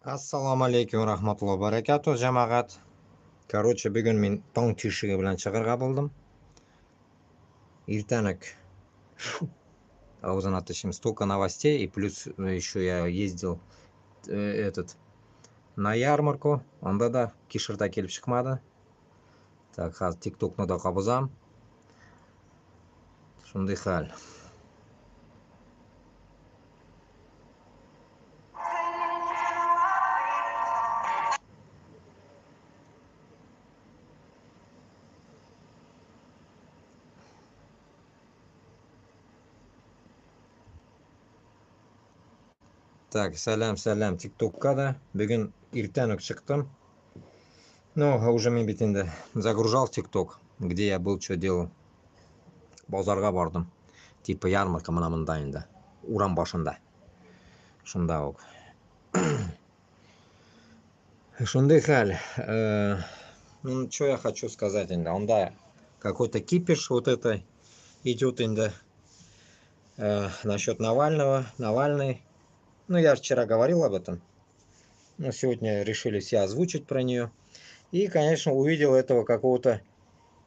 Assalomu alaykum rahmatullohi barakatuh jamoat. Короче, bugun men tong teshigi bilan chaqirgan bo'ldim. Ertanak аузын отыщем столько новостей, и плюс еще я ездил на ярмарку, onda da kishirda kelib chiqmadi. Так, hozir TikTokni da qabuzam. Shunday hal. Так, salam TikTokka da. Bugun ertanak chiqdim. Ну, уже men bitinde загружал TikTok, где я был, что делал. Bozorga bordim. Типа ярмарка mana bundayında. Урам boshында. Shunda ok. Shunday hal. Ну, что я хочу сказать, онда какой-то кипиш вот это идет насчет Навального, Навальный. Ну, я вчера говорил об этом, но сегодня решили все озвучить про нее. И, конечно, увидел этого какого-то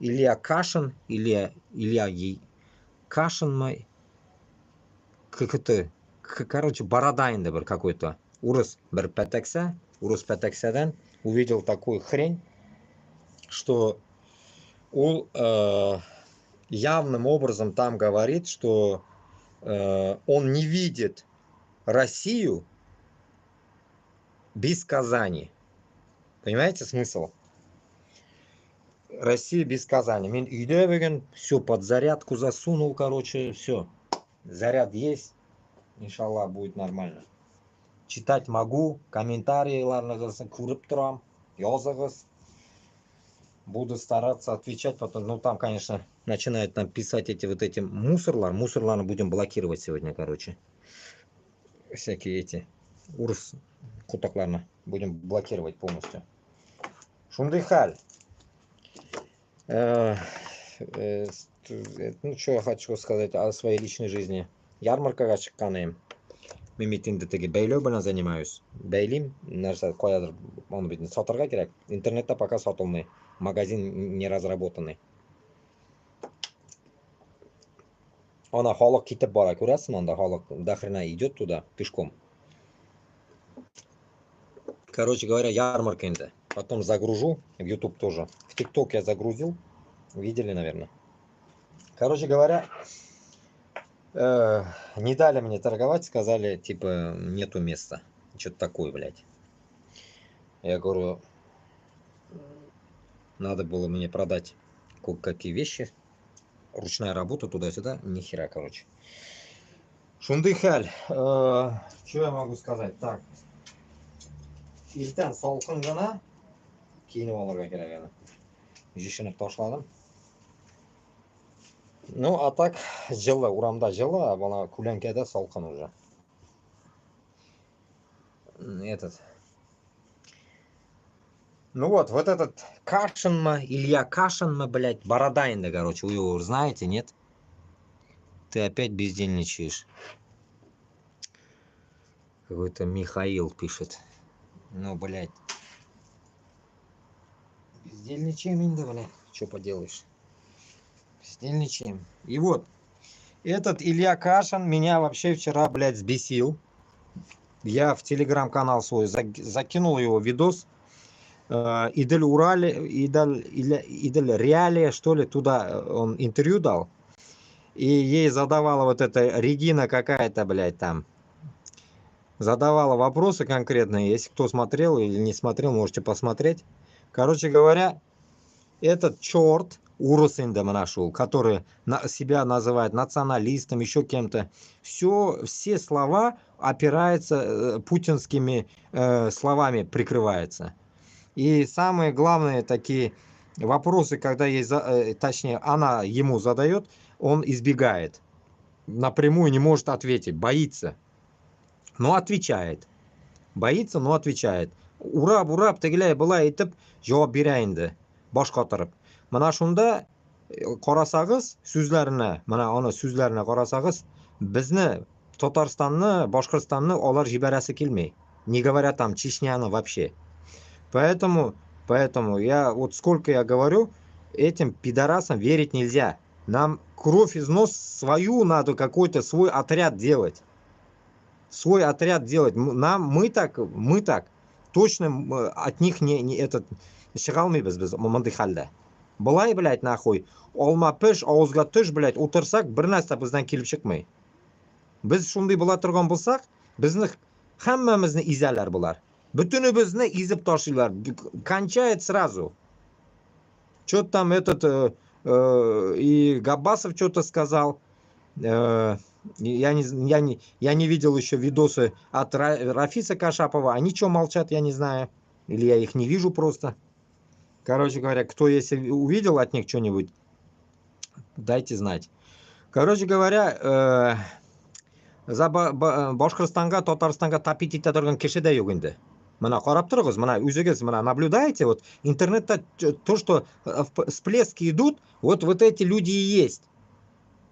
Илья Кашин, Илья Кашин, как это, короче, борода был какой-то. Урус Петекседен увидел такую хрень, что он явным образом там говорит, что он не видит Россию без Казани. Понимаете смысл? Россия без Казани. Мен үйде бүгін все под зарядку засунул, короче, все. Заряд есть. Иншаллах будет нормально. Читать могу, комментарийларыңызды көріп тұрам, жазыңыз. Буду стараться отвечать потом. Ну, там, конечно, начинают там писать эти мусорларны будем блокировать сегодня, короче. Всякие эти урыс кутакларны будем блокировать полностью. Шундай халь. Ну, что я хочу сказать о своей личной жизни. Ярмаркага шыққаным. Мен митингдегі бәйлеу bilan занимаюсь. Бәйлейм, нәрсе қоядыр, оны бетін сатырға керек. Интернетте пока сатылмай. Магазин не разработанный. Ана халық кетіп бара, көресің, анда халық до хрена идет туда пешком. Короче говоря, ярмарка енді. Потом загружу в YouTube тоже. В TikTok я загрузил. Видели, наверное. Короче говоря, не дали мне торговать, сказали, типа, нету места. Что-то такое, блядь. Я говорю, надо было мне продать кое-какие вещи. Ручная работа туда-сюда. Нихера, короче. Шундай халь. Что я могу сказать? Так. Иртан салқын ғана киініп алырға керек еді. Жешініп ташладым. Ну, а так, жылы, урамда жылы, а бана кулянкада салқын уже. Ну вот этот Кашин, Илья Кашин, блядь, борода инда, короче, вы его знаете, нет? Ты опять бездельничаешь. Какой-то Михаил пишет. Ну, блядь. Бездельничаем инда, блядь. Что поделаешь? Бездельничаем. И вот, этот Илья Кашин меня вообще вчера, блядь, взбесил. Я в телеграм-канал свой закинул его видос. Идель Реалия, что ли, туда он интервью дал. И ей задавала вот эта Регина какая-то, блядь, там. Задавала вопросы конкретные. Если кто смотрел или не смотрел, можете посмотреть. Короче говоря, этот черт, урус нашел, который себя называет националистом, еще кем-то. Все слова опираются путинскими словами, прикрывается. И самые главные такие вопросы, когда ей, точнее, она ему задает, он избегает. Напрямую не может ответить, боится. Но отвечает. Боится, но отвечает. Урап, тегілей была етіп, жауап берейінді. Баш қатырып. Мына шунда қарасағыз, сөзлеріне, мына оны сөзлеріне қарасағыз, бізді, Татарстанны, Башқұртстанны олар жіберәсі келмей. Не говоря там Чечняна вообще. Поэтому, поэтому я вот сколько я говорю, этим пидорасам верить нельзя. Нам кровь из нос свою надо какой-то свой отряд делать. Свой отряд делать. Мы так точно от них не этот шығалмайбыз біз мындай халда. Былай, блядь, нахуй, алма піш, ауызға түш, блядь, отырсақ, бір нәрсе бізден келіп шықмай. Біз шундай бола тұрған болсақ, біздің хаммамызны изәләр бұлар. Бүтінімізді изіп ташлайлар. Кончает сразу. Что-то там и Габасов что-то сказал. Я не видел еще видосы от Рафиса Кашапова. Они что молчат, я не знаю. Или я их не вижу просто. Короче говоря, кто если увидел от них что-нибудь, дайте знать. Короче говоря, за Башкортостанга, Татарстанга тапить ите тұрған кеше де yok енді. Мына қарап тұрыңыз, мына өзіңіз мына наблюдаете, вот интернетта то, что всплески идут, вот эти люди и есть.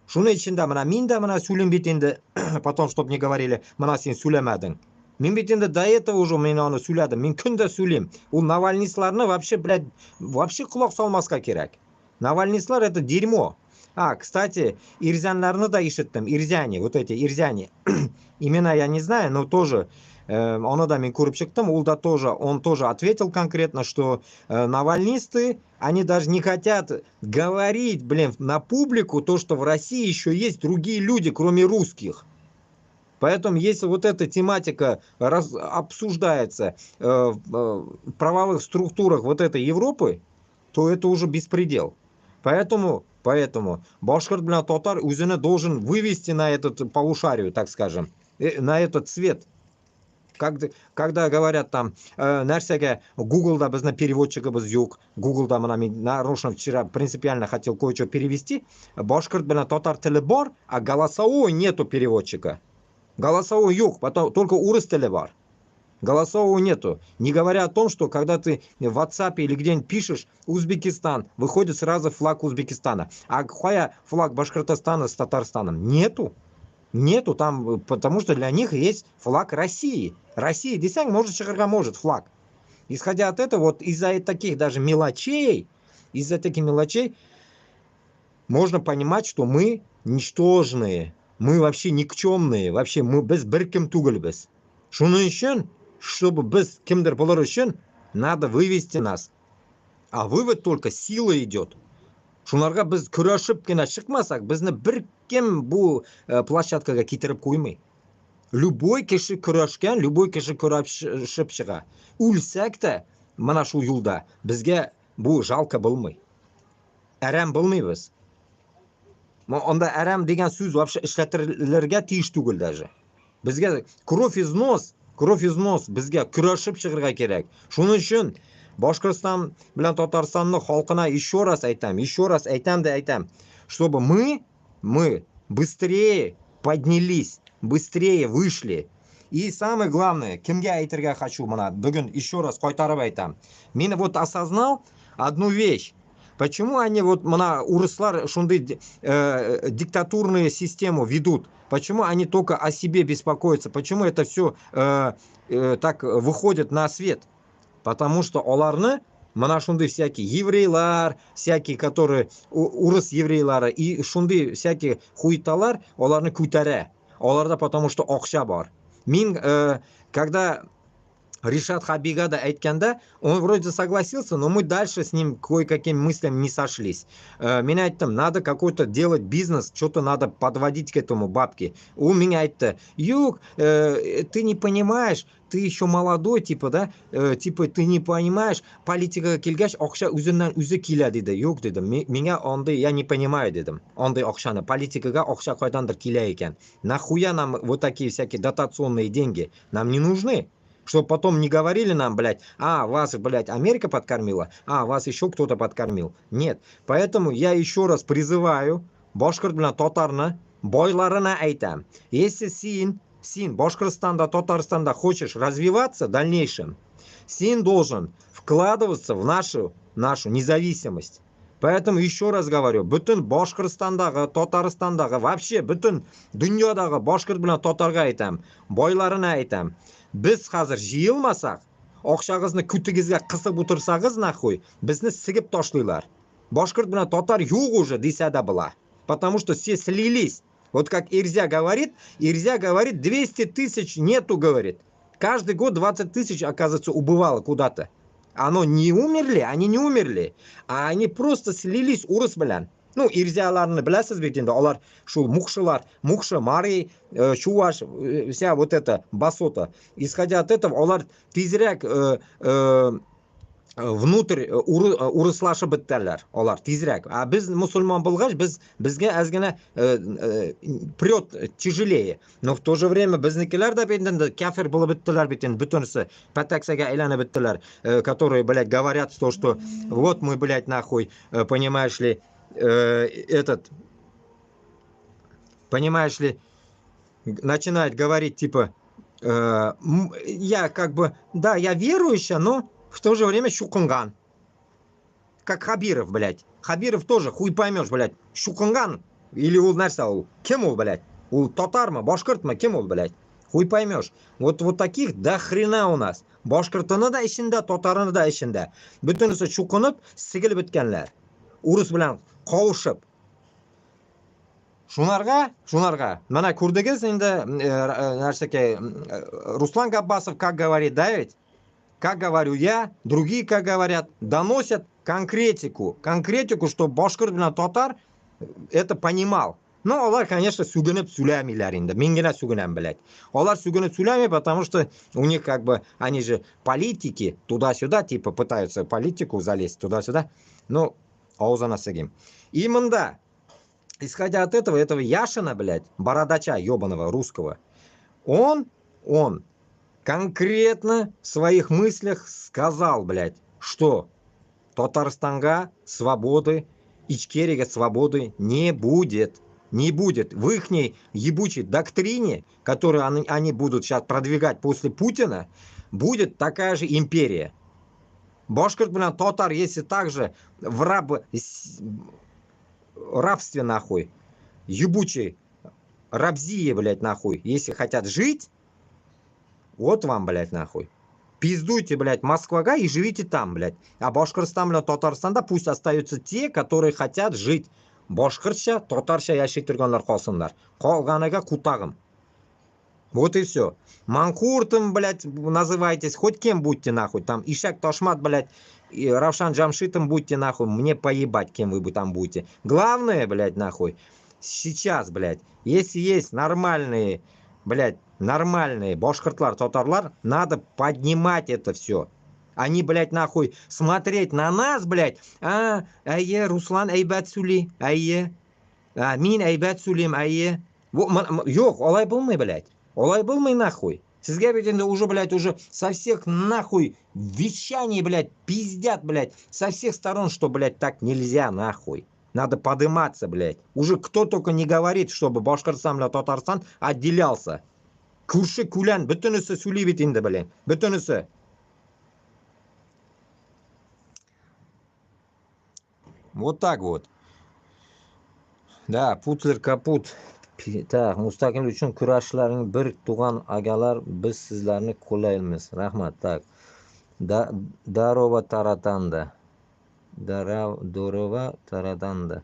Шуның ішінде мына мен де мына сөйлембейді енді, потом чтоб не говорили, мына сен сөйлемедің. Мен бит енді до этого уже мен оны сөйледім, мен күнде сөйлем. Ол Навальныйларны вообще, блядь, вообще құлақ салмасқа керек. Навальныйлар это дерьмо. Кстати, ирзянларны да ишеттім, ирзяне, вот эти ирзяне. Имена я не знаю, но тоже, оны да мен көріп шықтым, он тоже ответил конкретно, что навальнисты, они даже не хотят говорить, блин, на публику то, что в России еще есть другие люди, кроме русских. Поэтому, если вот эта тематика обсуждается в правовых структурах вот этой Европы, то это уже беспредел. Поэтому башкирт билан татар өзіні должен вывести на этот полушарию, так скажем, на этот цвет. Когда говорят там, нәрсеге Гуглда біздің переводчигіміз жоқ, Гуглда мына мен нарочно вчера принципиально хотел кое-что перевести, башкирт билан татар тілі бар, а голосового нету переводчика. Голосового yok, только урыс тілі бар. Голосового нету. Не говоря о том, что когда ты в WhatsApp или где-нибудь пишешь Узбекистан, выходит сразу флаг Узбекистана. А какая флаг Башкортостана с Татарстаном? Нету. Нету там, потому что для них есть флаг России. Россия действительно может флаг. Исходя от этого, вот из-за таких даже мелочей, можно понимать, что мы ничтожные, мы вообще никчемные, вообще мы без біркім түгілбіз. Шуның үшін, чтобы без кемдер болар үшін, надо вывести нас. А вывод только сила идет. Шунарға біз күрәшіп кена шықмасақ, бізді бір кем бұл площадкаға кетіріп қоймай. Любой кеші күрәшкен, любой кеші күрәшіп шыға. Өлсәк те, мына шу юлда, бізге бұл жалқа болмай. Әрәм болмай біз. Онда әрәм деген сөз вообще ішләтірлерге тиіш түгіл даже. Бізге кровь из нос, бізге күрәшіп шығырға керек. Шуның үшін Башкортостан билан Татарстанның халқына еще раз айтам, чтобы мы быстрее поднялись, быстрее вышли. И самое главное, кемге айтырга хочу, мына бүгін еще раз қайтарып айтам. Мен вот осознал одну вещь. Почему они вот мына урыслар шундай диктатурную систему ведут? Почему они только о себе беспокоятся? Почему это все так выходит на свет? Потому что оларны, мына шундай всякие еврейлар, всякие, которые урыс еврейлары и шундай всякие хуйталар, оларны күтәрә. Оларда потому что ақша бар. Мен, когда Ришат Хабигада айтканда, он вроде согласился, но мы дальше с ним кое-какими мыслями не сошлись. Меня айттым, надо какой-то делать бизнес, что-то надо подводить к этому бабке. У меня айтты, юг, ты не понимаешь, ты еще молодой, типа, да, типа, ты не понимаешь, политика келгәч, ақша үзеннән үзе килә диде. Юк, дедім, меня ондай, я не понимаю, дедім, ондай ақшаны, политикага ақша кайдандыр килә икән. Нахуя нам вот такие всякие дотационные деньги? Нам не нужны. Чтобы потом не говорили нам, блядь, вас, блядь, Америка подкормила, вас еще кто-то подкормил. Нет. Поэтому я еще раз призываю башкирт билан татарны бойларына айтам. Если син Башкортостанда, Татарстанда хочешь развиваться в дальнейшем, син должен вкладываться в нашу независимость. Поэтому еще раз говорю, бүтін Башкортостандағы, Татарстандағы, вообще бүтін дүниядағы башкирт билан татарға айтам, бойларына айтам. Biz hozir jiyilmasak, oqshog'izni kutigizga qisib o'tirsangiz nahuy, bizni sigib toshlaylar. Boshqirt bilan totar yo'q уже desada bular. Потому что все слились. Вот как Ирзя говорит, 200 тысяч нету, говорит. Каждый год 20 тысяч, оказывается, убывало куда-то. Оно не умерли, они не умерли, а они просто слились урыс bilan. Ну, Ирзяларны bilasiz bit endi, ular shu Мукша, Мари, Чуваш, вся вот эта басота. Исходя от этого, ular tezroq внутрь урыслашып bittalar, ular tezroq. А biz musulmon bo'lgach, bizga ozgina прет тяжелее. Но в то же время biznikilar da endi kafir bo'lib bitdilar bit endi butunisi pataksaga aylanib bitdilar, которые, блядь, говорят то, что вот мы, блядь, нахуй, понимаешь ли, понимаешь ли, начинает говорить типа, я как бы, да, я верующая, но в то же время Шукунган. Как Хабиров, блядь. Хабиров тоже, хуй поймешь, блядь. Шукунган или у Нарсау. Кем он, блядь? У татарма, башкиртма, кем он, блядь? Хуй поймешь. Вот таких до хрена у нас. Башкиртыны да ішінде, татарыны да ішінде. Бүтінісі шукынып, сігіліп біткенлер. Урыс bilan qovushib. Шунарға. Mana ko'rdingiz endi narsaki Руслан Габбасов как говорит, да ведь? Как говорю я, другие как говорят, доносят конкретику, что башкирт bilan татар это понимал. Но ular, конечно, сугынып сөйлемейлер енді. Мен генә сугынам, блядь. Ular сугынып сөйлемей, потому что у них как бы, они же политики, туда-сюда, типа пытаются политику залезть туда-сюда. Ну, аузына сыгим. Именно, исходя от этого Яшина, блядь, бородача ебаного русского, он конкретно в своих мыслях сказал, блядь, что Татарстанга свободы, Ичкерия свободы не будет. Не будет. В их ебучей доктрине, которую они будут сейчас продвигать после Путина, будет такая же империя. Башкирт, блин, татар, если также в рабстве, нахуй, ебучей рабзии, блядь, нахуй, если хотят жить, вот вам, блядь, нахуй. Пиздуйте, блядь, Москвага и живите там, блядь. А Башкирстан, блядь, Татарстанда пусть остаются те, которые хотят жить. Башкиртша, татарша яшей turganlar qolsinlar. Qolganiga qutag'im. Вот и все. Манкуртом, блядь, называйтесь, хоть кем будьте, нахуй. Там Ишак Ташмат, блядь, и Равшан Джамшитом будьте, нахуй. Мне поебать, кем вы там будете. Главное, блядь, нахуй, сейчас, блядь, если есть нормальные, блядь, нормальные башкиртлар, татарлар, надо поднимать это все. Они, блядь, нахуй, смотреть на нас, блядь, Руслан әйбәт сөйли, мин әйбәт сөйлейм, Yok, олай болмай, блядь. Олай болмай, нахуй. Sizga ведь уже, блядь, уже со всех, нахуй, вещаний, блядь, пиздят, блядь, со всех сторон, что, блядь, так нельзя, нахуй. Надо подыматься, блядь. Уже кто только не говорит, чтобы Башкортостан или Татарстан отделялся. Күрші, күлән, бүтінісі сөйлей бет енді, блядь. Бүтінісі. Вот так вот. Да, Путлер капут. Так, mustaqillik uchun kurashlaring bir tug'an agalar, biz sizlarni qo'llaymiz. Rahmat. Так. Дарова Таратанда. Дарова Таратанда.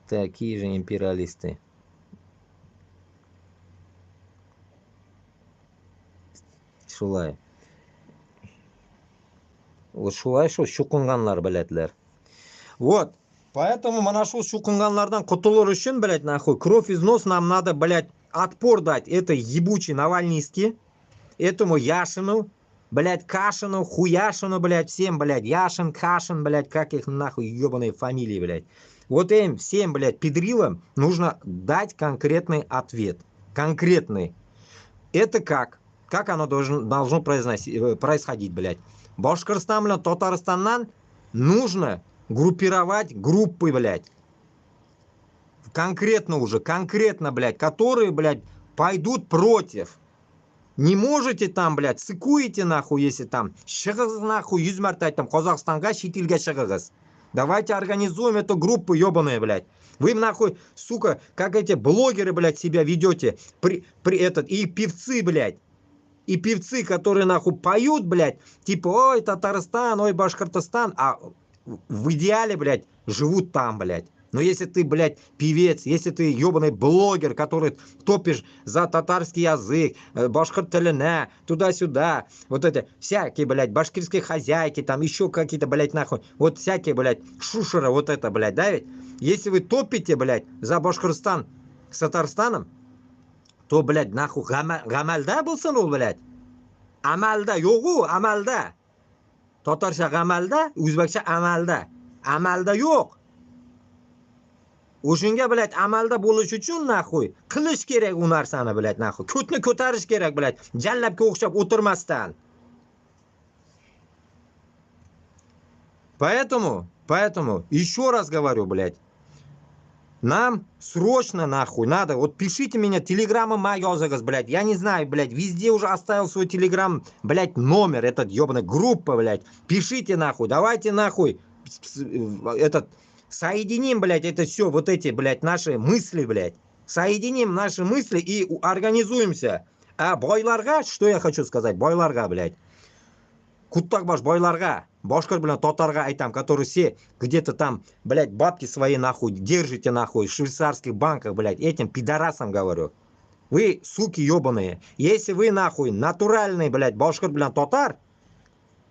Такие же империалисты. Шулай. Вот шулай шо шуқынғанлар біләділер. Вот. Поэтому mana shu шуқынғанлардан құтылыр үшін, блядь, нахуй, кровь из нос нам надо, блядь, отпор дать этой ебучей Навальнистке, этому Яшину, блядь, Кашину, Хуяшину, блядь, всем, блядь, Яшин, Кашин, блядь, как их нахуй ебаные фамилии, блядь. Вот им всем, блядь, педрилам нужно дать конкретный ответ. Конкретный. Это как? Как оно должно происходить, блядь? Башкирстан, блядь, Татарстаннан нужно группировать группы, блядь. Конкретно, блядь, которые, блядь, пойдут против. Не можете там, блядь, сыкуете, нахуй, если там, шығыз, нахуй, 100 мәрте айтам, Казахстанга, шетелге шығыз. Давайте организуем эту группу, ебаные, блядь. Вы, нахуй, сука, как эти блогеры, блядь, себя ведете, и певцы, блядь. И певцы, которые нахуй поют, блядь, типа, ой, Татарстан, ой, Башкортостан, а в идеале, блядь, живут там, блядь. Но если ты, блядь, певец, если ты ебаный блогер, который топишь за татарский язык, башкир тилине, туда-сюда, вот это, всякие, блядь, башкирские хозяйки, там еще какие-то, блядь, нахуй, вот всякие, блядь, шушера, вот это, блядь, да ведь? Если вы топите, блядь, за Башкортостан с Татарстаном, то, блядь, нахуй, гамалда bo'lsin u, блядь. Amalda yo'q u, amalda. Totarcha g'amalda, o'zbekcha amalda. Amalda yo'q. O'shunga, блядь, amalda bo'lish uchun naxuy qilish kerak u narsani, блядь, naxuy. Ko'tni ko'tarish kerak, блядь, jallabga o'xshab o'tirmasdan. Поэтому, еще раз говорю, блядь, нам срочно нахуй надо, вот пишите меня, телеграмма Майозагас, блядь, я не знаю, блядь, везде уже оставил свой телеграм, блядь, номер, этот ебаный, группа, блядь, пишите нахуй, давайте нахуй, этот, соединим, блядь, это все, вот эти, блядь, наши мысли, блядь, соединим наши мысли и организуемся. А бойларга, что я хочу сказать, бойларга, блядь, Куттакбаш бойларга, башкир bilan татарга айтам, которые все где-то там, блядь, бабки свои нахуй держите нахуй в швейцарских банках, блядь, этим пидорасам говорю. Вы, суки ебаные, если вы нахуй натуральный, блядь, башкир bilan татар,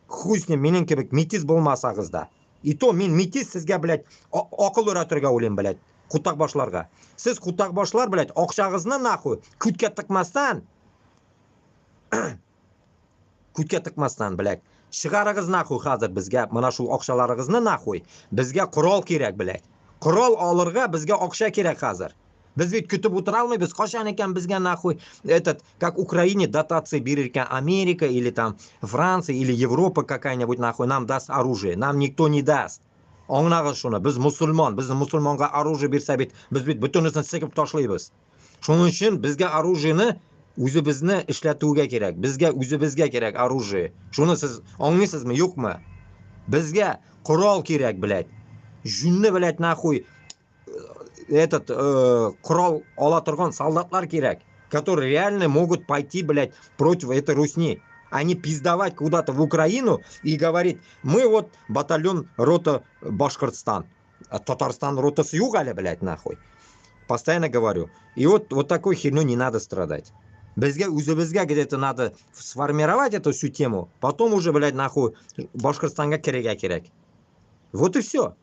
хуй с ним, mening kebek metiz bo'lmasag'izda. И то men metiz sizga, блядь, aql o'ratirga o'ylayman, блядь, Quttaqboshlarga. Siz Quttaqboshlar, блядь, oqshag'izni nахуй kutga tiqmasdan, блядь. Chiqarig'iz nахуй hozir bizga mana shu oqshalarimizni nахуй. Bizga qurol kerak, блядь. Qurol olirga bizga oqsha kerak hozir. Biz bit kutib o'tira olmaymiz. Qachon ekan bizga nахуй этот, как Украине дотации берет Америка или там Франция или Европа какая-нибудь нахуй нам даст оружие. Нам никто не даст. Anglag'iz shuni. Biz musulmon, bizni musulmonga оружие bersa bit, biz bit butunisini sekib tashlaymiz. Shuning uchun bizga оружиeni o'zimizni ishlatuvga kerak. Bizga o'zimizga kerak оружие. Shuni siz anglaysizmi, yo'qmi? Bizga qurol kerak, блядь. Junni, блядь, нахуй этот qurol ola turgan солдатlar kerak, которые реально могут пойти, блядь, против этой русни. А не пиздовать куда-то в Украину и говорить, мы вот батальон рота Башкортостан. А Татарстан рота с юга, блядь, нахуй. Постоянно говорю. И вот такой херню не надо страдать. Bizga o'zimizga где-то надо сформировать эту всю тему. Потом уже, блядь, нахуй Башкортостанга kerak. Вот и все.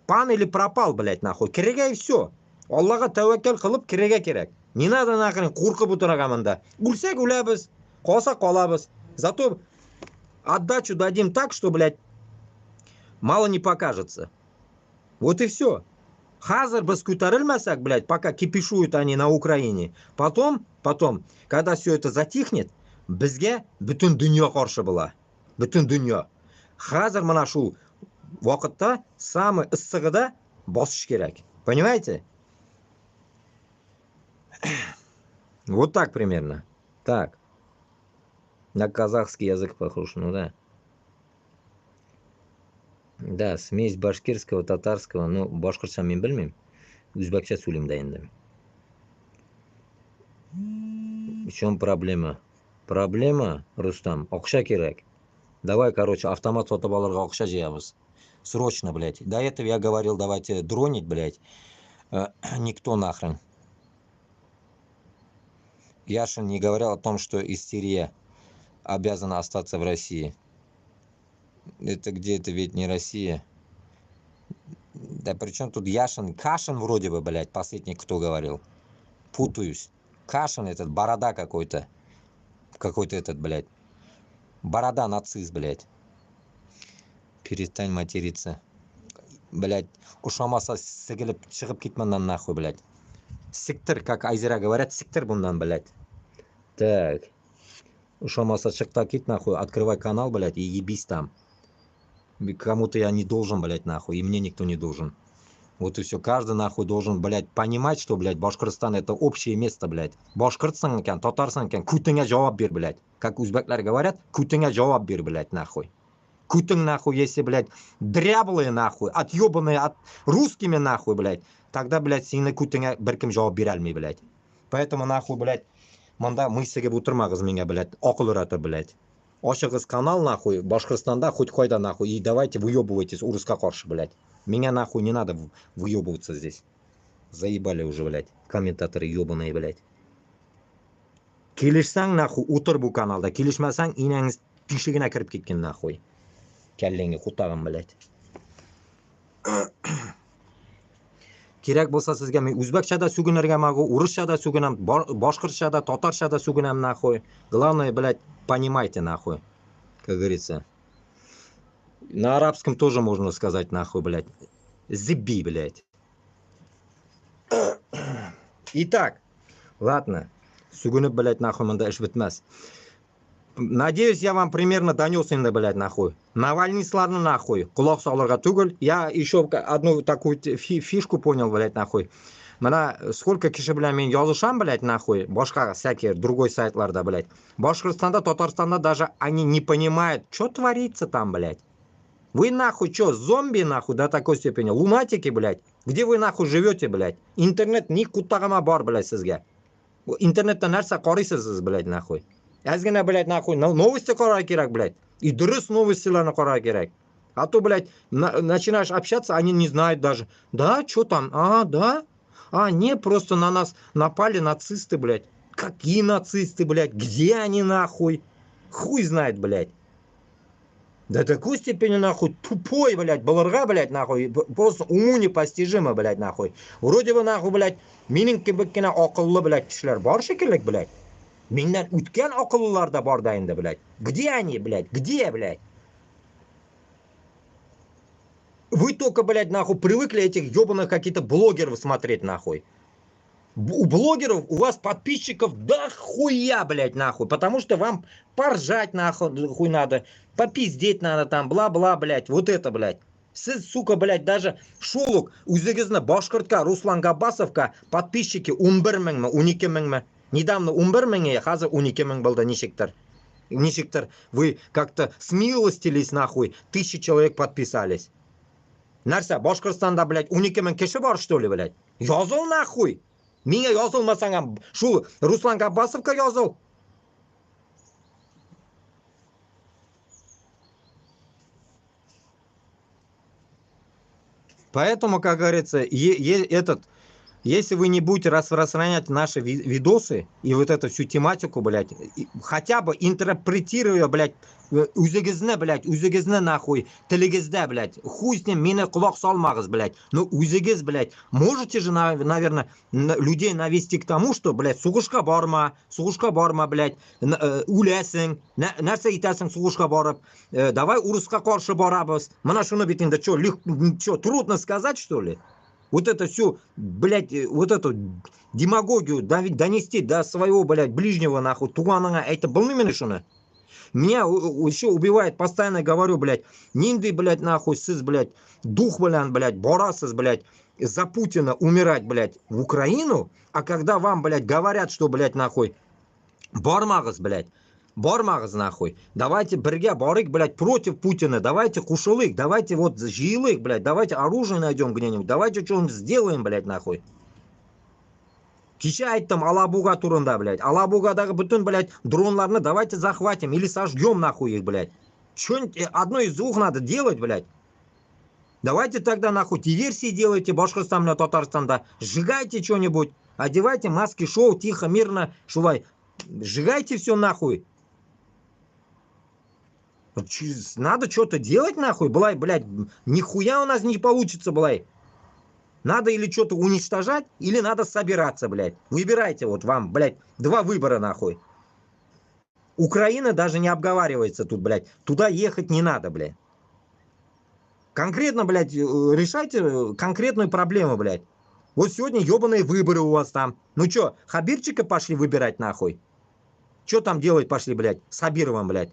Пан или пропал, блядь, нахуй. Kerak и все. Allohga tavakkal qilib kerak. Не надо нахрен qo'rqib o'tirganmanda. O'lsak o'lamiz, qolsa qolamiz. Зато отдачу дадим так, что, блядь, мало не покажется. Вот и все. Хазар biz ko'tarilmasak, блядь, пока кипишуют они на Украине. Потом, когда все это затихнет, bizga butun dunyo qarshi bo'la. Butun dunyo. Hozir mana shu vaqtda самый issig'ida bosish kerak. Понимаете? Вот так примерно. Так. На казахский язык похож, ну да. Да, смесь башкирского, татарского, ну, башкирcha men bilmayman. O'zbekcha so'zlayman endi. В чем проблема? Проблема, Рустам, oqsha kerak. Давай, короче, автомат sotib olirga oqsha jiyamiz. Срочно, блядь. До этого я говорил, давайте дронить, блядь. Никто нахрен. Яшин не говорил о том, что истерия обязана остаться в России. Это где это ведь не Россия? Да при чем тут Яшин? Кашин вроде бы, блядь, последний кто говорил. Путаюсь. Кашин этот, борода какой-то. Какой-то этот, блядь. Борода нацист, блядь. Перестань материться. Блядь, ушамаса сыгылып шығып кетмандан нахуй, блядь. Сектор, как Айзера говорят, сектор bundan, блядь. Так. Ушамаса шықта кет, нахуй, открывай канал, блядь, и ебись там. Кому-то я не должен, блядь, нахуй, и мне никто не должен. Вот и все. Каждый, нахуй, должен, блядь, понимать, что, блядь, Башкортостан это общее место, блядь. Башкортостан ekan, Татарстан ekan, kutinga javob ber, блядь. Как узбеклар говорят, kutinga javob ber, блядь, нахуй. Кутин, нахуй, если, блядь, дряблые, нахуй, отъебанные от русскими, нахуй, блядь, тогда, блядь, сильно кутинga bir kim javob berolmaydi, блядь. Поэтому, нахуй, блядь, Manda мысльga o'tirmag'iz menga, блядь, oqil o'rata, блядь. Ochig'iz kanal, нахуй, Башкортостанда хоть какой-то, нахуй, и давайте выебывайтесь урысқа qarshi, блядь. Меня, нахуй, не надо выебываться здесь. Заебали уже, блядь, комментаторы ебаные, блядь. Kelishsang, нахуй, o'tir bu kanalda. Kelishmasang, inangiz tishligina kirib ketgan, нахуй. Kallenga qutag'im, блядь. Kerak bo'lsa sizga men o'zbekchada sugunirga могу, ruschada sugunam, boshqirchada, tatarchada sugunam, нахуй. Главное, блядь, понимайте, нахуй. Как говорится. На арабском тоже можно сказать, нахуй, блядь. Зиби, блядь. Итак, ладно. Сугунib, блядь, нахуй, мында ish bitmas. Надеюсь, я вам примерно донес инде, блядь, нахуй. Навальныйсlarni, нахуй. Quloq solirga tugul. Я еще одну такую фишку понял, блядь, нахуй. Mana сколько kishi bilan men yozisham, блядь, нахуй. Boshqa всякие другой сайтlarda, блядь. Башкортостанда, Татарстанда даже они не понимают, что творится там, блядь. Вы нахуй что, зомби нахуй до такой степени? Лунатики, блядь. Где вы нахуй живете, блядь? Интернет ни кутагама бар, блядь, sizga. Интернетта narsa qaraysiz, блядь, нахуй. Ozgina, блядь, нахуй, новости qarag kerak, блядь. И durust новостиларni qarag kerak. А то, блядь, начинаешь общаться, они не знают даже. Да, что там? А, да? А, не, просто на нас напали нацисты, блядь. Какие нацисты, блядь? Где они, нахуй? Хуй знает, блядь. До такой степени, нахуй, тупой, блядь, балырга, блядь, нахуй, просто уму непостижимо, блядь, нахуй. Вроде бы, нахуй, блядь, mening kibigina aqlli, блядь, kishilar bor shekilli, блядь. Mendan o'tgan aqllilarda bor-da endi, блядь. Где они, блядь? Где, блядь? Вы только, блядь, нахуй, привыкли этих ебаных каких-то блогеров смотреть, нахуй. У блогеров, у вас подписчиков да хуя, блядь, нахуй. Потому что вам поржать, нахуй, хуй надо. Попиздеть надо там, бла-бла, блядь. Вот это, блядь. Siz, сука, блядь, даже шулук, o'zingizni Boshqirdga, Ruslan Gabbasovga подписчики 11 mingmi, 12 mingmi? Недавно 11 ming, hozir 12 ming bo'ldi, nechikdir. Ничектор, вы как-то смилостились, нахуй, 1000 человек подписались. Narsa, Boshqirdistonda, блядь, 12 ming kishi bor, что ли, блядь? Yozil, nахуй. Menga yozilmasang ham shu Ruslan Gabbasovga yozil. Поэтому, как говорится, если вы не будете распространять наши видосы и вот эту всю тематику, блядь, хотя бы интерпретируя, блядь, o'zingizni, нахуй, tiligizda, блядь, хуй с ним, meni quloq solmag'iz, блядь. Но o'zingiz, блядь, можете же, наверное, людей навести к тому, что, блядь, sug'ishga borma, блядь, o'lasing, narsa aytasing sug'ishga borib, давай urusga qarshi boramiz. Mana shuni bitingda, что, трудно сказать, что ли? Вот это все, блядь, вот эту демагогию донести до своего, блядь, ближнего, нахуй, туганыңа, это был именно что? Меня еще убивает, постоянно говорю, блядь, нинди, блядь, нахуй, сыз, блядь, дух, блядь, борасыз, блядь, за Путина умирать, блядь, в Украину, а когда вам, блядь, говорят, что, блядь, нахуй, бармагыз, блядь, бармагыз, нахуй, давайте бірге барик, блядь, против Путина, давайте кушалык, давайте вот жиылык, блядь, давайте оружие найдем где-нибудь, давайте что-нибудь сделаем, блядь, нахуй. Кеше айттым Алабуга турында, блядь. Алабугадағы бүтін, блядь, дронларны давайте захватим или сожгем, нахуй их, блядь. Что-нибудь одно из двух надо делать, блядь. Давайте тогда, нахуй, диверсии делайте, Башкортостанда, Татарстанда. Сжигайте что-нибудь, одевайте маски, шоу, тихо, мирно, шувай. Сжигайте все, нахуй. Надо что-то делать, нахуй, блядь, блядь. Нихуя у нас не получится, блядь. Надо или что-то уничтожать, или надо собираться, блядь. Выбирайте вот вам, блядь, два выбора, нахуй. Украина даже не обговаривается тут, блядь. Туда ехать не надо, блядь. Конкретно, блядь, решайте конкретную проблему, блядь. Вот сегодня ебаные выборы у вас там. Ну что, Хабирчика пошли выбирать, нахуй? Что там делать пошли, блядь, с Хабировым, блядь?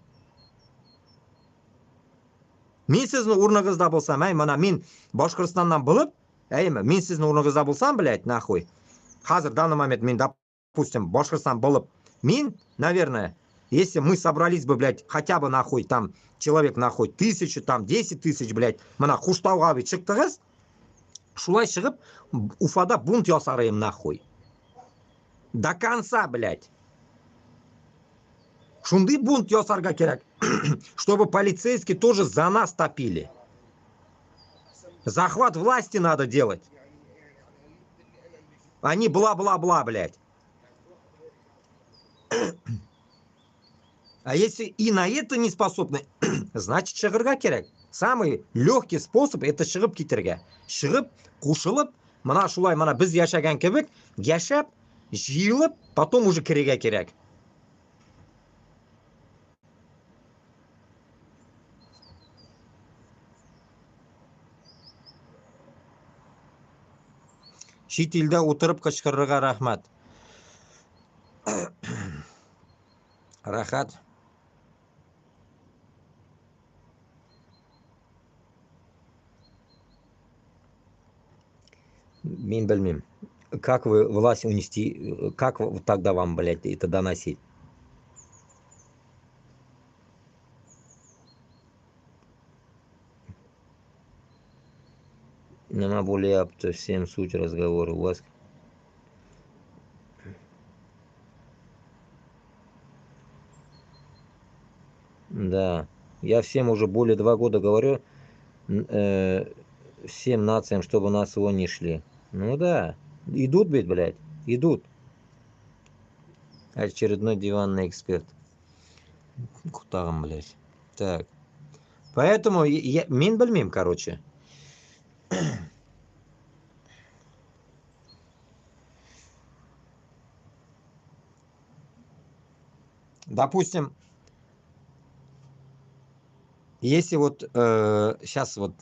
Мен сіздің орныңызда болсам, мана мен Башқұртстаннан болып, мен сіздің орныңызда болсам, блядь, нахуй. Хазір, в данный момент, мен, допустим, Башқұртстан болып, мен, наверное, если мы собрались бы, блядь, хотя бы, нахуй, там, человек, нахуй, 1000, там, 10 000, блядь, мана Хуштауға шықтыңыз, шулай шығып, Уфада бунт жасар едім, нахуй. До конца, блядь. Шунды бунт ясарга керек, чтобы полицейские тоже за нас топили. Захват власти надо делать. Они бла-бла-бла, блядь. А если и на это не способны, значит шығырға керек. Самый легкий способ это шығып кетерге. Шығып, қушылып, мына шулай, мына біз яшаған кебек, яшап, жиылып, потом уже кіреге керек. Шет елде отырып қышқырырға рахмат. Рахат. Мен білмеймін. Как вы власть унести, как тогда вам, блядь, это доносить? Нема более всем суть разговора у вас. Да, я всем уже более 2 года говорю, всем нациям, чтобы на СВО не шли. Ну да, идут ведь, блядь, идут. Очередной диванный эксперт. Куда там, блядь? Так. Поэтому мен білмеймін, короче. Допустим, если вот сейчас вот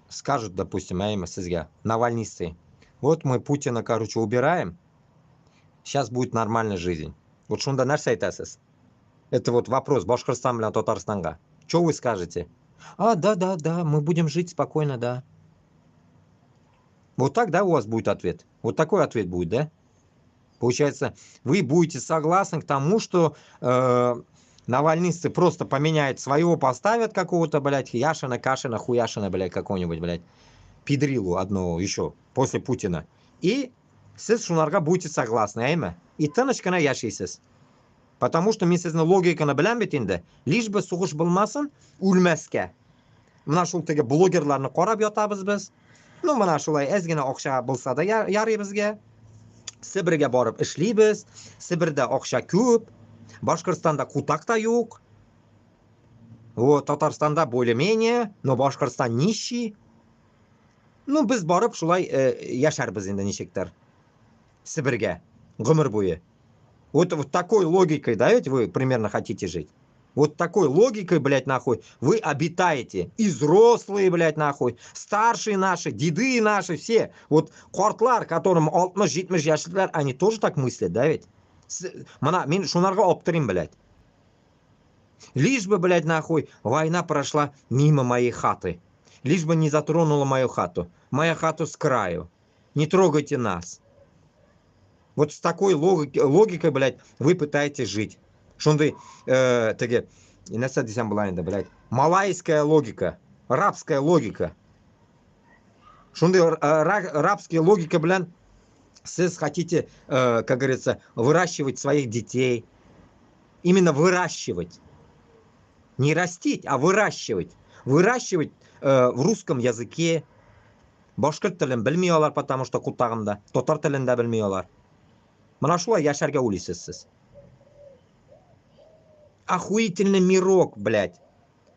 скажут, допустим, сізге, навальнисты, вот мы Путина, короче, убираем, сейчас будет нормальная жизнь. Вот шунда нәрсе айтасыз. Это вот вопрос Башкортостан или Татарстанга. Что вы скажете? А, да, мы будем жить спокойно, да. Вот так, да, у вас будет ответ? Вот такой ответ будет, да? Получается, вы будете согласны к тому, что навальнисты просто поменяют своего, поставят какого-то, блядь, Яшина, Кашина, Хуяшина, блядь, какого-нибудь, блядь, пидрилу одного еще, после Путина. И сіз шунарға будете согласны, әйме? И тыныш-кына яшайсыз. Потому что мен сіздің логиканы білем бит енді. Лишь бы соғыш болмасын, өлмәске. Мына шул теге блогерларны қарап ятабыз біз. Ну, мына шулай әзгене ақша болса да ярый бізге. Сібірге барып эшлейбіз. Сібірде ақша көп. Башқұртстанда кутак та yok. Вот, Татарстанда более-менее, но Башқұртстан нищий. Ну, біз барып шулай яшарбыз енді нешектер. Сібірге. Ғұмыр бойы. Вот такой логикой, да, ведь вы примерно хотите жить? Вот такой логикой, блядь, нахуй, вы обитаете. И взрослые, блядь, нахуй, старшие наши, деды наши, все. Вот қартлар, которым 60-70 яшьлер, они тоже так мыслят, да, ведь? Мана, мен шунарға оптырим, блядь. Лишь бы, блядь, нахуй, война прошла мимо моей хаты. Лишь бы не затронула мою хату. Моя хату с краю. Не трогайте нас. Вот с такой логикой, блядь, вы пытаетесь жить. Шунды, теге, инесса десем была, блядь, малайская логика, рабская логика. Шунды, рабская логика, блядь, сіз хотите, как говорится, выращивать своих детей. Именно выращивать. Не растить, а выращивать. Выращивать в русском языке. Башқұрт тілін білмей алар, потому что кутағымда. Татар тілін де білмей алар. Мына шулай яшәргә уйлыйсыз сез. Охуительный мирок, блядь,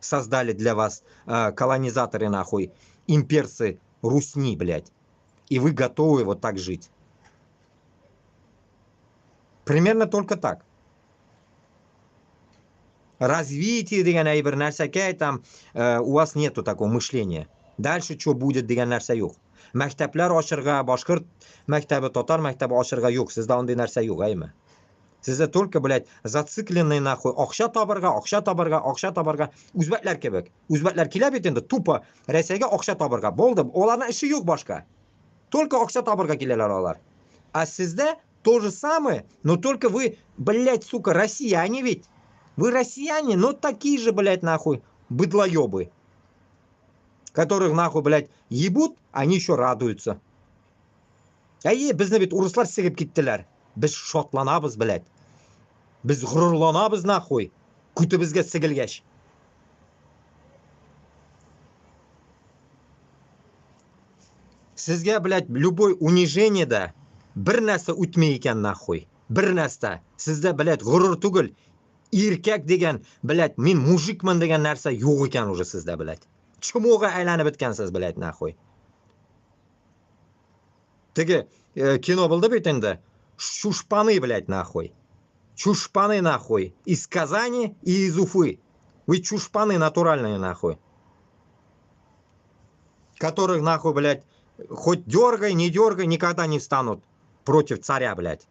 создали для вас колонизаторы, нахуй, имперцы русни, блядь. И вы готовы вот так жить. Примерно только так. Развитие деген бір нәрсәкәй там у вас нету такого мышления. Дальше что будет деген нәрсә юк. Мәктәпләр ашырга, башкорт мәктәбе, татар мәктәбе ашырга юк. Сездә андый нәрсә юк, әйме? Сездә только, блядь, зацикленный нахуй. Акча табарга. Үзбәкләр кебек. Үзбәкләр килә бит инде тупо Россиягә акча табарга. Болды. Оларның эше юк башка. Только акча табарга киләләр алар. А сездә то же самое, но только вы, блядь, сука, россияне ведь. Вы россияне, но такие же, блядь, нахуй, быдлоёбы. Которых, нахуй, блядь, ебут, они еще радуются. Безне бит урыслар сигеп киттеләр. Без шатланабыз, блядь. Без горурланабыз, нахуй. Kutubizga sigilgach. Sizga, блядь, любой унижениеda bir narsa o'tmay ekan naxuy. Bir narsa. Sizda, блядь, g'urur tugul, erkak degan, блядь, men mujikman degan narsa yo'q ekan уже sizda, блядь. Chumog'a aylanib bitgansiz, блядь, naxuy. Tegi kino bo'ldi bit endi. Shushpаны, блядь, нахуй. Чушпаны, нахуй. Из Казани и из Уфы. Вы чушпаны натуральные, нахуй. Которых, нахуй, блядь, хоть дергай, не дергай, никогда не встанут против царя, блядь.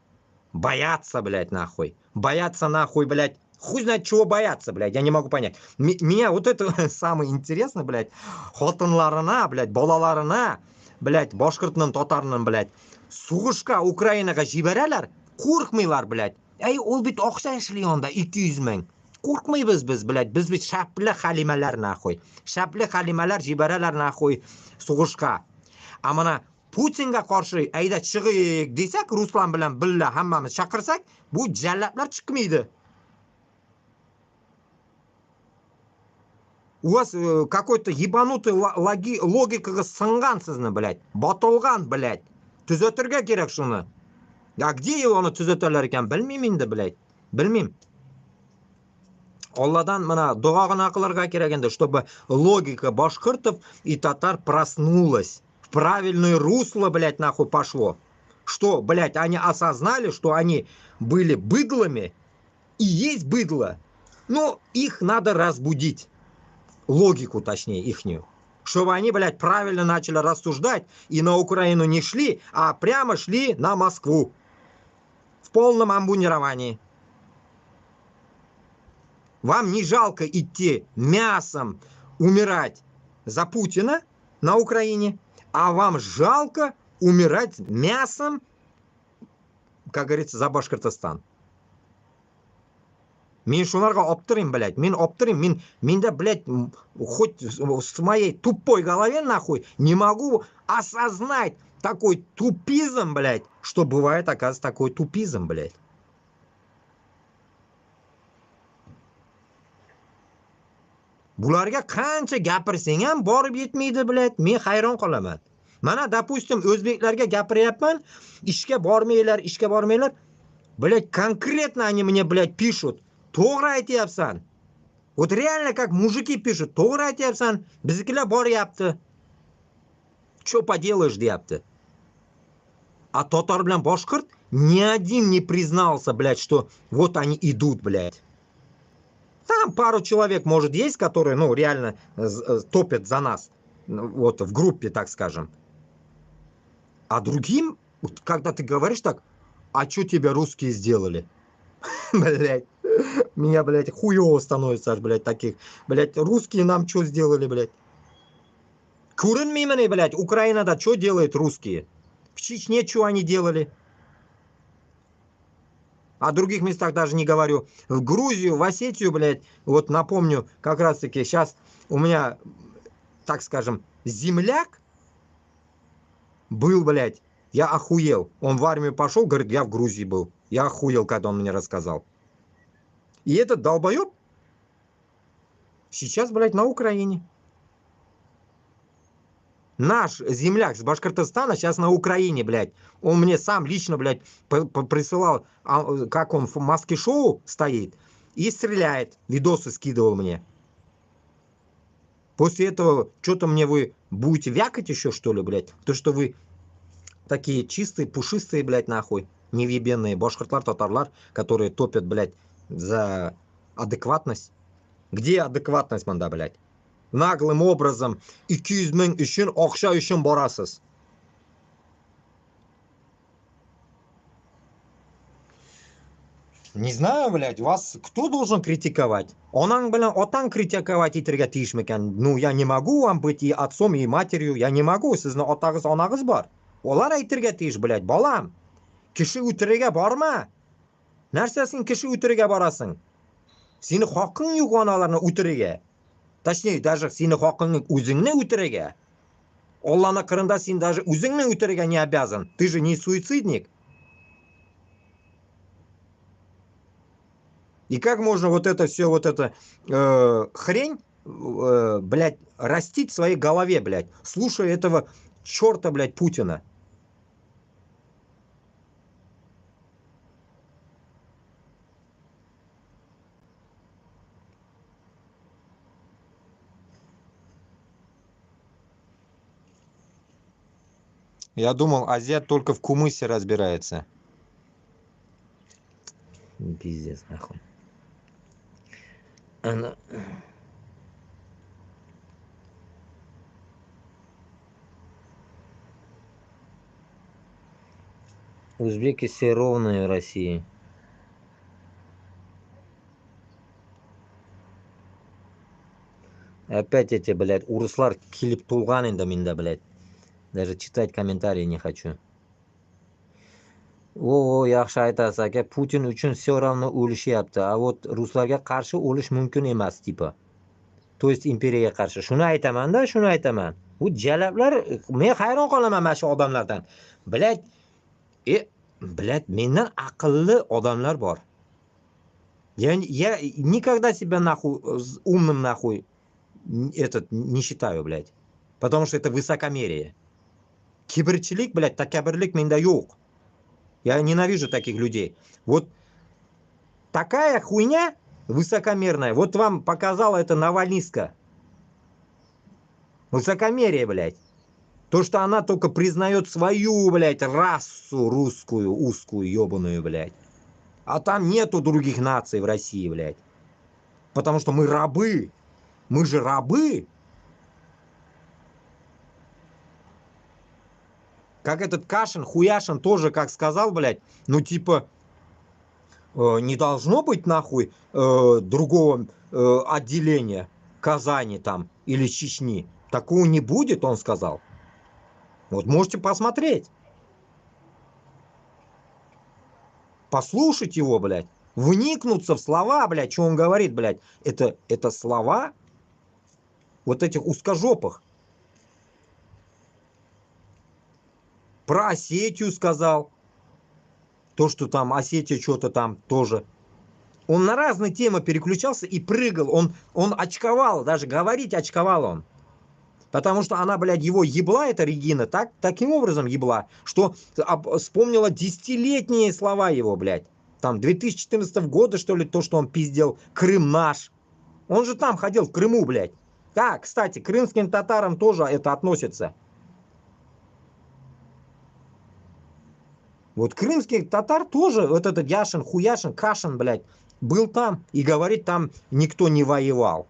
Боятся, блядь, нахуй. Боятся, нахуй, блядь. Хуй знает, чего бояться, блядь, я не могу понять. Меня вот это самое интересное, блядь. Xotinlarına, блядь, bolalarına, блядь, boshqirtning, totarning, блядь. Sug'ishga Ukrainaga jibaralar, qo'rqmaylar, блядь. Ey, ol bit o'xshashli yonda 200 ming. Qo'rqmaymiz biz, блядь. Biz shapli halimalar, naxuy. Shapli halimalar jibaralar, naxuy, sug'ishga. Amana Putinga qarshi ayda chiqik desak, Ruslan bilan billa hammamiz chaqirsak, bu jallatlar chiqmaydi. У вас какой-то ебанутый логикаga сынған sizni, блядь. Botilgan, блядь. Tuzatirga kerak shuni. А где uni tuzatalar ekan bilmayman endi, блядь. Bilmayman. Allohdan mana duog'ini qilarga kerak endi, чтобы логика башкиртов и татар проснулась. В правильное русло, блядь, нахуй пошло. Что, блядь, они осознали, что они были быдлами и есть быдло. Но их надо разбудить. Логику, точнее, ихнюю. Чтобы они, блядь, правильно начали рассуждать и на Украину не шли, а прямо шли на Москву. В полном амбунировании. Вам не жалко идти мясом умирать за Путина на Украине, а вам жалко умирать мясом, как говорится, за Башкортостан. Men shularga optiring, блядь. Men optiring. Menda, блядь, хоть с моей тупой голове, нахуй, не могу осознать такой тупизм, блядь, что бывает, оказывается, такой тупизм, блядь. Bularga qancha gapirsang ham borib yetmaydi, блядь. Men hayron qolaman. Mana, допустим, o'zbeklarga gapiryapman, ishga bormanglar. Блядь, конкретно они мне, блядь, пишут. To'g'ri aytyapsan. Вот реально как мужики пишут. To'g'ri aytyapsan. Biznikilar boryapti. Что поделаешь, deyapti. А татар bilan boshqirt ни один не признался, блядь, что вот они идут, блядь. Там пару человек, может, есть, которые, ну, реально топят за нас. Вот, в группе, так скажем. А другим, когда ты говоришь так, а что тебя русские сделали? Блядь. Меня, блядь, хуёво становится аж, блядь, таких. Блядь, русские нам что сделали, блядь? Ko'rinmaymani, блядь, Украинада что делают русские? В Чечне что они делали? О других местах даже не говорю. В Грузию, в Осетию, блядь, вот напомню, как раз таки сейчас у меня, так скажем, земляк был, блядь, я охуел. Он в армию пошел, говорит, я в Грузии был. Я охуел, когда он мне рассказал. И этот долбоеб сейчас, блядь, на Украине. Наш земляк с Башкортостана сейчас на Украине, блядь. Он мне сам лично, блядь, присылал, как он в маске шоу стоит и стреляет. Видосы скидывал мне. После этого что-то мне вы будете вякать еще, что ли, блядь? То, что вы такие чистые, пушистые, блядь, нахуй. Невъебенные башкортлар, татарлар, которые топят, блядь, за адекватность. Где адекватность, манда, блядь? Наглым образом 200 ming үшін, ақша үшін борасыз. Не знаю, блядь, вас кто должен критиковать? Онан, блядь, отан критиковать итирге тиешмекен. Ну, я не могу вам быть и отцом, и матерью. Я не могу. Сіздің отағыз, анағыз бар. Олар итирге тиеш, блядь, балам. Кіші үтіреге барма. Нәрсесін кіші үтіреге барасың? Сені хақың yok аналарны үтіреге. Точнее, даже сені хақыңның өзіңні үтіреге. Алланы қырында сен даже өзіңні үтіреге не обязан. Ты же не суицидник. И как можно вот это все, вот это хрень, блядь, растить в своей голове, блядь, слушая этого черта, блядь, Путина. Я думал, азиат только в кумысе разбирается. Пиздец, нахуй. Она... Узбеки все ровные в России. Опять эти, блядь, урыслар келіп туылған енді менде, блядь. Даже читать комментарии не хочу. О, yaxshi aytasiz aka, Putin uchun все равно o'lishyapti. А вот ruslarga qarshi o'lish mumkin emas, tipa. То есть imperiyaga qarshi. Shuni aytaman-da, shuni aytaman. Bu jalablar, men hayron qolaman mana shu odamlardan. Блядь, блядь, mendan aqlli odamlar bor. Я никогда себя нахуй умным нахуй этот не считаю, блядь. Потому что это высокомерие. Киберчилик, блядь, такабирлик менда yo'q. Я ненавижу таких людей. Вот такая хуйня высокомерная. Вот вам показала это Навальниска. Высокомерие, блядь. То, что она только признает свою, блядь, расу русскую, узкую, ебаную, блядь. А там нету других наций в России, блядь. Потому что мы рабы. Мы же рабы. Как этот Кашин, Хуяшин тоже как сказал, блядь, ну типа не должно быть нахуй другого отделения Казани там или Чечни. Такого не будет, он сказал. Вот можете посмотреть. Послушать его, блядь. Вникнуться в слова, блядь, что он говорит, блядь. Это слова вот этих узкожопых. Про Осетию сказал. То, что там Осетия что-то там тоже. Он на разные темы переключался и прыгал. Он очковал, даже говорить очковал он. Потому что она, блядь, его ебла, эта Регина, таким образом ебла, что вспомнила десятилетние слова его, блядь. Там 2014 года, что ли, то, что он пиздел. Крым наш. Он же там ходил, в Крыму, блядь. Да, кстати, крымским татарам тоже это относится. Вот крымских татар тоже, вот этот Яшин, Хуяшин, Кашин, блядь, был там и говорит, там никто не воевал.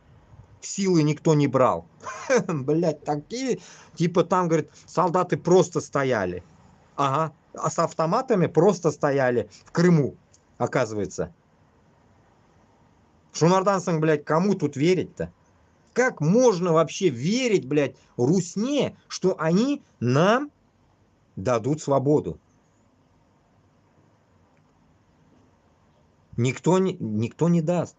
Силы никто не брал. Блядь, такие, типа там, говорит, солдаты просто стояли. Ага, а с автоматами просто стояли в Крыму, оказывается. Шунардан Сан, блядь, кому тут верить-то? Как можно вообще верить, блядь, русне, что они нам дадут свободу? Никто не даст.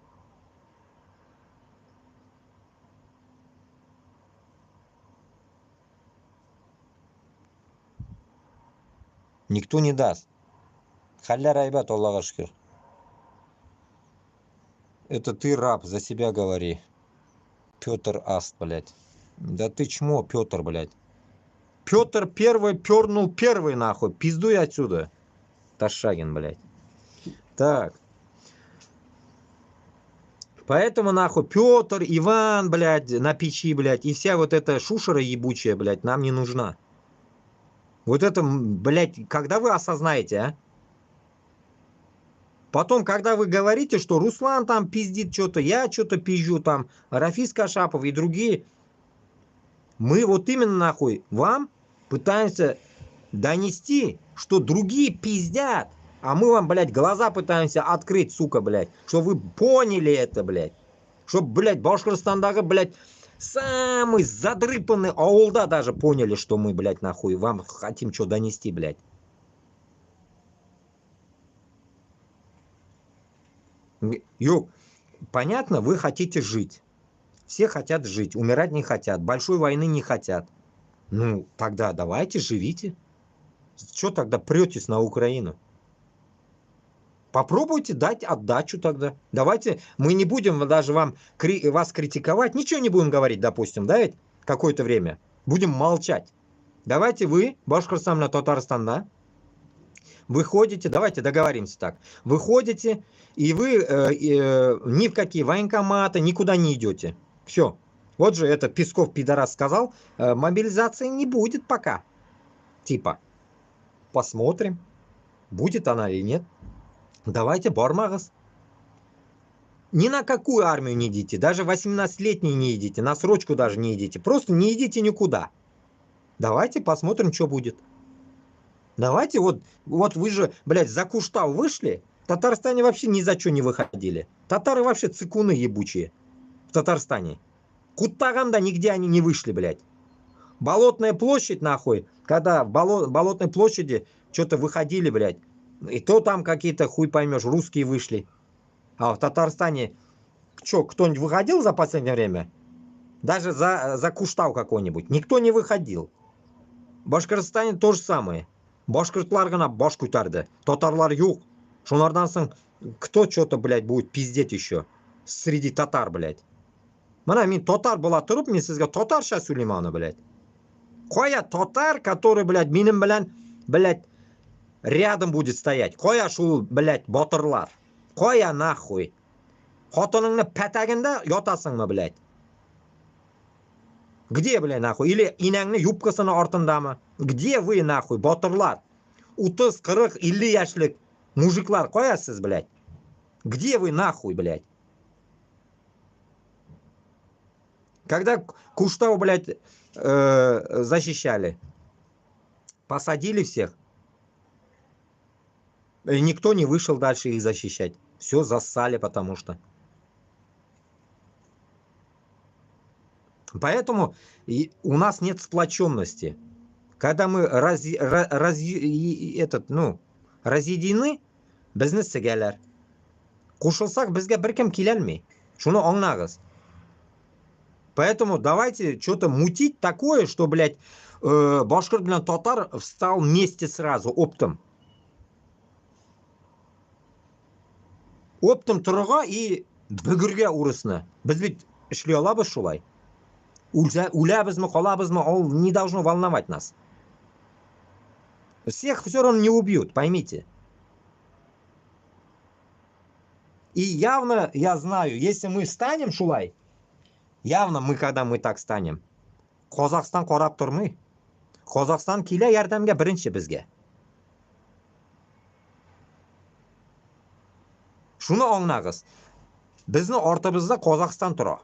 Никто не даст. Халля райбат, Аллаха шкир. Это ты раб, за себя говори. Петр Аст, блядь. Да ты чмо, Петр, блядь. Петр первый пернул первый, нахуй. Пиздуй отсюда. Ташагин, блядь. Так. Поэтому, нахуй, Петр, Иван, блядь, на печи, блядь, и вся вот эта шушера ебучая, блядь, нам не нужна. Вот это, блядь, когда вы осознаете, а? Потом, когда вы говорите, что Руслан там пиздит что-то, я что-то пизжу там, Рафис Кашапов и другие, мы вот именно, нахуй, вам пытаемся донести, что другие пиздят, а мы вам, блядь, глаза пытаемся открыть, сука, блядь, чтобы вы поняли это, блядь. Чтобы, блядь, Башкортостандағы, блядь, самый задрыпанный ауылда даже поняли, что мы, блядь, нахуй, вам хотим что донести, блядь. Ё, понятно, вы хотите жить. Все хотят жить, умирать не хотят, большой войны не хотят. Ну, тогда давайте живите. Что тогда претесь на Украину? Попробуйте дать отдачу тогда. Давайте, мы не будем даже вас критиковать, ничего не будем говорить, допустим, да, ведь какое-то время. Будем молчать. Давайте вы, Башкортостан, Татарстанда, выходите, давайте договоримся так. Выходите, и вы ни в какие военкоматы, никуда не идете. Все. Вот же этот Песков, пидорас, сказал, мобилизации не будет пока. Типа, посмотрим, будет она или нет. Давайте, бармагас. Ни на какую армию не идите, даже 18-летние не идите, на срочку даже не идите. Просто не идите никуда. Давайте посмотрим, что будет. Давайте, вот вы же, блядь, за Куштау вышли, в Татарстане вообще ни за что не выходили. Татары вообще цикуны ебучие в Татарстане. Куттаганда нигде они не вышли, блядь. Болотная площадь, нахуй, когда в Болотной площади что-то выходили, блядь, и то там какие-то, хуй поймешь, русские вышли. А в Татарстане, что, кто-нибудь выходил за последнее время? Даже за Куштау какой-нибудь. Никто не выходил. В Башкортостане то же самое. Башкортлар гана баш көтәрді. Татарлар юк. Шунардан соң кто что-то, блядь, будет пиздеть еще среди татар, блядь. Мана мен татар бола тұрып, мен сізге татарша сөйлеймін аны, блядь. Қоя татар, который, блядь, менің білән, блядь, рядом будет стоять. Қоя шул, блядь, батырлар. Қоя нахуй. Хатыныңны пәтәгендә ятасыңмы, блядь? Где, блядь, нахуй? Или инәңне юбкасының артындамы? Где вы, нахуй, батырлар? 30, 40, 50 яшьлек мужиклар қоясыз, блядь? Где вы, нахуй, блядь? Когда Куштау, блядь, защищали, посадили всех, и никто не вышел дальше их защищать. Все зассали, потому что. Поэтому у нас нет сплоченности. Когда мы разъединены, бизнес сигәләр. Кушылсак, безгә беркем киләлми. Шуны аңлагыз. Поэтому давайте что-то мутить такое, что, блядь, башкорт белән татар встал вместе сразу, оптом. Оптом торырга и бөгергә урысны. Без бит эшли алабыз шулай. Үләбезме, калабызмы, ол не должно волновать нас. Всех все равно не убьют, поймите. И явно, я знаю, если мы станем шулай, явно мы, когда мы так станем, Қазақстан карап тормый. Қазақстан килә ярдәмгә беренче безгә. Шуны аңлагыз. Безнең артыбызда Қазақстан тора.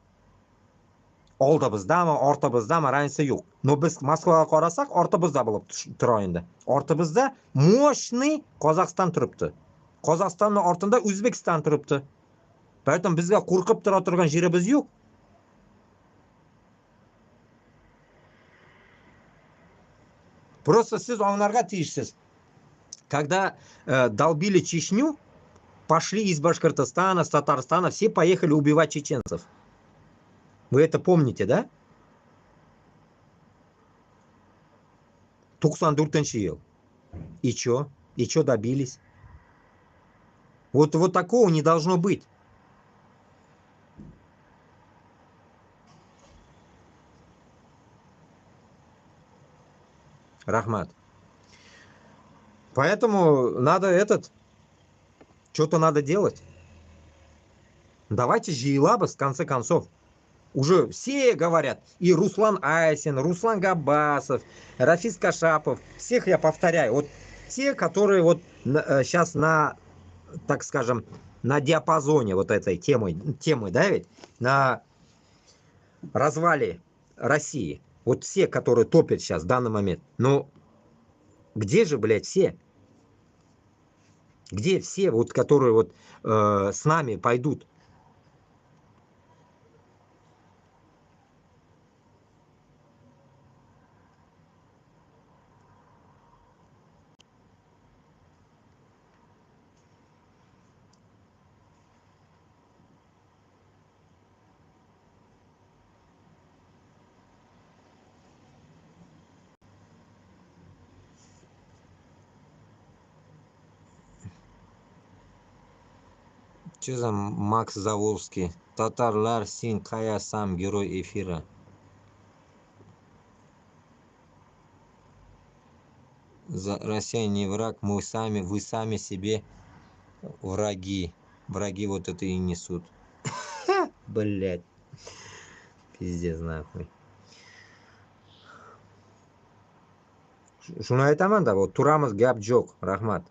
Алдыбыздамы, артыбыздамы, разница юк. Но без Москвага карасак, артыбызда булып тора инде. Артыбызда мощный Казахстан турыпты. Казахстанның артында Үзбекстан турыпты. Поэтому безгә куркып тора торган җиребез юк. Просто сез аңларга тиешсез. Когда долбили Чечню, пошли из Башкортостана, с Татарстана, все поехали убивать чеченцев. Вы это помните, да? 94-нче ел. И чё? И чё добились? Вот такого не должно быть. Рахмат. Поэтому надо что-то надо делать. Давайте Жиилабас, в конце концов. Уже все говорят, и Руслан Айсин, Руслан Габасов, Рафис Кашапов, всех я повторяю, вот те, которые вот сейчас так скажем, на диапазоне вот этой темы, да, ведь, на развале России, вот все, которые топят сейчас в данный момент, но где же, блядь, все? Где все, вот, которые вот с нами пойдут? Че за Макс Заволжский? Татарлар син кая сам герой эфира. Россия не враг, мы сами, вы сами себе враги. Враги вот это и несут. Блять. Пиздец нахуй. Шуны айтаман да, вот турамыз гап жок, рахмат.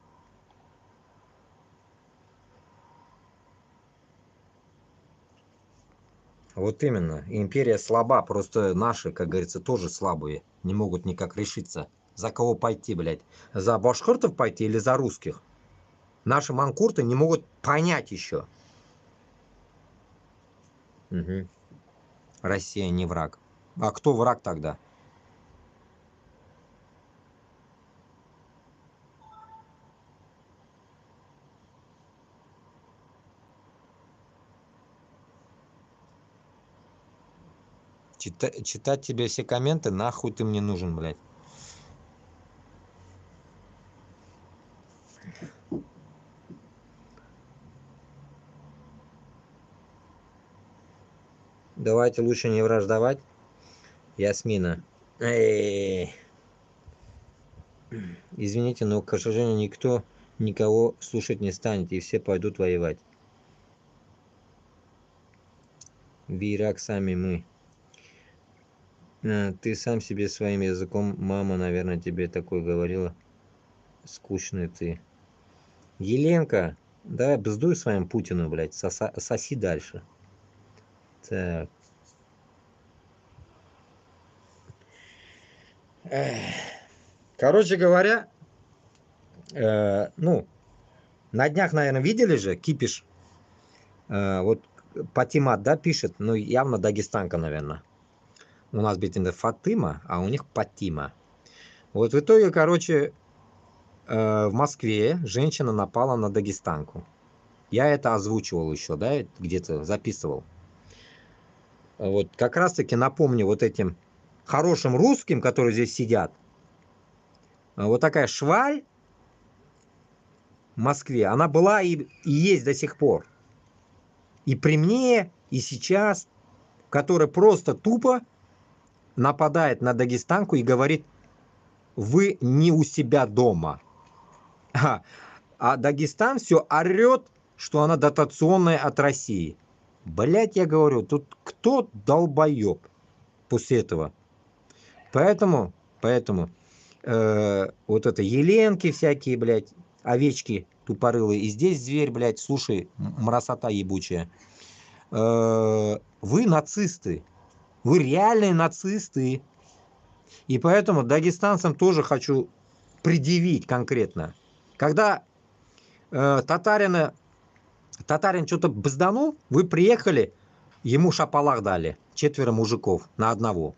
Вот именно. Империя слаба, просто наши, как говорится, тоже слабые. Не могут никак решиться. За кого пойти, блядь? За башкиртов пойти или за русских? Наши манкурты не могут понять еще. Угу. Россия не враг. А кто враг тогда? Читать тебе все комменты, нахуй ты мне нужен, блядь. Давайте лучше не враждовать. Ясмина. Извините, но, к сожалению, никто никого слушать не станет, и все пойдут воевать. В Ирак сами мы. Ты сам себе своим языком, мама, наверное, тебе такое говорила. Скучный ты. Еленка, да, бздуй своим Путину, блядь, соси дальше. Так. Короче говоря, ну, на днях, наверное, видели же, кипиш, вот Патимат, да, пишет, ну, явно дагестанка, наверное. У нас битинда Фатыма, а у них Патима. Вот в итоге, короче, в Москве женщина напала на дагестанку. Я это озвучивал еще, да, где-то записывал. Вот как раз-таки напомню вот этим хорошим русским, которые здесь сидят. Вот такая шваль в Москве, она была и есть до сих пор. И при мне, и сейчас, которая просто тупо нападает на дагестанку и говорит, вы не у себя дома. А Дагестан все орет, что она дотационная от России. Блять, я говорю, тут кто долбоеб после этого? Поэтому вот это Еленки всякие, блядь, овечки тупорылые. И здесь зверь, блядь, слушай, мразота ебучая. Вы нацисты. Вы реальные нацисты. И поэтому дагестанцам тоже хочу предъявить конкретно. Когда татарин что-то бзданул, вы приехали, ему шапалах дали. 4 мужиков на одного.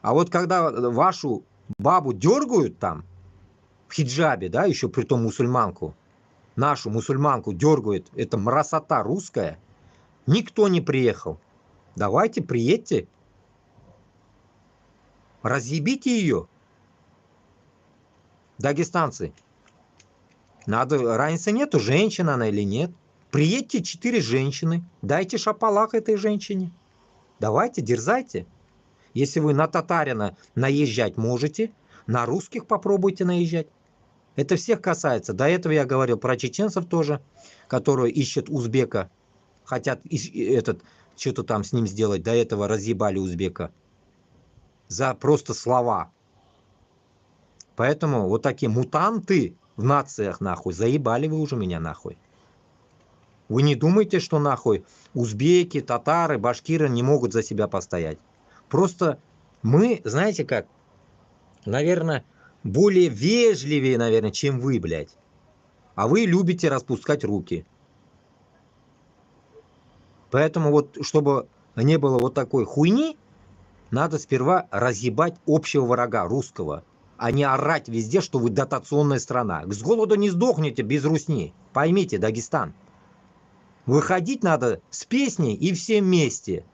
А вот когда вашу бабу дергают там, в хиджабе, да, еще при том мусульманку, нашу мусульманку дергают, это мразота русская, никто не приехал. Давайте, приедьте, разъебите ее, дагестанцы. Надо, разницы нету, женщина она или нет. Приедьте 4 женщины, дайте шапалах этой женщине. Давайте, дерзайте. Если вы на татарина наезжать можете, на русских попробуйте наезжать. Это всех касается. До этого я говорил про чеченцев тоже, которые ищут узбека, хотят что-то там с ним сделать. До этого разъебали узбека. За просто слова. Поэтому вот такие мутанты в нациях, нахуй, заебали вы уже меня, нахуй. Вы не думайте, что нахуй узбеки, татары, башкиры не могут за себя постоять. Просто мы, знаете как, наверное, более вежливее, наверное, чем вы, блядь. А вы любите распускать руки. Поэтому вот, чтобы не было вот такой хуйни, надо сперва разъебать общего врага, русского, а не орать везде, что вы дотационная страна. С голоду не сдохнете без русни. Поймите, Дагестан. Выходить надо с песней и все вместе.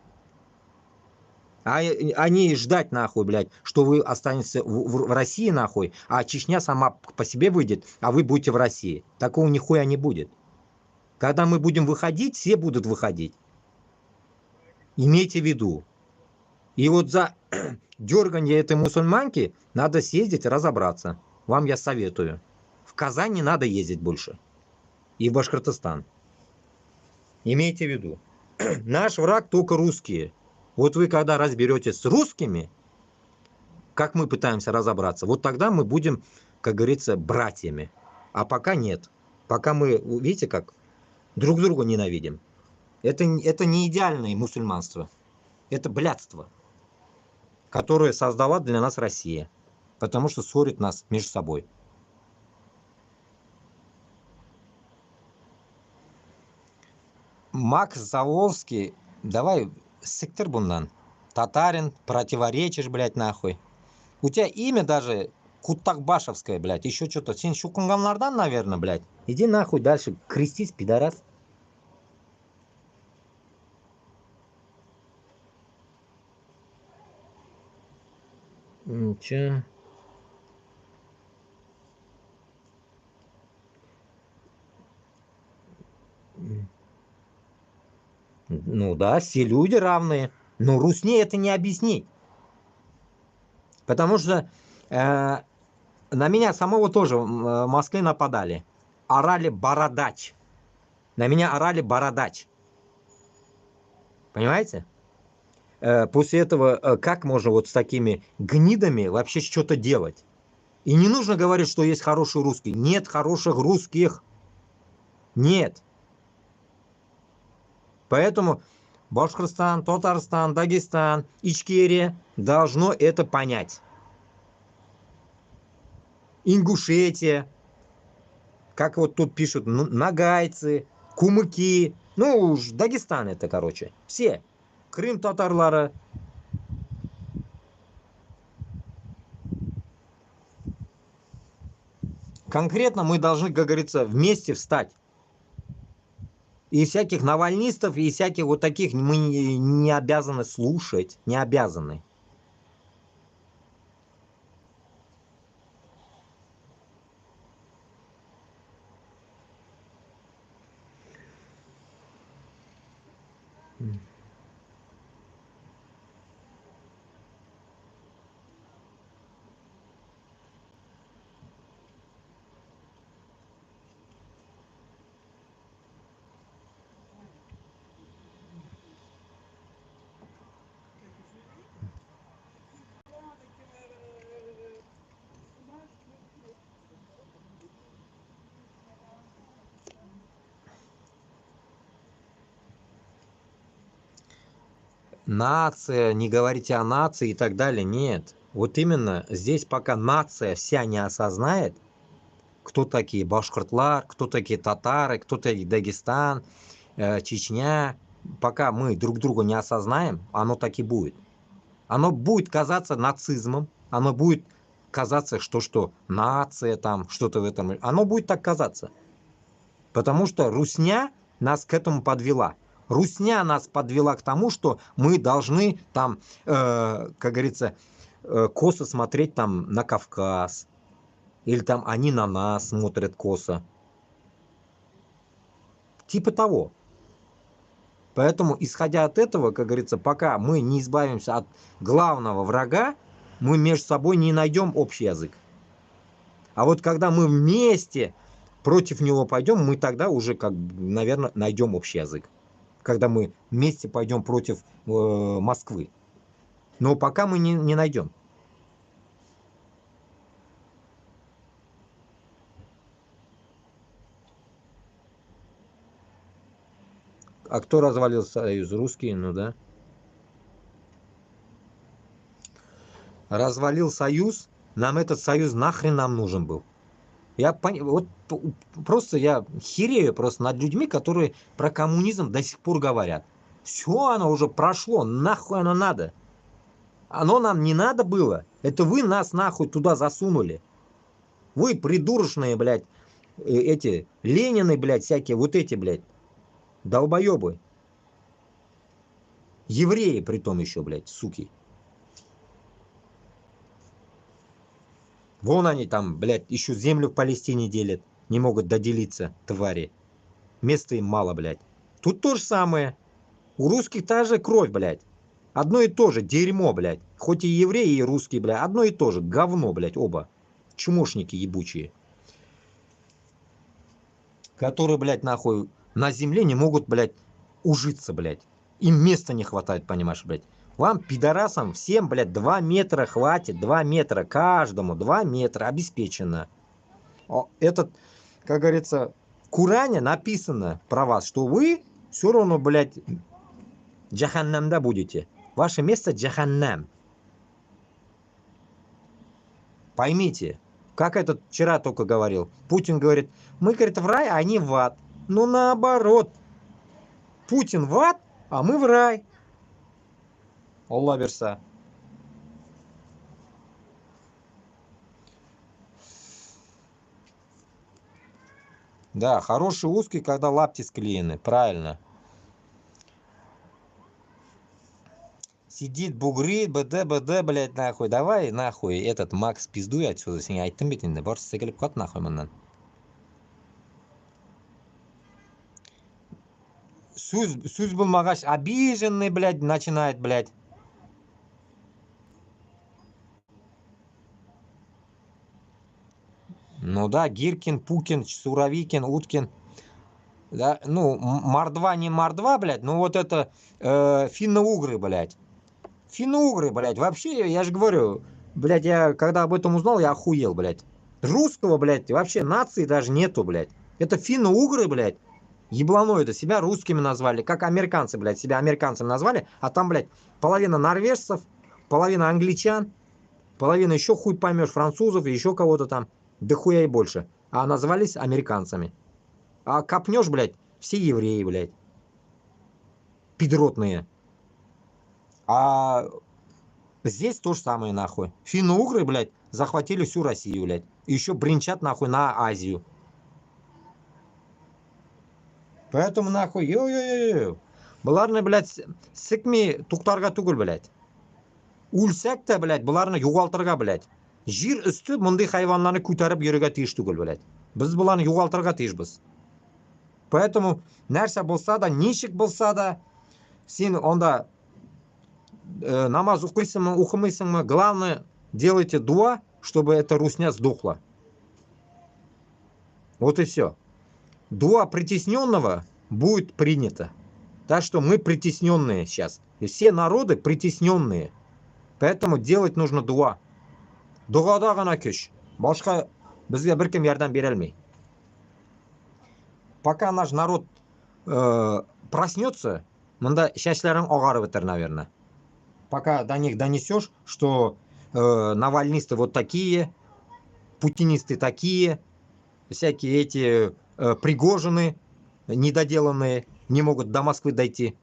А не ждать нахуй, блядь, что вы останетесь в России нахуй, а Чечня сама по себе выйдет, а вы будете в России. Такого нихуя не будет. Когда мы будем выходить, все будут выходить. Имейте в виду. И вот за дерганье этой мусульманки надо съездить разобраться. Вам я советую. В Казань не надо ездить больше. И в Башкортостан. Имейте в виду. Наш враг только русские. Вот вы когда разберетесь с русскими, как мы пытаемся разобраться, вот тогда мы будем, как говорится, братьями. А пока нет. Пока мы, видите, как друг друга ненавидим. Это не идеальное мусульманство. Это блядство, которое создала для нас Россия. Потому что ссорит нас между собой. Макс Заволжский, давай, сектор бундан. Татарин, противоречишь, блядь, нахуй. У тебя имя даже Кутакбашевское, блядь, еще что-то. Сен Шукунгамлардан, наверное, блядь. Иди нахуй дальше, крестись, пидорас. Че? Ну да, все люди равные. Но русне это не объяснить. Потому что на меня самого тоже в Москве нападали. Орали бородач. На меня орали бородач. Понимаете? После этого как можно вот с такими гнидами вообще что-то делать? И не нужно говорить, что есть хороший русский. Нет хороших русских. Нет. Поэтому Башкортостан, Татарстан, Дагестан, Ичкерия должно это понять. Ингушетия, как вот тут пишут, нагайцы, кумыки. Ну уж Дагестан это, короче. Все. Крым татарлары. Конкретно мы должны, как говорится, вместе встать. И всяких навальнистов, и всяких вот таких мы не обязаны слушать. Не обязаны. Нация, не говорите о нации и так далее. Нет. Вот именно здесь пока нация вся не осознает, кто такие башкортлар, кто такие татары, кто такие Дагестан, Чечня. Пока мы друг друга не осознаем, оно так и будет. Оно будет казаться нацизмом, оно будет казаться, что нация там, что-то в этом. Оно будет так казаться. Потому что русня нас к этому подвела. Русня нас подвела к тому, что мы должны там, как говорится, косо смотреть там на Кавказ. Или там они на нас смотрят косо. Типа того. Поэтому, исходя от этого, как говорится, пока мы не избавимся от главного врага, мы между собой не найдем общий язык. А вот когда мы вместе против него пойдем, мы тогда уже, как, наверное, найдем общий язык. Когда мы вместе пойдем против Москвы. Но пока мы не найдем. А кто развалил союз? Русские, ну да. Развалил союз, нам этот союз нахрен нам нужен был. Вот просто я херею просто над людьми, которые про коммунизм до сих пор говорят. Все оно уже прошло, нахуй оно надо. Оно нам не надо было. Это вы нас нахуй туда засунули. Вы придурочные, блядь, эти Ленины, блядь, всякие, вот эти, блядь, долбоебы. Евреи притом еще, блядь, суки. Вон они там, блядь, еще землю в Палестине делят. Не могут доделиться, твари. места им мало, блядь. Тут то же самое. У русских та же кровь, блядь. Одно и то же, дерьмо, блядь. Хоть и евреи, и русские, блядь, одно и то же, говно, блядь, оба. Чмошники ебучие. Которые, блядь, нахуй, на земле не могут, блядь, ужиться, блядь. Им места не хватает, понимаешь, блядь. Вам, пидорасам, всем, блядь, 2 метра хватит, 2 метра, каждому 2 метра обеспечено. Этот, как говорится, в Коране написано про вас, что вы все равно, блядь, джаханнамда будете. Ваше место джаханнам. Поймите, как этот вчера только говорил. Путин говорит, мы, говорит, в рай, а они в ад. Ну, наоборот. Путин в ад, а мы в рай. Алла верса. Да, хороший узкий, когда лапти склеены. Правильно. Сидит, бугрит, БД, блядь, нахуй. Давай, нахуй, этот Макс пиздуй отсюда. Сен айттым бит инде. Барысы келип кат нахуй мындан. Сүз булмагач, обиженный, блядь, начинает, блядь. Ну да, Гиркин, Пукин, Суровикин, Уткин. Да, ну, мордва не мордва, блядь, ну вот это финно-угры, блядь. Финно-угры, блядь, вообще, я же говорю, блядь, я когда об этом узнал, я охуел, блядь. Русского, блядь, вообще нации даже нету, блядь. Это финно-угры, блядь. Еблано это, себя русскими назвали, как американцы, блядь, себя американцами назвали, а там, блядь, половина норвежцев, половина англичан, половина еще хуй поймешь, французов и еще кого-то там, да хуя и больше. А назвались американцами. А копнешь, блядь, все евреи, блядь. Пидротные. А здесь то же самое, нахуй. Финно-угры, блядь, захватили всю Россию, блядь. И еще бринчат, нахуй, на Азию. Поэтому, нахуй, йо-йо-йо-йо. Бұларны, блядь, сікмей туқтарға түгіл, блядь. Өлсәк те, блядь, бұларны юғалтырға, блядь. Жер үсті мұндай хайванларны көтеріп йөрергә тиеш түгел, блядь. Біз бұларны юғалтырға тиешбіз. Поэтому нәрсә булса да, ничек булса да, сен онда намаз укыйсыңмы, укымыйсыңмы, главное, делайте дуа, чтобы эта русня сдохла. Вот и все. Дуа притесненного будет принято. Так что мы притесненные сейчас. И все народы притесненные. Поэтому делать нужно дуа. Дуада гана күш. Башка бізге біркім ярдәм бере алмый. Пока наш народ проснется, мында шәчләрен агарып бетер, наверное. Пока до них донесешь, что навальнисты вот такие, путинисты такие, всякие эти Пригожины недоделанные, не могут до Москвы дойти.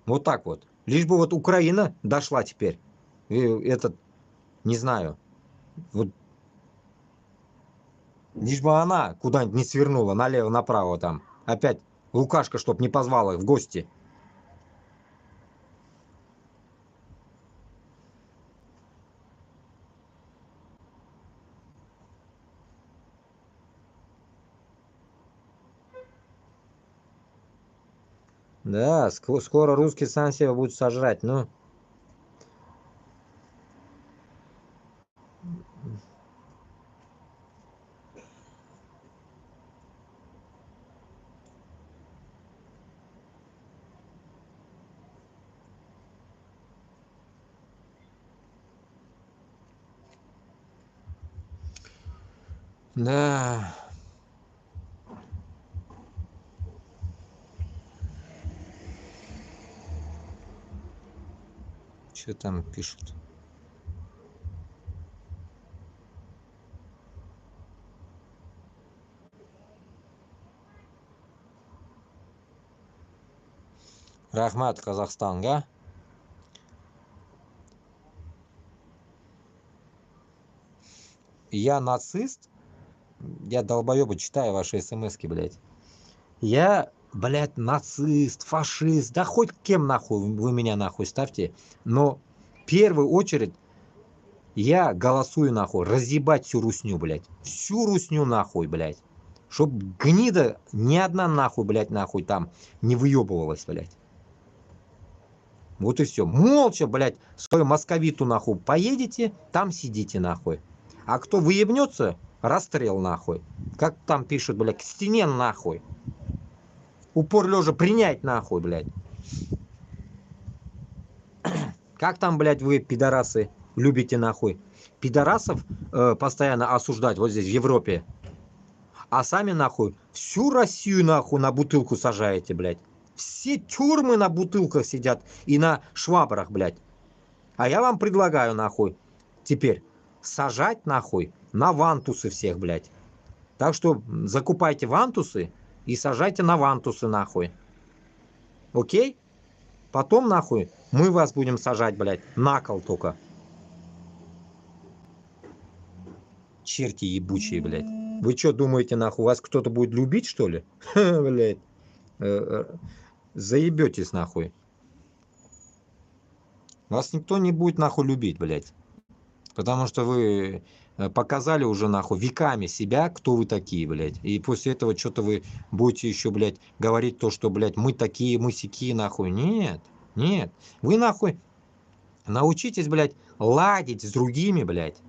Вот так вот. Лишь бы вот Украина дошла теперь. И этот, не знаю, вот, лишь бы она куда-нибудь не свернула налево-направо там. Опять Лукашка, чтоб не позвал их в гости. Да, скоро русские сам себя будут сожрать, ну. Да. Что там пишут? Рахмат Казахстанга. Я нацист. Я долбоёбы читаю ваши смски, блядь. Я, блядь, нацист, фашист. Да хоть кем нахуй вы меня нахуй ставьте. Но в первую очередь я голосую нахуй разъебать всю русню, блядь. Всю русню нахуй, блядь. Чтоб гнида ни одна нахуй, блядь, нахуй там не выебывалась, блядь. Вот и все. Молча, блядь, свою московиту нахуй поедете, там сидите нахуй. А кто выебнется, расстрел нахуй. Как там пишут, блядь, к стене нахуй. Упор лежа принять нахуй, блядь. Как там, блядь, вы, пидорасы, любите нахуй пидорасов постоянно осуждать вот здесь, в Европе. А сами нахуй всю Россию нахуй на бутылку сажаете, блядь. Все тюрьмы на бутылках сидят и на швабрах, блядь. А я вам предлагаю нахуй теперь сажать нахуй на вантусы всех, блядь. Так что закупайте вантусы и сажайте на вантусы нахуй. Окей? Потом нахуй мы вас будем сажать, блядь, на кол только. Черти ебучие, блядь. Вы что думаете, нахуй, вас кто-то будет любить, что ли? Блядь. Заебетесь, нахуй. Вас никто не будет, нахуй, любить, блядь. Потому что вы показали уже, нахуй, веками себя, кто вы такие, блядь. И после этого что-то вы будете еще, блядь, говорить то, что, блядь, мы такие, мы сякие, нахуй. Нет, нет. Вы, нахуй, научитесь, блядь, ладить с другими, блядь.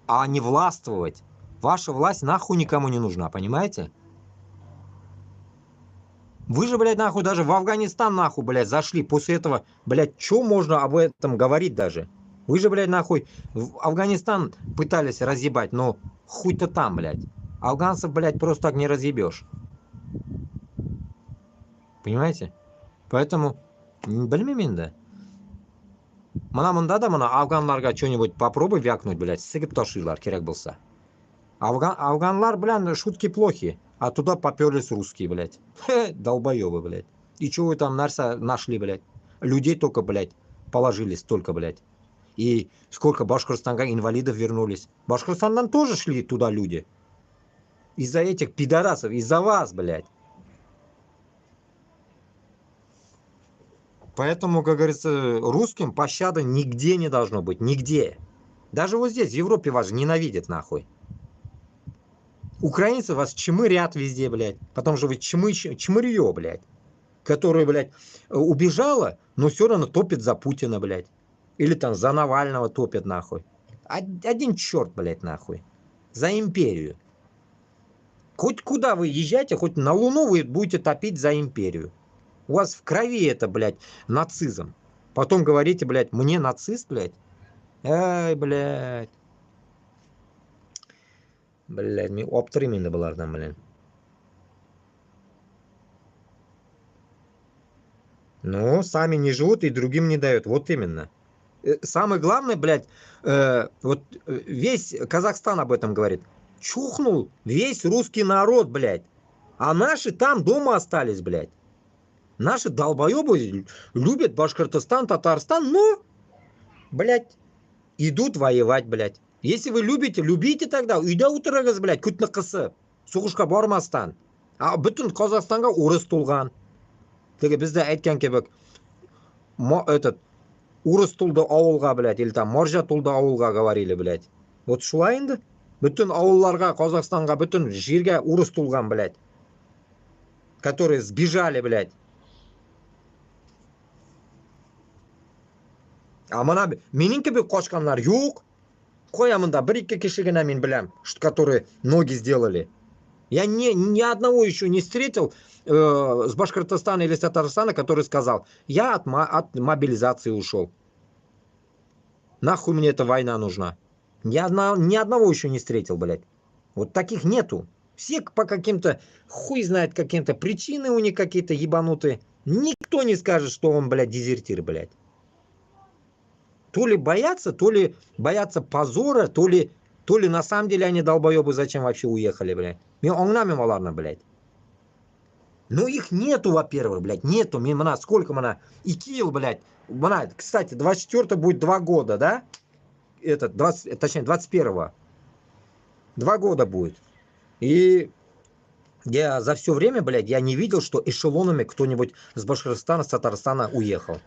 А не властвовать. Ваша власть нахуй никому не нужна, понимаете? Вы же, блядь, нахуй даже в Афганистан, нахуй, блядь, зашли. После этого, блядь, что можно об этом говорить даже? Вы же, блядь, нахуй в Афганистан пытались разъебать, но хуй-то там, блядь. Афганцев, блядь, просто так не разъебешь. Понимаете? Поэтому, білмеймін енді. Мына да мына афганларға что-нибудь попробуй вякнуть, блядь, сыгып ташыйлар, керек болса. Афганлар, блядь, шутки плохи, а туда поперлись русские, блядь. Долбоёбы, блядь. И чего вы там нашли, блядь? Людей только, блядь, положили столько, блядь. И сколько Башкортостанга инвалидов вернулись. Башкортостандан тоже шли туда люди. Из-за этих пидорасов, из-за вас, блядь. Поэтому, как говорится, русским пощады нигде не должно быть, нигде. Даже вот здесь, в Европе вас же ненавидят, нахуй. Украинцы вас чмырят везде, блядь. Потому что вы чмырье, блядь. Которое, блядь, убежала, но все равно топит за Путина, блядь. Или там за Навального топит, нахуй. Один черт, блядь, нахуй. За империю. Хоть куда вы езжаете, хоть на Луну вы будете топить за империю. У вас в крови это, блядь, нацизм. Потом говорите, блядь, мне нацист, блядь. Ай, блядь. Блядь, мне оптырым енді бұлардан, блядь. Ну, сами не живут и другим не дают. Вот именно. Самое главное, блядь, весь Казахстан об этом говорит. Чухнул весь русский народ, блядь. А наши там дома остались, блядь. Наши долбоебы любят Башкортостан, Татарстан, но, блядь, идут воевать, блядь. Если вы любите, любите тогда. Үйде отырыңыз, блядь, күтіні қысып. Соғышқа бармастан. А бүтін Қазақстанға орыс толған. Теге бізде айтқан кебек, урыс тулды ауылға, блядь, или там моржа тулды ауылға говорили, блядь. Вот шулай енді. Бүтін ауылларға, Қазақстанға, бүтін жерге урыс тулған, блядь. Которые сбежали, блядь. А мына менің кебек қошқанлар жоқ. Қоямын да бір-екі кішігіне мен білем, которые ноги сделали. Я ни одного еще не встретил с Башкортостана или с Татарстана, который сказал, я от мобилизации ушел. Нахуй мне эта война нужна. Ни одного еще не встретил, блядь. Вот таких нету. Все по каким-то, хуй знает, каким-то причины у них какие-то ебанутые. Никто не скажет, что он, блядь, дезертир, блядь. То ли боятся позора, то ли на самом деле они долбоебы зачем вообще уехали, блядь. Мен оңнамын оларны, блядь. Но их нету, во-первых, блядь, нету. Сколько мына? И Киев, блядь. Кстати, 24 будет 2 года, да? 21-го. 2 года будет. И я за все время, блядь, я не видел, что эшелонами кто-нибудь с Башкортостана, с Татарстана уехал.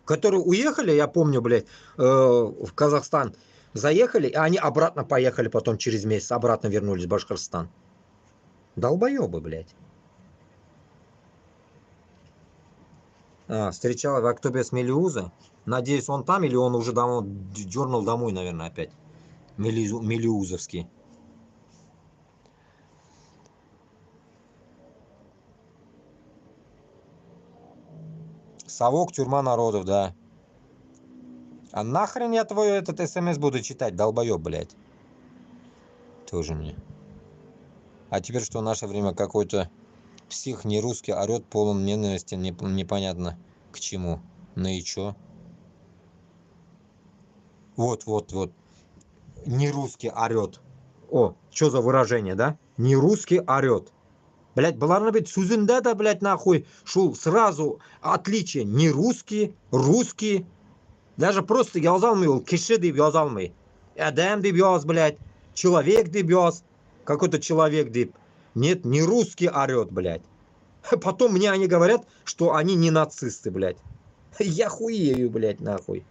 Которые уехали, я помню, блядь, в Казахстан, заехали, и они обратно поехали потом через месяц, обратно вернулись в Башкортостан. Долбоебы, блядь. Встречал в октябре с Мелиуза. Надеюсь, он там или он уже давно дернул домой, наверное, опять. Мелиузовский. Совок, тюрьма народов, да. А нахрен я твой этот смс буду читать, долбоеб, блядь. Тоже мне. А теперь что, в наше время какой-то псих не русский орет полон ненависти, непонятно к чему. Ну и чё? Вот. Не русский орет. О, что за выражение, да? Не русский орет. Блять, быларны бит сүзінде да, блять, нахуй, шул сразу отличие. Не русский, русский. Даже просто яза алмай ол, киши деп яза алмай. Адам деп яз, блять, человек деп яз, какой-то человек деп. Нет, не русский орет, блять. Потом мне они говорят, что они не нацисты, блять. Я хуею, блять, нахуй.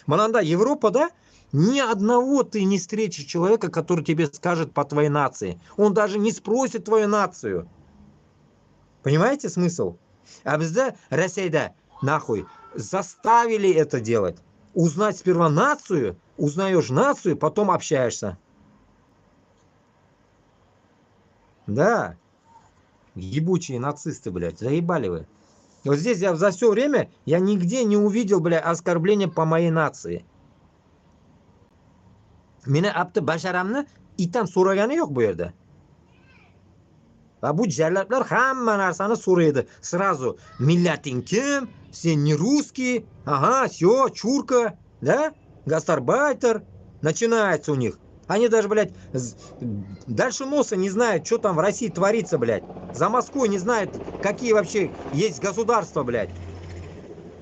Мананда, Европа, да? Ни одного ты не встретишь человека, который тебе скажет по твоей нации. Он даже не спросит твою нацию. Понимаете смысл? А бізде Россияда, нахуй, заставили это делать. Узнать сперва нацию, узнаешь нацию, потом общаешься. Да. Ебучие нацисты, блядь, заебали вы. Вот здесь я за все время, я нигде не увидел, блядь, оскорбления по моей нации. Meni apti basharamni itam so'ragani yo'q bu yerda. Va bu jallablar hamma narsani so'raydi. Сразу millating kim? Sen не русский? Ага, все, чурка, да? Гастарбайтер. Начинается у них. Они даже, блядь, дальше носа не знают, что там в России творится, блядь. За Москвой не знают, какие вообще есть государства, блядь.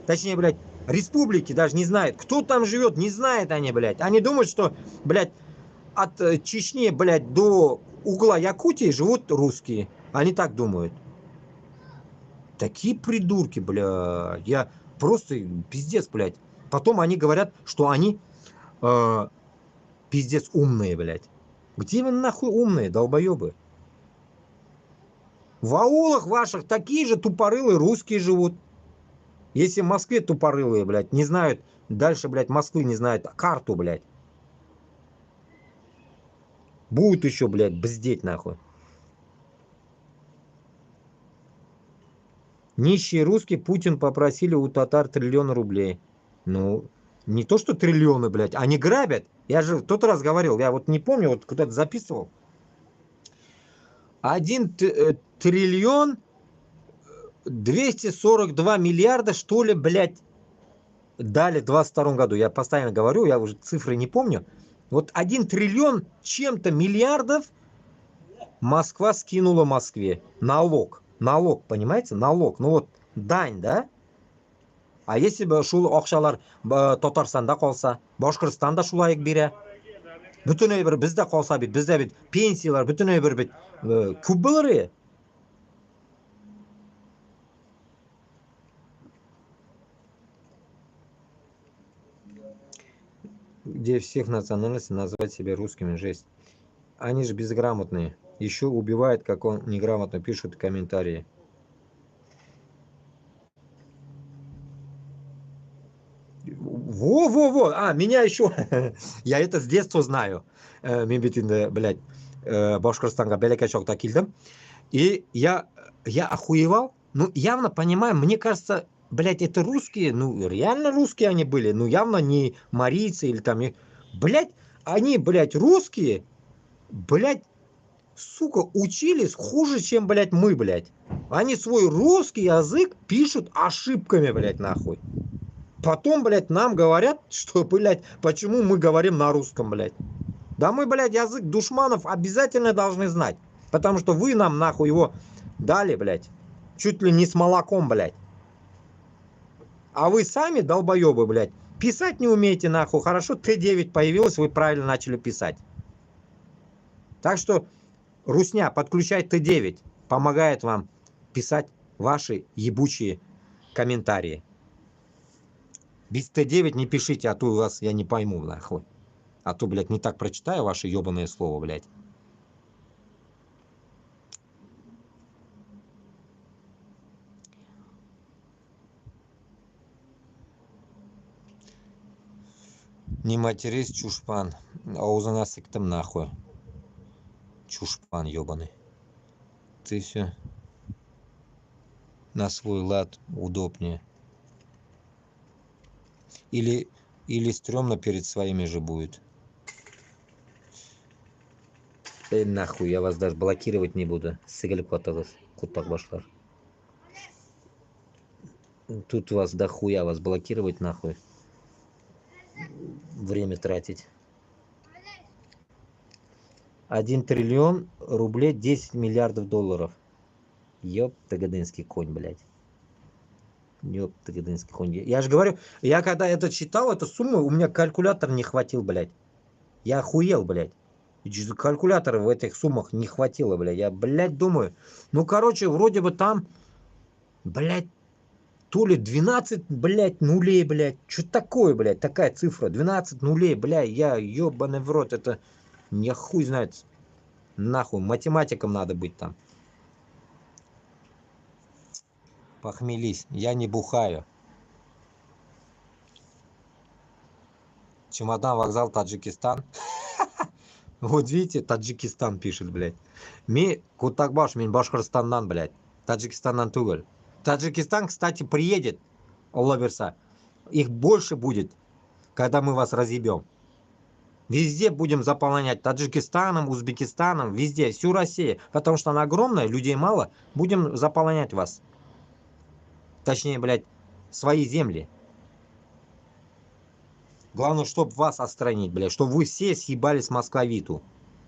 Точнее, блядь, республики даже не знают. Кто там живет, не знают они, блядь. Они думают, что, блядь, от Чечни, блядь, до угла Якутии живут русские. Они так думают. Такие придурки, блядь. Я просто пиздец, блядь. Потом они говорят, что они пиздец умные, блядь. Где вы нахуй умные, долбоебы? В аулах ваших такие же тупорылые русские живут. Если в Москве тупорылые, блядь, не знают, дальше, блядь, Москвы не знают карту, блядь. Будут еще, блядь, бздеть, нахуй. Нищие русские Путин попросили у татар 1 000 000 рублей. Ну, не то, что триллионы, блядь, они грабят. Я же в тот раз говорил, я вот не помню, вот куда-то записывал. 1 242 миллиарда, что ли, блядь, дали в 22 году. Я постоянно говорю, я уже цифры не помню. Вот 1 триллион чем-то миллиардов Москва скинула Москве. Налог. Налог, понимаете? Налог. Ну вот, дань, да? А если бы шул акчалар Татарстанда калса, Башкортстанда шулай бирә. Бүтүнөй бир бездә калса бит, бездә бит пенсиялар бүтүнөй бир бит күп булыр. Где всех национальностей назвать себя русскими, жесть. Они же безграмотные. Еще убивают, как он неграмотно пишут комментарии. Во. Меня еще... Я это с детства знаю. Мен бит инде, блядь, Башкортстанга бәләкәй чакта килдем. И я охуевал. Ну, явно понимаю, мне кажется, блядь, это русские, ну, реально русские они были. Ну, явно не марийцы или там... Блядь, они, блядь, русские, блядь, сука, учились хуже, чем, блядь, мы, блядь. Они свой русский язык пишут ошибками, блядь, нахуй. Потом, блядь, нам говорят, что, блядь, почему мы говорим на русском, блядь. Да мы, блядь, язык душманов обязательно должны знать. Потому что вы нам, нахуй, его дали, блядь. Чуть ли не с молоком, блядь. А вы сами, долбоебы, блядь, писать не умеете, нахуй. Хорошо, Т9 появилось, вы правильно начали писать. Так что, русня, подключай Т9. Помогает вам писать ваши ебучие комментарии. Без Т9 не пишите, а то у вас я не пойму, нахуй. А то, блядь, не так прочитаю ваше ебаное слово, блядь. Не матерись, чушпан. Аузына сыктым нахуй. Чушпан ебаный. Ты все на свой лад удобнее. Или, или стрёмно перед своими же будет. Нахуй, я вас даже блокировать не буду. Сыгылып катагыз, кутак башлар. Тут вас дохуя, вас блокировать нахуй. Время тратить. 1 триллион рублей, 10 миллиардов долларов. Ёб тагадынский конь, блядь. Ёб тагадынский конь. Я же говорю, я когда это читал, эту сумму, у меня калькулятор не хватил, блядь. Я охуел, блядь. Калькулятора в этих суммах не хватило, блядь. Я, блядь, думаю. Ну, короче, вроде бы там, блядь, то ли 12, блядь, нулей, блядь. Что такое, блядь, такая цифра? 12 нулей, блядь. Я, ёбаный в рот, это... Я хуй знает. Нахуй, математиком надо быть там. Похмелись. Я не бухаю. Чемодан, вокзал, Таджикистан. Вот видите, Таджикистан пишет, блядь. Ми Кутакбаш, мен Башкортостаннан, блядь. Таджикистаннан тугель. Таджикистан, кстати, приедет, Алла берса. Их больше будет, когда мы вас разъебем. Везде будем заполнять Таджикистаном, Узбекистаном, везде, всю Россию. Потому что она огромная, людей мало. Будем заполнять вас. Точнее, блядь, свои земли. Главное, чтобы вас отстранить, блядь. Чтобы вы все съебали с московиту.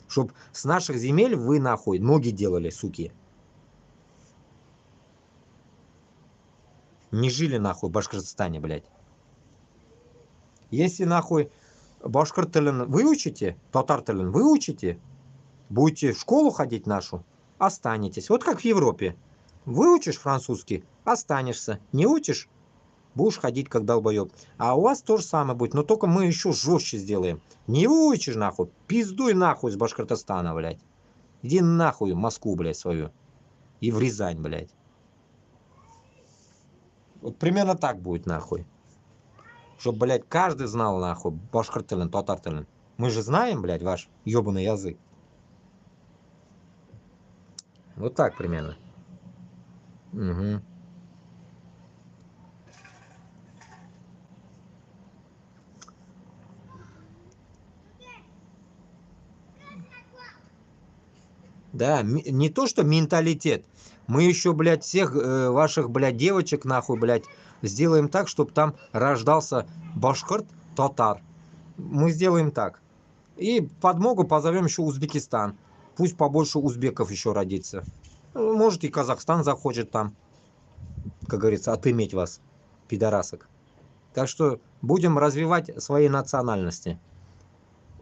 Чтоб с наших земель вы нахуй ноги делали, суки. Не жили нахуй в Башкортостане, блядь. Если нахуй башкорт тілін выучите, татар тілін выучите, будете в школу ходить нашу, останетесь. Вот как в Европе. Выучишь французский, останешься. Не учишь, будешь ходить как долбоеб. А у вас то же самое будет, но только мы еще жестче сделаем. Не выучишь нахуй, пиздуй нахуй из Башкортостана, блядь. Иди нахуй в Москву, блядь, свою. И в Рязань, блядь. Вот примерно так будет нахуй. Чтоб, блядь, каждый знал нахуй башкорт тілін, татар тілін. Мы же знаем, блядь, ваш ебаный язык. Вот так примерно. Угу. Да, не то, что менталитет. Мы еще, блядь, всех ваших, блядь, девочек, нахуй, блядь, сделаем так, чтобы там рождался башкорт, татар. Мы сделаем так. И подмогу позовем еще Узбекистан. Пусть побольше узбеков еще родится. Может, и Казахстан захочет там, как говорится, отыметь вас, пидорасок. Так что будем развивать свои национальности.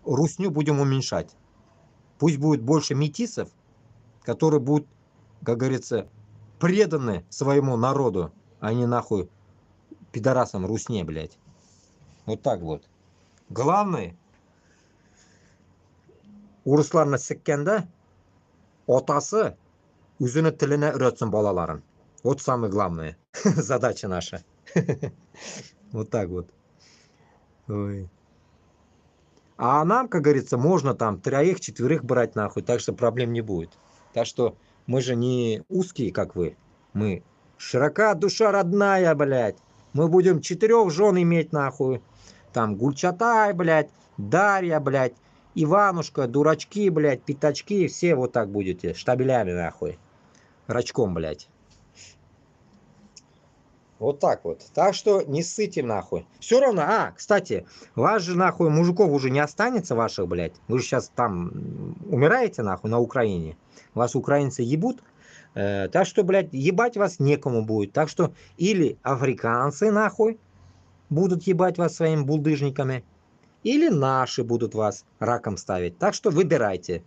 Русню будем уменьшать. Пусть будет больше метисов, которые будут, как говорится, преданы своему народу, а не нахуй пидорасам русне, блядь. Вот так вот. Главное, урысларны сіккенде отасы өзінің тіліне үйретсін балаларын. Вот самое главное. Задача наша. Вот так вот. Ой. А нам, как говорится, можно там троих, четверых брать нахуй, так что проблем не будет. Так что мы же не узкие, как вы. Мы широка душа родная, блядь. Мы будем 4 жен иметь нахуй. Там Гульчатай, блядь, Дарья, блядь, Иванушка, дурачки, блядь, пятачки. Все вот так будете, штабелями нахуй. Рачком, блядь. Вот так вот. Так что не ссыте нахуй. Все равно, кстати, вас же нахуй мужиков уже не останется ваших, блядь. Вы же сейчас там умираете нахуй на Украине. Вас украинцы ебут. Так что, блядь, ебать вас некому будет. Так что или африканцы нахуй будут ебать вас своими булдыжниками, или наши будут вас раком ставить. Так что выбирайте.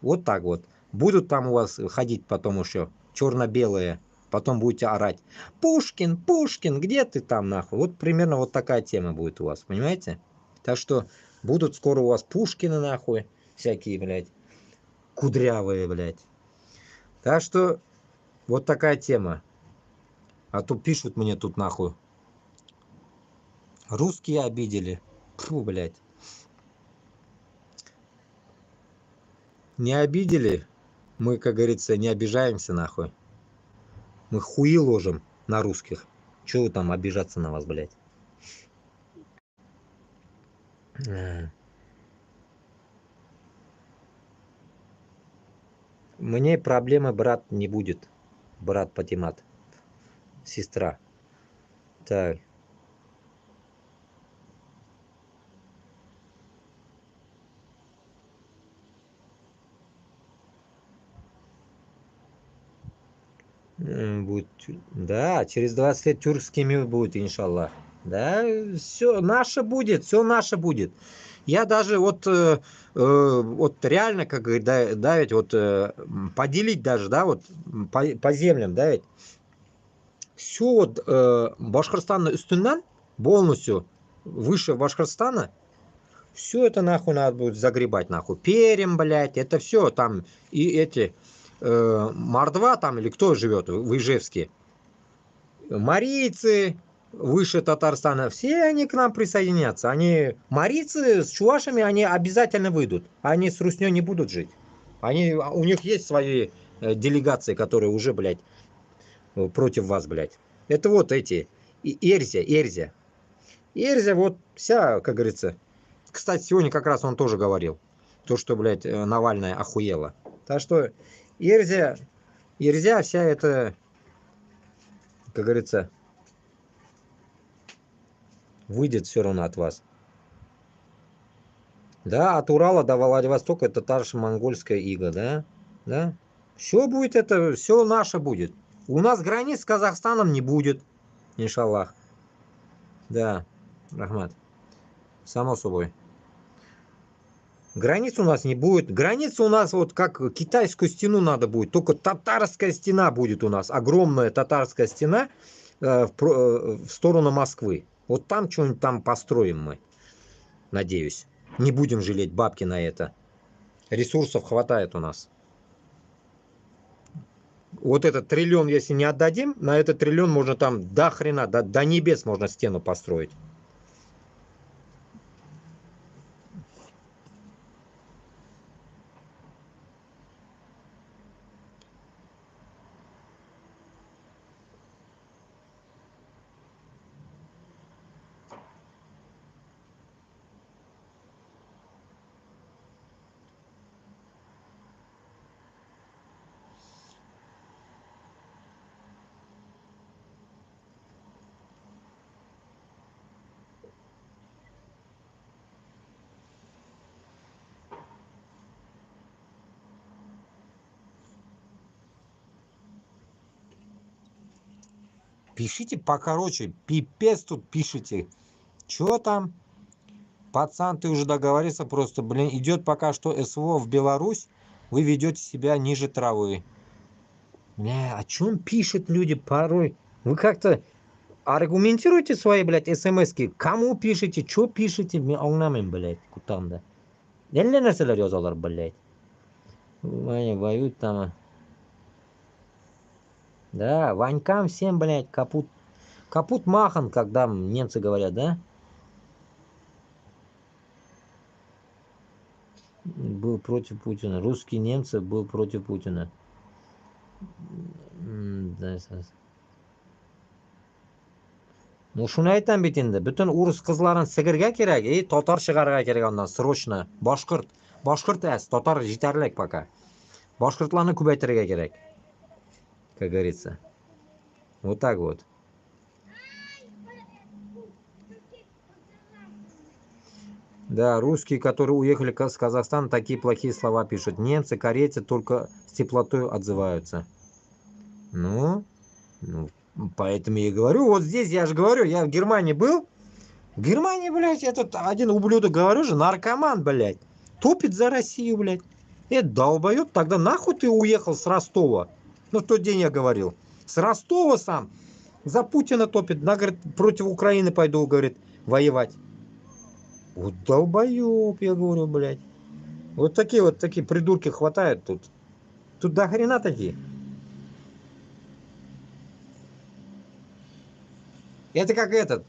Вот так вот. Будут там у вас ходить потом еще черно-белые. Потом будете орать: Пушкин, Пушкин, где ты там нахуй? Вот примерно вот такая тема будет у вас, понимаете? Так что будут скоро у вас Пушкины нахуй, всякие, блядь, кудрявые, блядь. Так что вот такая тема. А то пишут мне тут нахуй: русские обидели, Фу, блядь. Не обидели? Мы, как говорится, не обижаемся нахуй. Мы хуи ложим на русских. Чего вы там обижаться на вас, блядь? Мне проблемы, брат, не будет. Брат Патимат. Сестра. Так. Будет, да, через 20 лет тюркский мир будет, иншаллах. Да, все наше будет, все наше будет. Я даже вот реально, как говорит, давить, поделить даже, да, вот по землям давить. Все вот Башкортостан üstünden полностью выше Башкортостана, все это нахуй надо будет загребать нахуй. Перем, блядь, это все там и эти Мордва там или кто живет в Ижевске, марийцы выше Татарстана, все они к нам присоединятся. Они, марийцы с чувашами, они обязательно выйдут. Они с Русней не будут жить. Они, у них есть свои делегации, которые уже, блядь, против вас, блядь. Это вот эти, Эрзя. Эрзя вот вся, как говорится. Кстати, сегодня как раз он тоже говорил. То, что, блядь, Навальная охуела. Так что Эрзя вся это, как говорится, выйдет все равно от вас. Да, от Урала до Владивостока это та же монгольская ига, да? Да? Все будет это, все наше будет. У нас границ с Казахстаном не будет, иншаллах. Да, Рахмат. Само собой. Границ у нас не будет. Граница у нас вот как китайскую стену надо будет. Только татарская стена будет у нас. Огромная татарская стена в сторону Москвы. Вот там что-нибудь там построим мы. Надеюсь. Не будем жалеть бабки на это. Ресурсов хватает у нас. Вот этот триллион, если не отдадим, на этот триллион можно там до хрена, до небес можно стену построить. Пишите покороче, пипец тут пишите. Чё там? Пацан, ты уже договорился просто, блин, идет пока что СВО в Беларусь, вы ведете себя ниже травы. Бля, о чем пишут люди порой? Вы как-то аргументируйте свои, блядь, смски. Кому пишете, что пишете? Мен аңламайм, блядь, кутамда. Неле нәрселер язалар, блядь. Они воюют там. Да, Ванькам всем, блядь, капут. Капут махан, когда немцы говорят, да? Был против Путина. Русский немцы был против Путина. Да, ну шуны айтам бит инде. Бүтін урыс кызларын сігірге керек, и татар шығарға керек андан срочно. Башқұрт. Башқұрт әс, татар жетерлік пока. Башқұртларны көбәйтергә керек, как говорится. Вот так вот. Да, русские, которые уехали с Казахстана, такие плохие слова пишут. Немцы, корейцы только с теплотой отзываются. Ну, поэтому я и говорю, вот здесь я же говорю, я в Германии был. В Германии, блядь, этот один ублюдок, говорю же, наркоман, блядь. Топит за Россию, блядь. Это долбоёб, тогда нахуй ты уехал с Ростова? Ну, в тот день я говорил. С Ростова сам. За Путина топит. На, говорит, против Украины пойду, говорит, воевать. Вот долбоёб, я говорю, блядь. Вот такие придурки хватает тут. Тут до хрена такие. Это как этот.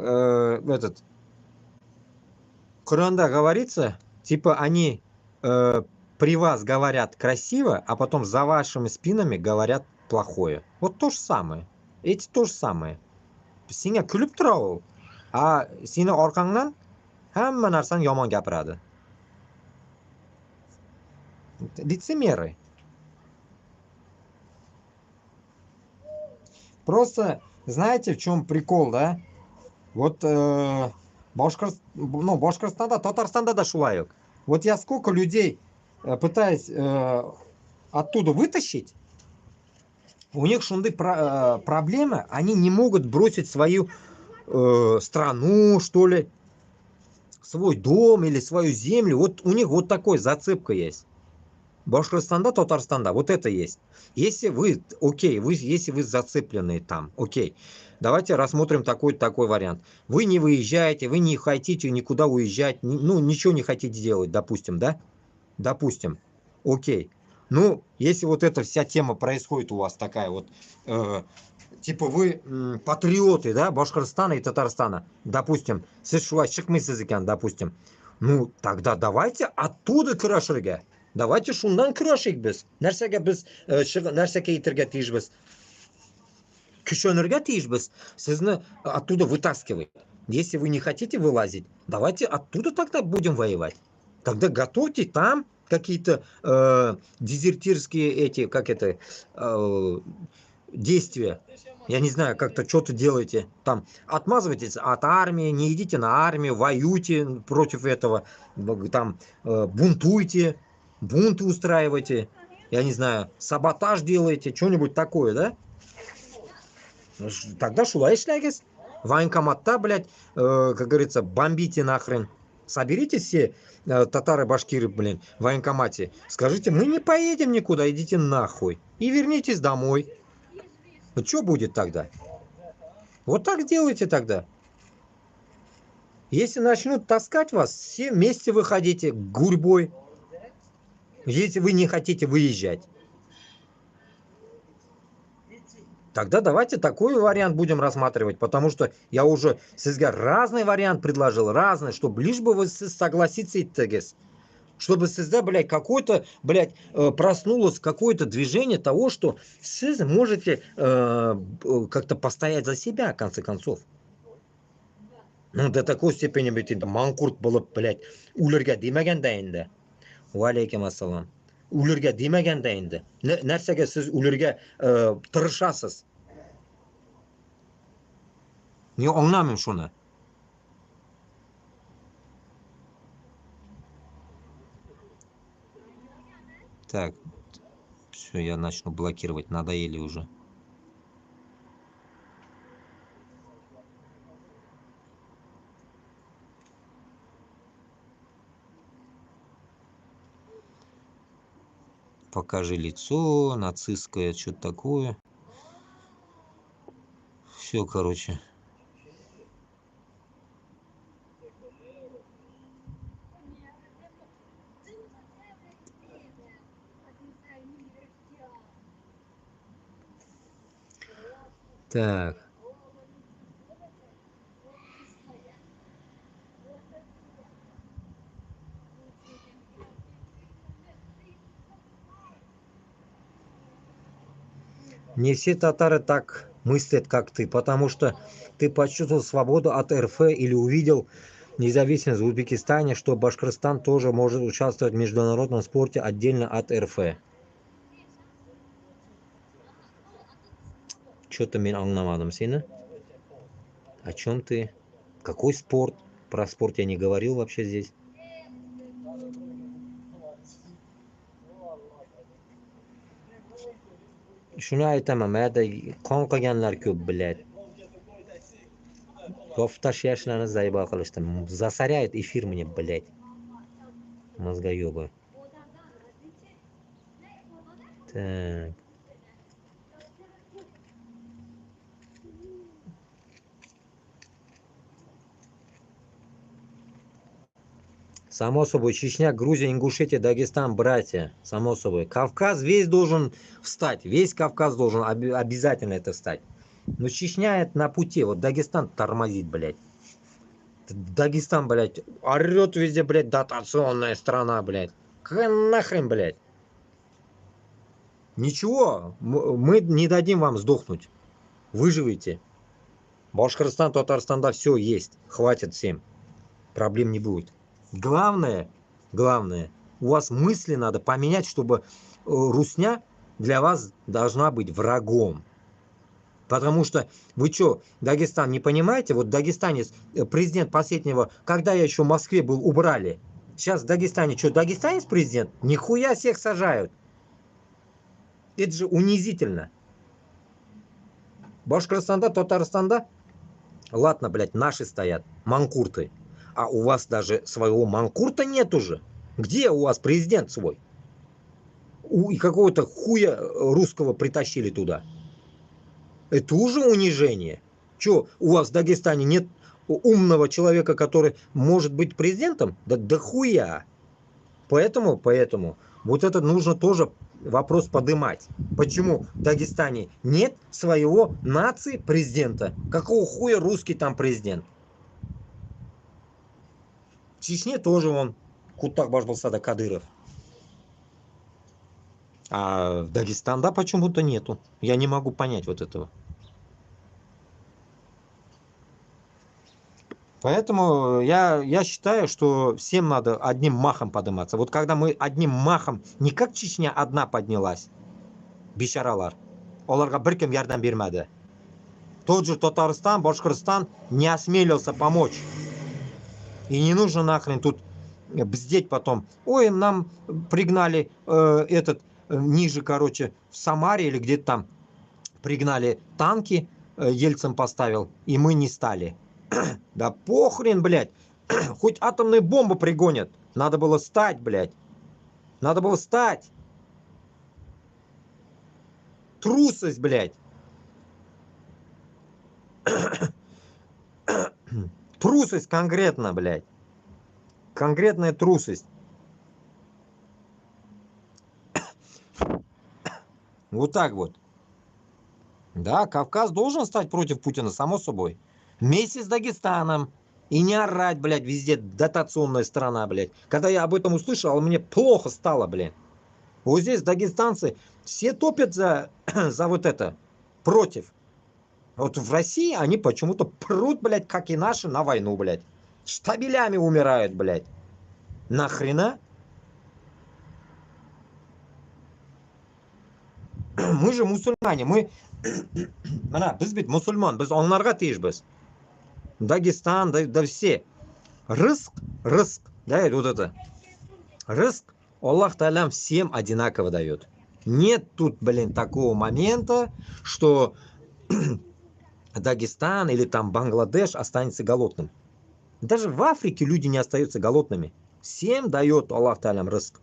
этот, Коранда говорится, типа они при вас говорят красиво, а потом за вашими спинами говорят плохое. Вот то же самое. Эти то же самое. Senga kulib turadi u. A seni orqangdan hamma narsani yomon gapiradi. Лицемеры. Просто, знаете, в чем прикол, да? Вот Башкортостанда, Татарстанда да шулай. Вот я сколько людей пытаюсь оттуда вытащить, у них шунды проблемы, они не могут бросить свою страну, что ли, свой дом или свою землю. Вот у них вот такой зацепка есть. Башкортостанда, Татарстанда, вот это есть. Если вы, окей, если вы зацеплены там, окей, давайте рассмотрим такой вариант. Вы не выезжаете, вы не хотите никуда уезжать, ну, ничего не хотите делать, допустим, да? Допустим, окей. Ну, если вот эта вся тема происходит у вас такая вот, типа вы патриоты, да, Башкортостана и Татарстана, допустим, допустим, ну, тогда давайте оттуда kurashirga. Давайте shundan kurashik Нәрсәгә без нәрсәгә итәргә тиешбез? Көчөнергә тиешбез. Сезне оттуда вытаскивать. Если вы не хотите вылазить, давайте оттуда тогда будем воевать. Тогда готовьте там какие-то дезертирские эти, как это, действия. Я не знаю, как-то что-то делаете. Там отмазывайтесь от армии, не идите на армию, воюйте против этого, там бунтуйте, бунты устраивайте, я не знаю, саботаж делаете, что-нибудь такое, да? Тогда шулай эшләгез. Военкоматта, блядь, как говорится, бомбите нахрен. Соберитесь все татары, башкиры, блин, в военкомате. Скажите, мы не поедем никуда, идите нахуй. И вернитесь домой. Ну что будет тогда? Вот так делайте тогда. Если начнут таскать вас, все вместе выходите гурьбой. Если вы не хотите выезжать. Тогда давайте такой вариант будем рассматривать, потому что я уже sizga разный вариант предложил, разный, чтобы лишь бы вы согласиться иттегез. Чтобы sizda, блядь, какой-то, блядь, проснулось какое-то движение того, что siz можете как-то постоять за себя, в конце концов. Ну, до такой степени, блядь, манкурт было, блядь, ularga demaganda endi. Va alaykum assalom. Ularga demaganda endi. Narsaga siz ularga tirishasiz. Men anglamayman shuni. Так, все, я начну блокировать, надоели уже. Покажи лицо, нацистское, что-то такое. Все, короче. Так. Не все татары так мыслят, как ты, потому что ты почувствовал свободу от РФ или увидел независимость в Узбекистане, что Башкортостан тоже может участвовать в международном спорте отдельно от РФ. Что-то мен аңламадым сені. О чем ты? Какой спорт? Про спорт я не говорил вообще здесь. Shuni aytaman, mayada qon qilganlar ko'p, блядь. Yopib tashlashlarni zaybal qilishdi. Засоряет эфир мне, блядь. Мозгоёбы. Так. Само собой, Чечня, Грузия, Ингушетия, Дагестан, братья. Само собой. Кавказ весь должен встать. Весь Кавказ должен обязательно это встать. Но Чечня это на пути. Вот Дагестан тормозит, блядь. Дагестан, блядь, орет везде, блядь, дотационная страна, блядь. Какая нахрен, блядь? Ничего, мы не дадим вам сдохнуть. Выживете. Башкортостан, Татарстанда все есть. Хватит всем. Проблем не будет. Главное, главное, у вас мысли надо поменять, чтобы русня для вас должна быть врагом. Потому что вы что, Дагестан не понимаете? Вот дагестанец, президент последнего, когда я еще в Москве был, убрали. Сейчас в Дагестане что, дагестанец президент? Нихуя всех сажают. Это же унизительно. Башкортостанда, Татарстанда, ладно, блядь, наши стоят, манкурты. А у вас даже своего манкурта нет уже. Где у вас президент свой? И какого-то хуя русского притащили туда. Это уже унижение. Че, у вас в Дагестане нет умного человека, который может быть президентом? Да хуя. Поэтому вот это нужно тоже вопрос подымать. Почему в Дагестане нет своего нации президента? Какого хуя русский там президент? В Чечне тоже он Кутак Башбалсада Кадыров. А в Дагестане почему-то нету. Я не могу понять вот этого. Поэтому я считаю, что всем надо одним махом подниматься. Вот когда мы одним махом, не как Чечня одна поднялась, бишаралар, оларға бір кім ярдәм бермәді. Тот же Татарстан, Башкортостан не осмелился помочь. И не нужно нахрен тут бздеть потом. Ой, нам пригнали ниже, короче, в Самаре или где-то там пригнали танки, Ельцин поставил, и мы не стали. Да похрен, блядь. Хоть атомные бомбы пригонят. Надо было стать, блядь. Надо было стать. Трусость, блядь. Трусость конкретно, блядь. Конкретная трусость. Вот так вот. Да, Кавказ должен стать против Путина, само собой. Вместе с Дагестаном. И не орать, блядь, везде дотационная страна, блядь. Когда я об этом услышал, мне плохо стало, блядь. Вот здесь дагестанцы все топят за вот это. Против. Вот в России они почему-то прут, блядь, как и наши, на войну, блядь. Штабелями умирают, блядь. Нахрена? Мы же мусульмане, мы... Біз бит мусульман, біз онларға тиішбіз. Дагестан, да все. Рыск, да, вот это. Рыск Аллах Та'алям всем одинаково дает. Нет тут, блин, такого момента, что Дагестан или там Бангладеш останется голодным. Даже в Африке люди не остаются голодными. Всем дает Аллах Та'алям рыск.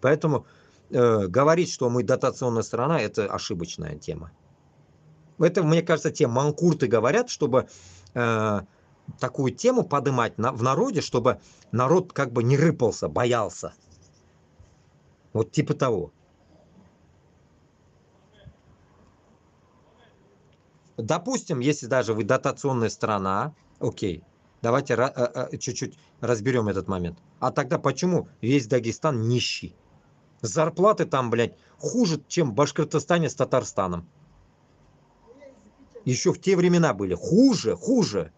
Поэтому говорить, что мы дотационная страна, это ошибочная тема. Это, мне кажется, те манкурты говорят, чтобы такую тему поднимать в народе, чтобы народ как бы не рыпался, боялся. Вот типа того. Допустим, если даже вы дотационная страна, окей, давайте чуть-чуть разберем этот момент. А тогда почему весь Дагестан нищий? Зарплаты там, блядь, хуже, чем в Башкортостане с Татарстаном. Еще в те времена были. Хуже.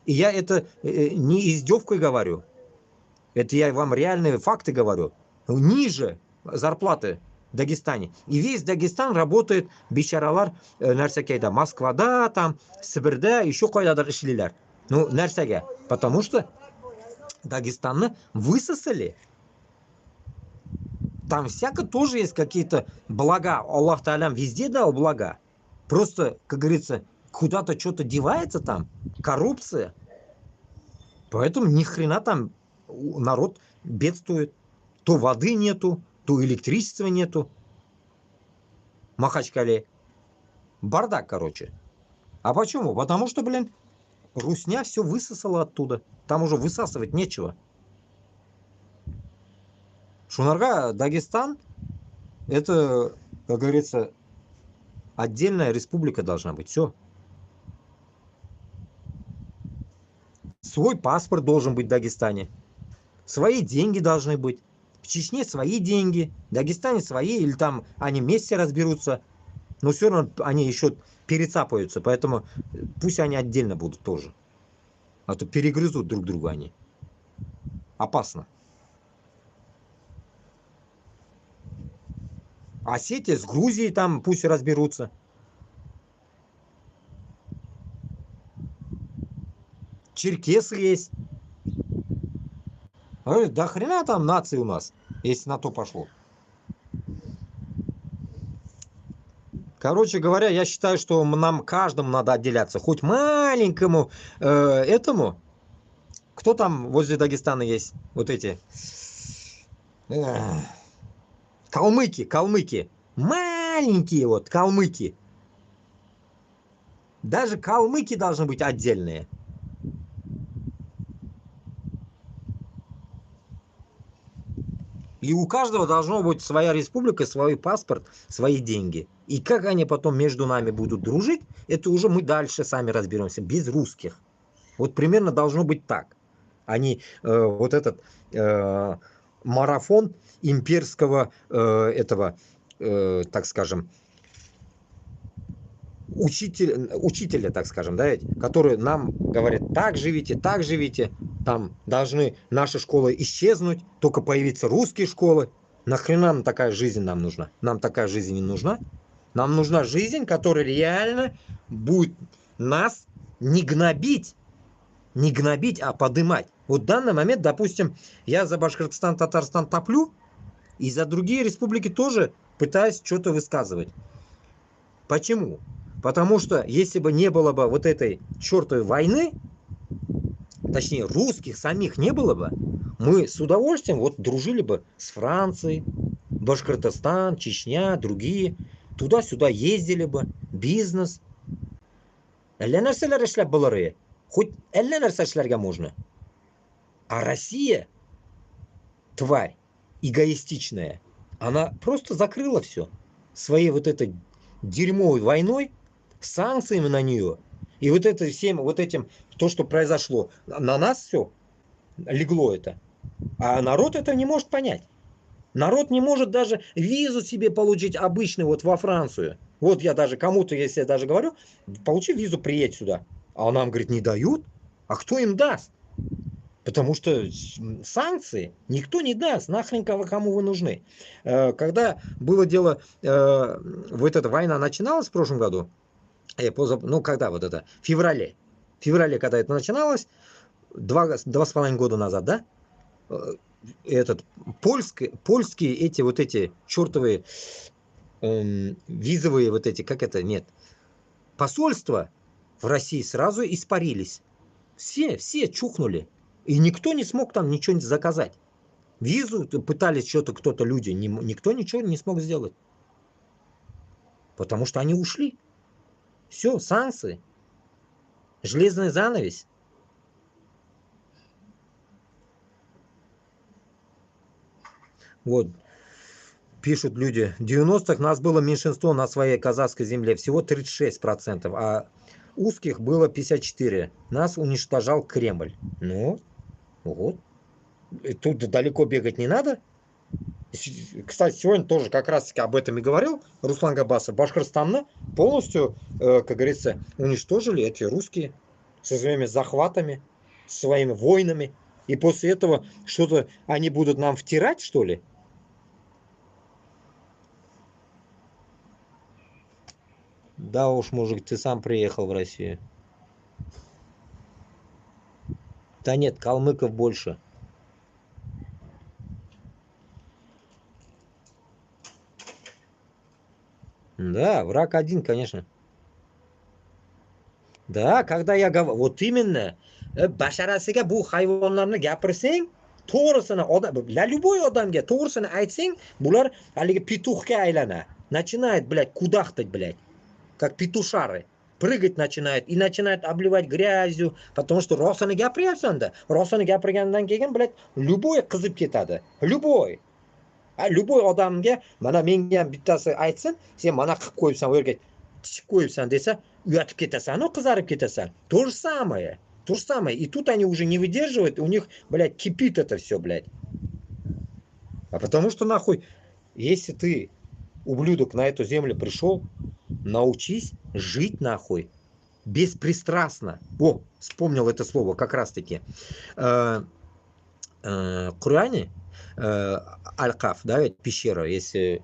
И я это не издевкой говорю. Это я вам реальные факты говорю. Ниже зарплаты в Дагестане. И весь Дагестан работает бичаралар нәрсәкәйдә. Москвада, там, Сибирьдә, еще кайдадыр эшлиләр. Ну, нәрсәгә? Потому что Дагестанны высосали. Там всяко тоже есть какие-то блага. Аллах Та'алям везде дал блага. Просто, как говорится, куда-то что-то девается там. Коррупция. Поэтому ни хрена там народ бедствует. То воды нету, то электричества нету. Махачкале. Бардак, короче. А почему? Потому что, блин, русня все высосала оттуда. Там уже высасывать нечего. Шунарга, Дагестан, это, как говорится, отдельная республика должна быть. Все. Свой паспорт должен быть в Дагестане. Свои деньги должны быть. В Чечне свои деньги, в Дагестане свои, или там они вместе разберутся. Но все равно они еще перецапаются, поэтому пусть они отдельно будут тоже. А то перегрызут друг друга они. Опасно. Осетия с Грузией там пусть разберутся. Черкесы есть. Да хрена там нации у нас, если на то пошло. Короче говоря, я считаю, что нам каждому надо отделяться. Хоть маленькому этому. Кто там возле Дагестана есть? Вот эти. Калмыки, калмыки. Маленькие вот калмыки. Даже калмыки должны быть отдельные. И у каждого должно быть своя республика, свой паспорт, свои деньги. И как они потом между нами будут дружить, это уже мы дальше сами разберемся, без русских. Вот примерно должно быть так. Они вот этот марафон имперского этого, так скажем, учителя, так скажем, да, которые нам говорят, так живите, там должны наши школы исчезнуть, только появиться русские школы. Нахрена нам такая жизнь нам нужна? Нам такая жизнь не нужна. Нам нужна жизнь, которая реально будет нас не гнобить, а подымать. Вот в данный момент, допустим, я за Башкортостан, Татарстан топлю, и за другие республики тоже пытаюсь что-то высказывать. Почему? Потому что если бы не было бы вот этой чертовой войны, точнее русских самих не было бы, мы с удовольствием вот дружили бы с Францией, Башкортостан, Чечня, другие. Туда-сюда ездили бы, бизнес. Әллә нәрсәләр эшләп булыр. Хоть әллә нәрсә эшләргә можно. А Россия, тварь эгоистичная, она просто закрыла все своей вот этой дерьмовой войной, санкциями на нее. И вот это всем вот этим, то, что произошло, на нас все легло это. А народ это не может понять. Народ не может даже визу себе получить обычную вот во Францию. Вот я даже кому-то, если я даже говорю, получи визу, приедь сюда. А нам, говорит, не дают. А кто им даст? Потому что санкции никто не даст. Нахрен кому вы нужны. Когда было дело, вот эта война начиналась в прошлом году, ну когда вот это, в феврале, когда это начиналось, 2,5 года назад, да, этот польские эти чертовые визовые вот эти, как это, нет, посольства в России сразу испарились. Все чухнули. И никто не смог там ничего заказать. Визу пытались что-то кто-то, люди, никто ничего не смог сделать. Потому что они ушли. Все, санкции. Железный занавес. Вот. Пишут люди, в 90-х нас было меньшинство на своей казахской земле, всего 36%, а узких было 54%. Нас уничтожал Кремль. Ну, вот. И тут далеко бегать не надо. Кстати, сегодня тоже как раз-таки об этом и говорил Руслан Габасов. Башкортостан полностью, как говорится, уничтожили эти русские со своими захватами, своими войнами. И после этого что-то они будут нам втирать, что ли? Да уж, мужик, ты сам приехал в Россию. Да нет, калмыков больше. Да, враг один, конечно. Да, когда я говорю, вот именно, basharasiga bu hayvonlarni gapirsang, to'g'risini для любой odamga to'g'risini aytsang, bular haligi петухga aylanadi. Начинает, блядь, кудахтать, блядь, как петушары. Прыгать начинает и начинает обливать грязью, потому что rostini gapiryapsan-da. Rostini gapirgandan keyin, блядь, любой qizib ketadi. Любой. Любой odamga mana menga ham bittasi aytsin, sen mana qilib qo'yibsan, u yerga tichib qo'yibsan desa, uyatib ketasan, qizarib ketasan. То же самое. То же самое. И тут они уже не выдерживают, у них, блядь, кипит это все, блядь. А потому что, нахуй, если ты, ублюдок, на эту землю пришел, научись жить, нахуй, беспристрастно. О, вспомнил это слово как раз-таки. Коране, Аль-Каф, да, ведь пещера, если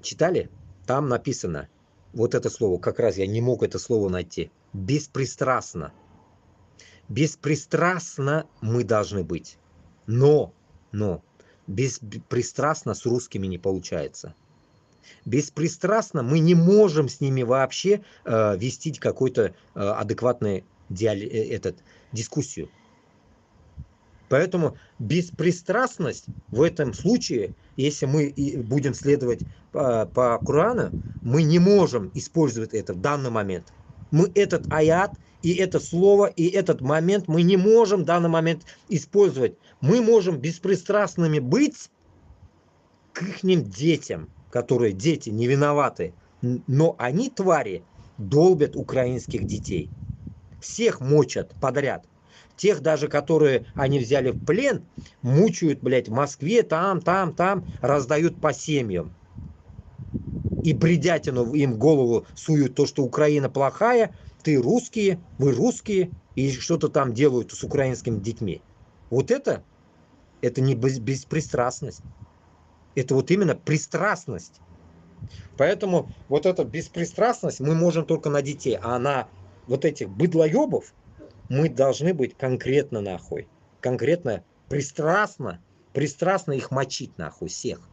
читали, там написано вот это слово, как раз я не мог это слово найти. Беспристрастно. Беспристрастно мы должны быть. Но, беспристрастно с русскими не получается. Беспристрастно мы не можем с ними вообще вести какой-то адекватный дискуссию. Поэтому беспристрастность в этом случае, если мы будем следовать по Корану, мы не можем использовать это в данный момент. Мы этот аят и это слово, и этот момент мы не можем в данный момент использовать. Мы можем беспристрастными быть к их детям, которые дети не виноваты, но они, твари, долбят украинских детей. Всех мочат подряд. Тех даже, которые они взяли в плен, мучают, блядь, в Москве, там, раздают по семьям. И бредятину им в голову суют то, что Украина плохая, ты русские, вы русские, и что-то там делают с украинскими детьми. Вот это не беспристрастность. Это вот именно пристрастность. Поэтому вот эта беспристрастность мы можем только на детей, а на вот этих быдлоебов мы должны быть конкретно нахуй. Конкретно пристрастно их мочить нахуй всех.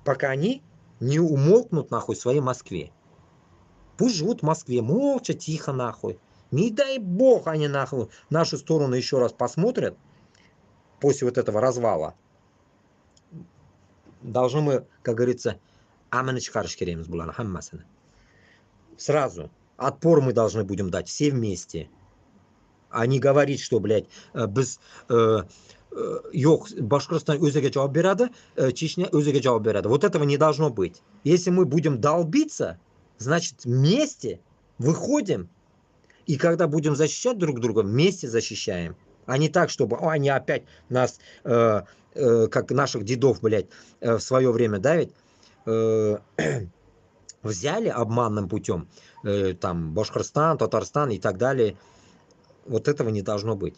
Пока они не умолкнут нахуй в своей Москве. Пусть живут в Москве, молча, тихо нахуй. Не дай бог они нахуй в нашу сторону еще раз посмотрят после вот этого развала. Должны мы, как говорится, сразу отпор мы должны будем дать все вместе. А не говорить, что, блядь, без Башкортостан өзіге жауап береді, Чечня өзіге жауап береді. Вот этого не должно быть. Если мы будем долбиться, значит вместе выходим, и когда будем защищать друг друга, вместе защищаем. А не так, чтобы они опять нас, как наших дедов, блядь, в свое время, да, ведь, взяли обманным путем, там, Башкортостан, Татарстан и так далее. Вот этого не должно быть.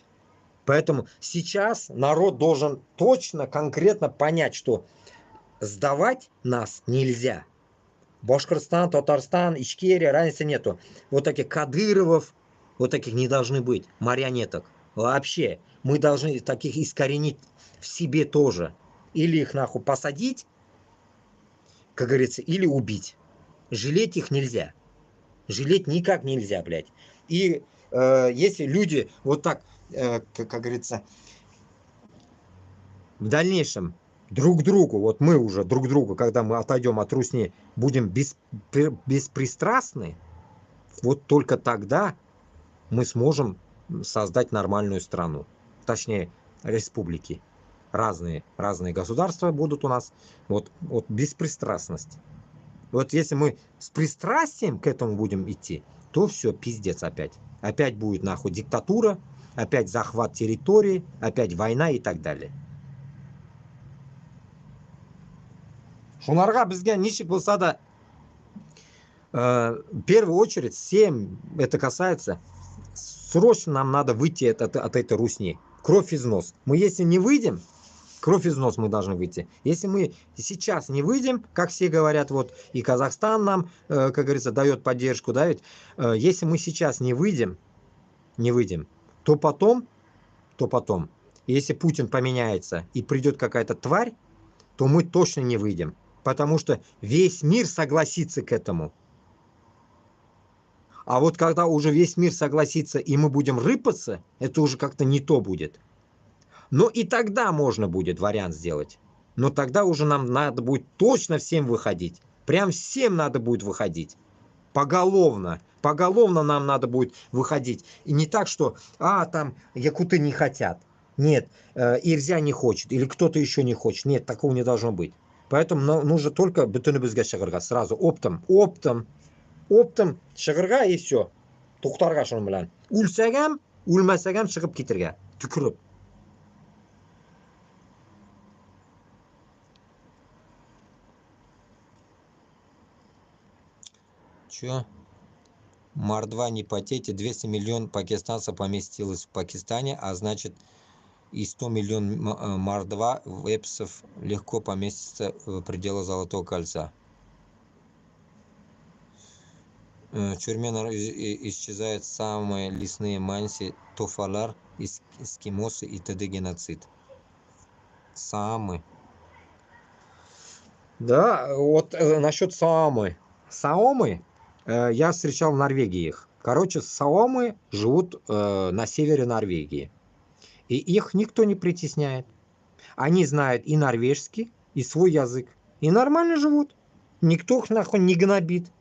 Поэтому сейчас народ должен точно, конкретно понять, что сдавать нас нельзя. Башкортостан, Татарстан, Ичкерия, разницы нету. Вот таких Кадыровов, вот таких не должны быть, марионеток. Вообще, мы должны таких искоренить в себе тоже. Или их нахуй посадить, как говорится, или убить. Жалеть их нельзя. Жалеть никак нельзя, блядь. И если люди вот так, как говорится, в дальнейшем друг другу, вот мы уже друг другу, когда мы отойдем от русни, будем беспристрастны, вот только тогда мы сможем создать нормальную страну. Точнее, республики. Разные государства будут у нас. Вот беспристрастность. Вот если мы с пристрастием к этому будем идти, то все, пиздец опять. Опять будет нахуй диктатура, опять захват территории, опять война и так далее. Шунарға бізге ничек болса да, в первую очередь, всем это касается, срочно нам надо выйти от этой русни. Кровь из нос. Мы если не выйдем, кровь из нос мы должны выйти. Если мы сейчас не выйдем, как все говорят, вот и Казахстан нам, как говорится, дает поддержку, да, ведь, если мы сейчас не выйдем, то потом, если Путин поменяется и придет какая-то тварь, то мы точно не выйдем. Потому что весь мир согласится к этому. А вот когда уже весь мир согласится и мы будем рыпаться, это уже как-то не то будет. Но и тогда можно будет вариант сделать. Но тогда уже нам надо будет точно всем выходить. Прям всем надо будет выходить. Поголовно. Поголовно нам надо будет выходить. И не так, что там якуты не хотят. Нет, Ирзя не хочет. Или кто-то еще не хочет. Нет, такого не должно быть. Поэтому нужно только сразу оптом шагырга и все. to'xtarga shuni bilan. O'lsak ham, o'lmasak ham chiqib ketirga, tukirib. Чё? Мордва не потейте, 200 миллионов пакистанцев поместилось в Пакистане, а значит и 100 миллионов мордва вепсов легко поместится в пределы Золотого кольца. В тюрьме исчезают самые лесные манси, тофалар, эскимосы и т.д. геноцид. Самы. Да, вот насчет Саамы. Саомы, я встречал в Норвегии их. Короче, Саомы живут на севере Норвегии. И их никто не притесняет. Они знают и норвежский, и свой язык. И нормально живут. Никто их нахуй не гнобит.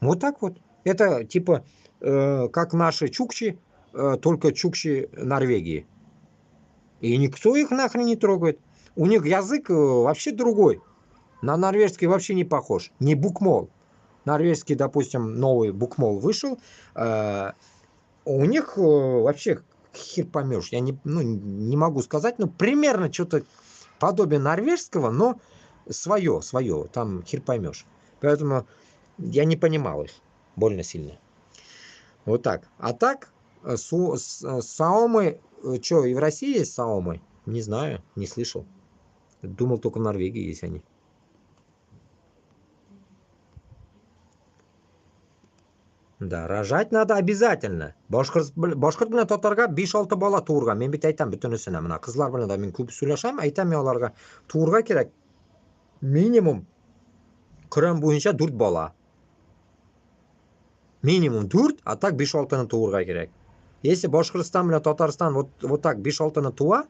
Вот так вот. Это типа как наши чукчи, только чукчи Норвегии. И никто их нахрен не трогает. У них язык вообще другой. На норвежский вообще не похож. Не букмол. Норвежский, допустим, новый букмол вышел. У них вообще хер поймешь. Я не могу сказать, но примерно что-то подобие норвежского, но свое. Там хер поймешь. Поэтому я не понимал их больно сильно. Вот так. А так, Саомы, что, и в России есть Саомы? Не знаю, не слышал. Думал, только в Норвегии есть они. Да, рожать надо обязательно. Башқұрт bilan татарға 5-6 бала туырға. Мен бит айтам бүтінісіне. Мына қызлар bilan да мен көп сөйлешем, айтам мен оларға туырға керек. Минимум Құран бойынша 4 бала. Минимум 4, а так 5-6 туырға керек. Если Башқұртстан bilan Татарстан вот так 5-6 туа,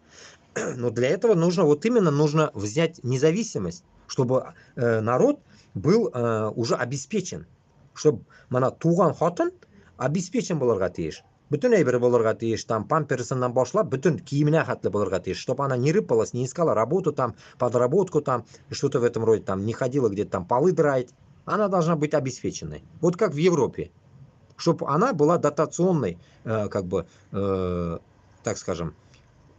но для этого нужно нужно взять независимость, чтобы народ был уже обеспечен. Чтобы мана туған хатын обеспечен болырға тиеш. Бүтін әйбері болырға тиеш, там памперсынан башлап, бүтін киіміне хәтлі болырға тиеш, чтобы она не рыпалась, не искала работу там, подработку там, что-то в этом роде, там, не ходила где-то там полы драить. Она должна быть обеспеченной. Вот как в Европе. Чтобы она была дотационной, как бы, так скажем,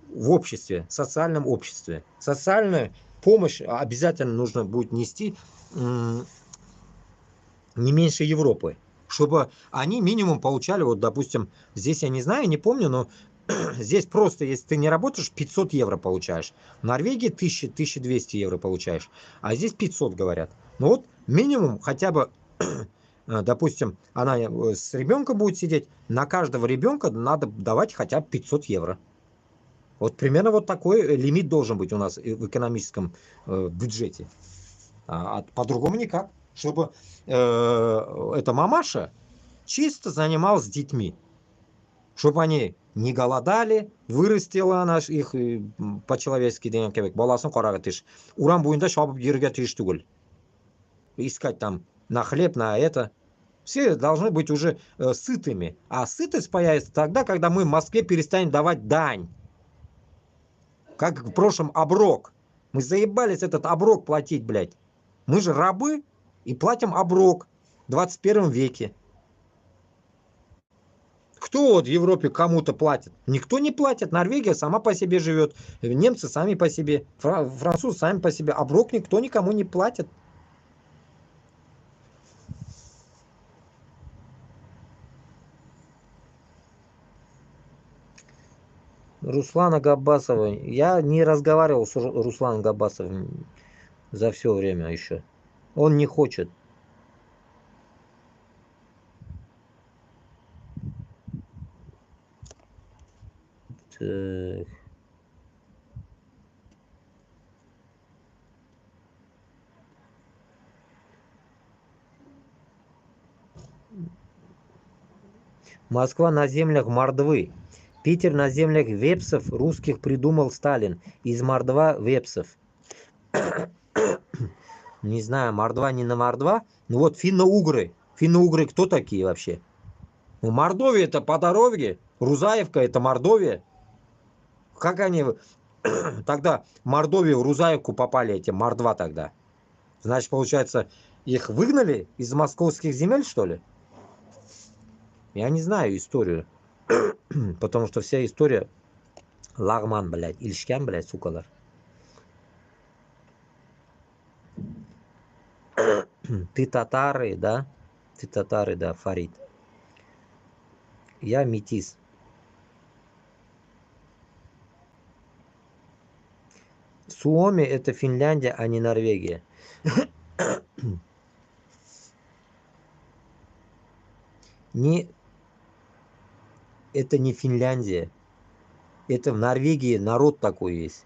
в обществе, социальном обществе. Социальную помощь обязательно нужно будет нести не меньше Европы, чтобы они минимум получали, вот, допустим, здесь я не знаю, не помню, но здесь просто, если ты не работаешь, 500 евро получаешь. В Норвегии 1000-1200 евро получаешь, а здесь 500, говорят. Ну вот минимум хотя бы, допустим, она с ребенком будет сидеть, на каждого ребенка надо давать хотя бы 500 евро. Вот примерно вот такой лимит должен быть у нас в экономическом бюджете. По-другому никак. Чтобы эта мамаша чисто занималась детьми. Чтобы они не голодали, вырастила она их по-человечески деген кебек. Баласын қараға тиеш. Уран бойында шабып жерге тиеш түгел. Искать там на хлеб, на это. Все должны быть уже сытыми. А сытость появится тогда, когда мы в Москве перестанем давать дань. Как в прошлом оброк. Мы заебались этот оброк платить, блядь. Мы же рабы. И платим оброк в 21 веке. Кто вот в Европе кому-то платит? Никто не платит. Норвегия сама по себе живет. Немцы сами по себе. Французы сами по себе. Оброк никто никому не платит. Руслана Габбасова. Я не разговаривал с Русланом Габбасовым за все время еще. Он не хочет. Так. Москва на землях Мордвы. Питер на землях вепсов русских придумал Сталин. Из Мордва вепсов. Не знаю, Мордва не на Мордва. Ну вот финно-угры. Финно-угры кто такие вообще? Ну, Мордовия это по дороге. Рузаевка это Мордовия. Как они тогда в Мордовию, в Рузаевку попали, эти Мордва тогда? Значит, получается, их выгнали из московских земель, что ли? Я не знаю историю. Потому что вся история лагман, блядь, илишкен, блядь, сукалар. Ты татары, да? Ты татары, да, Фарид. Я метис. Суоми это Финляндия, а не Норвегия. Не, это не Финляндия. Это в Норвегии народ такой есть.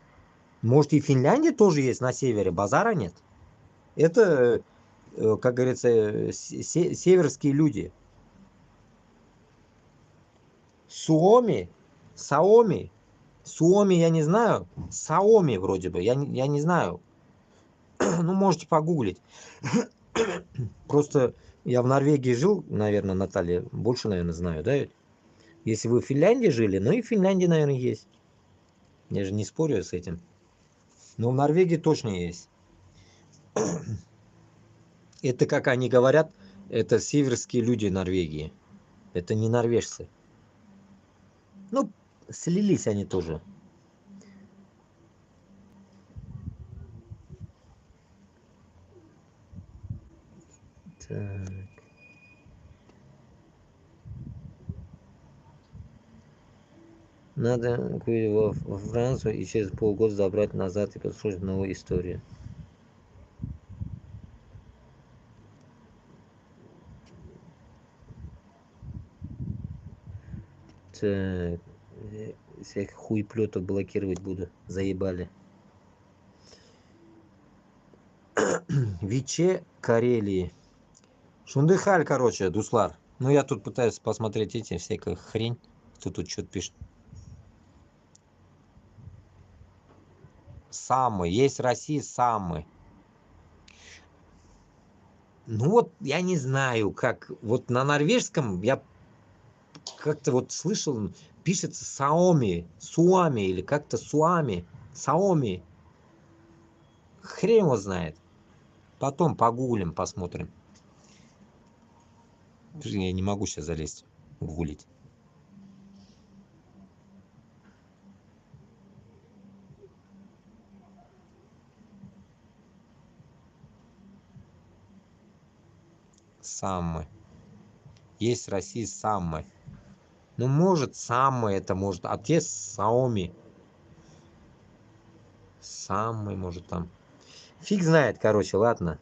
Может, и Финляндия тоже есть на севере, базара нет. Это, как говорится, северские люди. Суоми, Саоми, Суоми я не знаю, Саоми вроде бы, я не знаю. Ну, можете погуглить. Просто я в Норвегии жил, наверное, Наталья, больше, наверное, знаю, да? Если вы в Финляндии жили, ну и в Финляндии, наверное, есть. Я же не спорю с этим. Но в Норвегии точно есть. Это, как они говорят, это северские люди Норвегии. Это не норвежцы. Ну, слились они тоже. Так. Надо во Францию и через полгода забрать назад и послушать новую историю. Так. Всех хуеплетов блокировать буду. Заебали. Виче Карелии. Шундыхаль, короче, Дуслар. Ну, я тут пытаюсь посмотреть эти всякую хрень. Кто тут что-то пишет. Самый. Есть в России самый. Ну вот, я не знаю, как. Вот на норвежском я как-то вот слышал, пишется Саоми, Суами или как-то Суами, Саоми. Хрен его знает. Потом погуглим, посмотрим. Я не могу сейчас залезть, гуглить. Самый. Есть в России самый. Ну, может, самый это может. А те Xiaomi. Самый, может, там. Фиг знает, короче, ладно.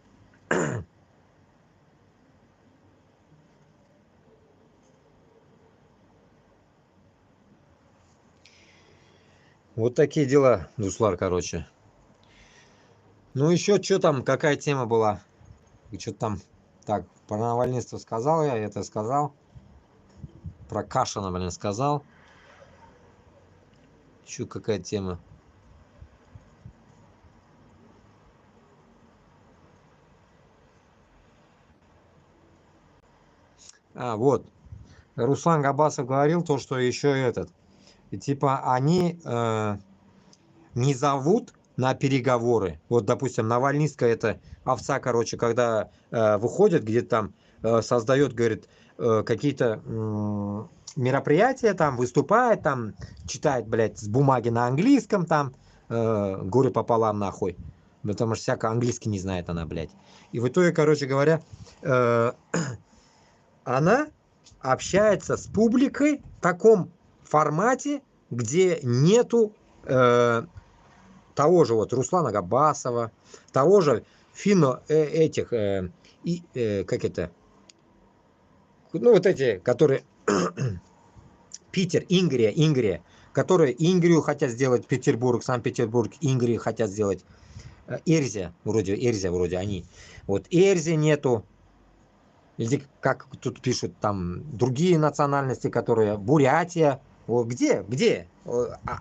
Вот такие дела, Дуслар, короче. Ну, еще что там, какая тема была? И что там? Так, про Навальнистов сказал я, это сказал. Про Кашина, блин, сказал. Еще какая тема? А, вот. Руслан Габасов говорил то, что еще этот. И типа они не зовут на переговоры. Вот, допустим, Навальнистка это овца, короче, когда выходит, где-то там создает, говорит, какие-то мероприятия, там выступает, там читает, блядь, с бумаги на английском, там горе пополам нахуй. Потому что всяко английский не знает она, блядь. И в итоге, короче говоря, она общается с публикой в таком формате, где нету того же вот Руслана Габасова, того же финно этих, как это, ну вот эти, которые Питер, Ингрия, которые Ингрию хотят сделать Петербург, Санкт-Петербург, Ингрию хотят сделать Эрзя вроде они. Вот Эрзи нету, или как тут пишут, там другие национальности, которые Бурятия. Вот где?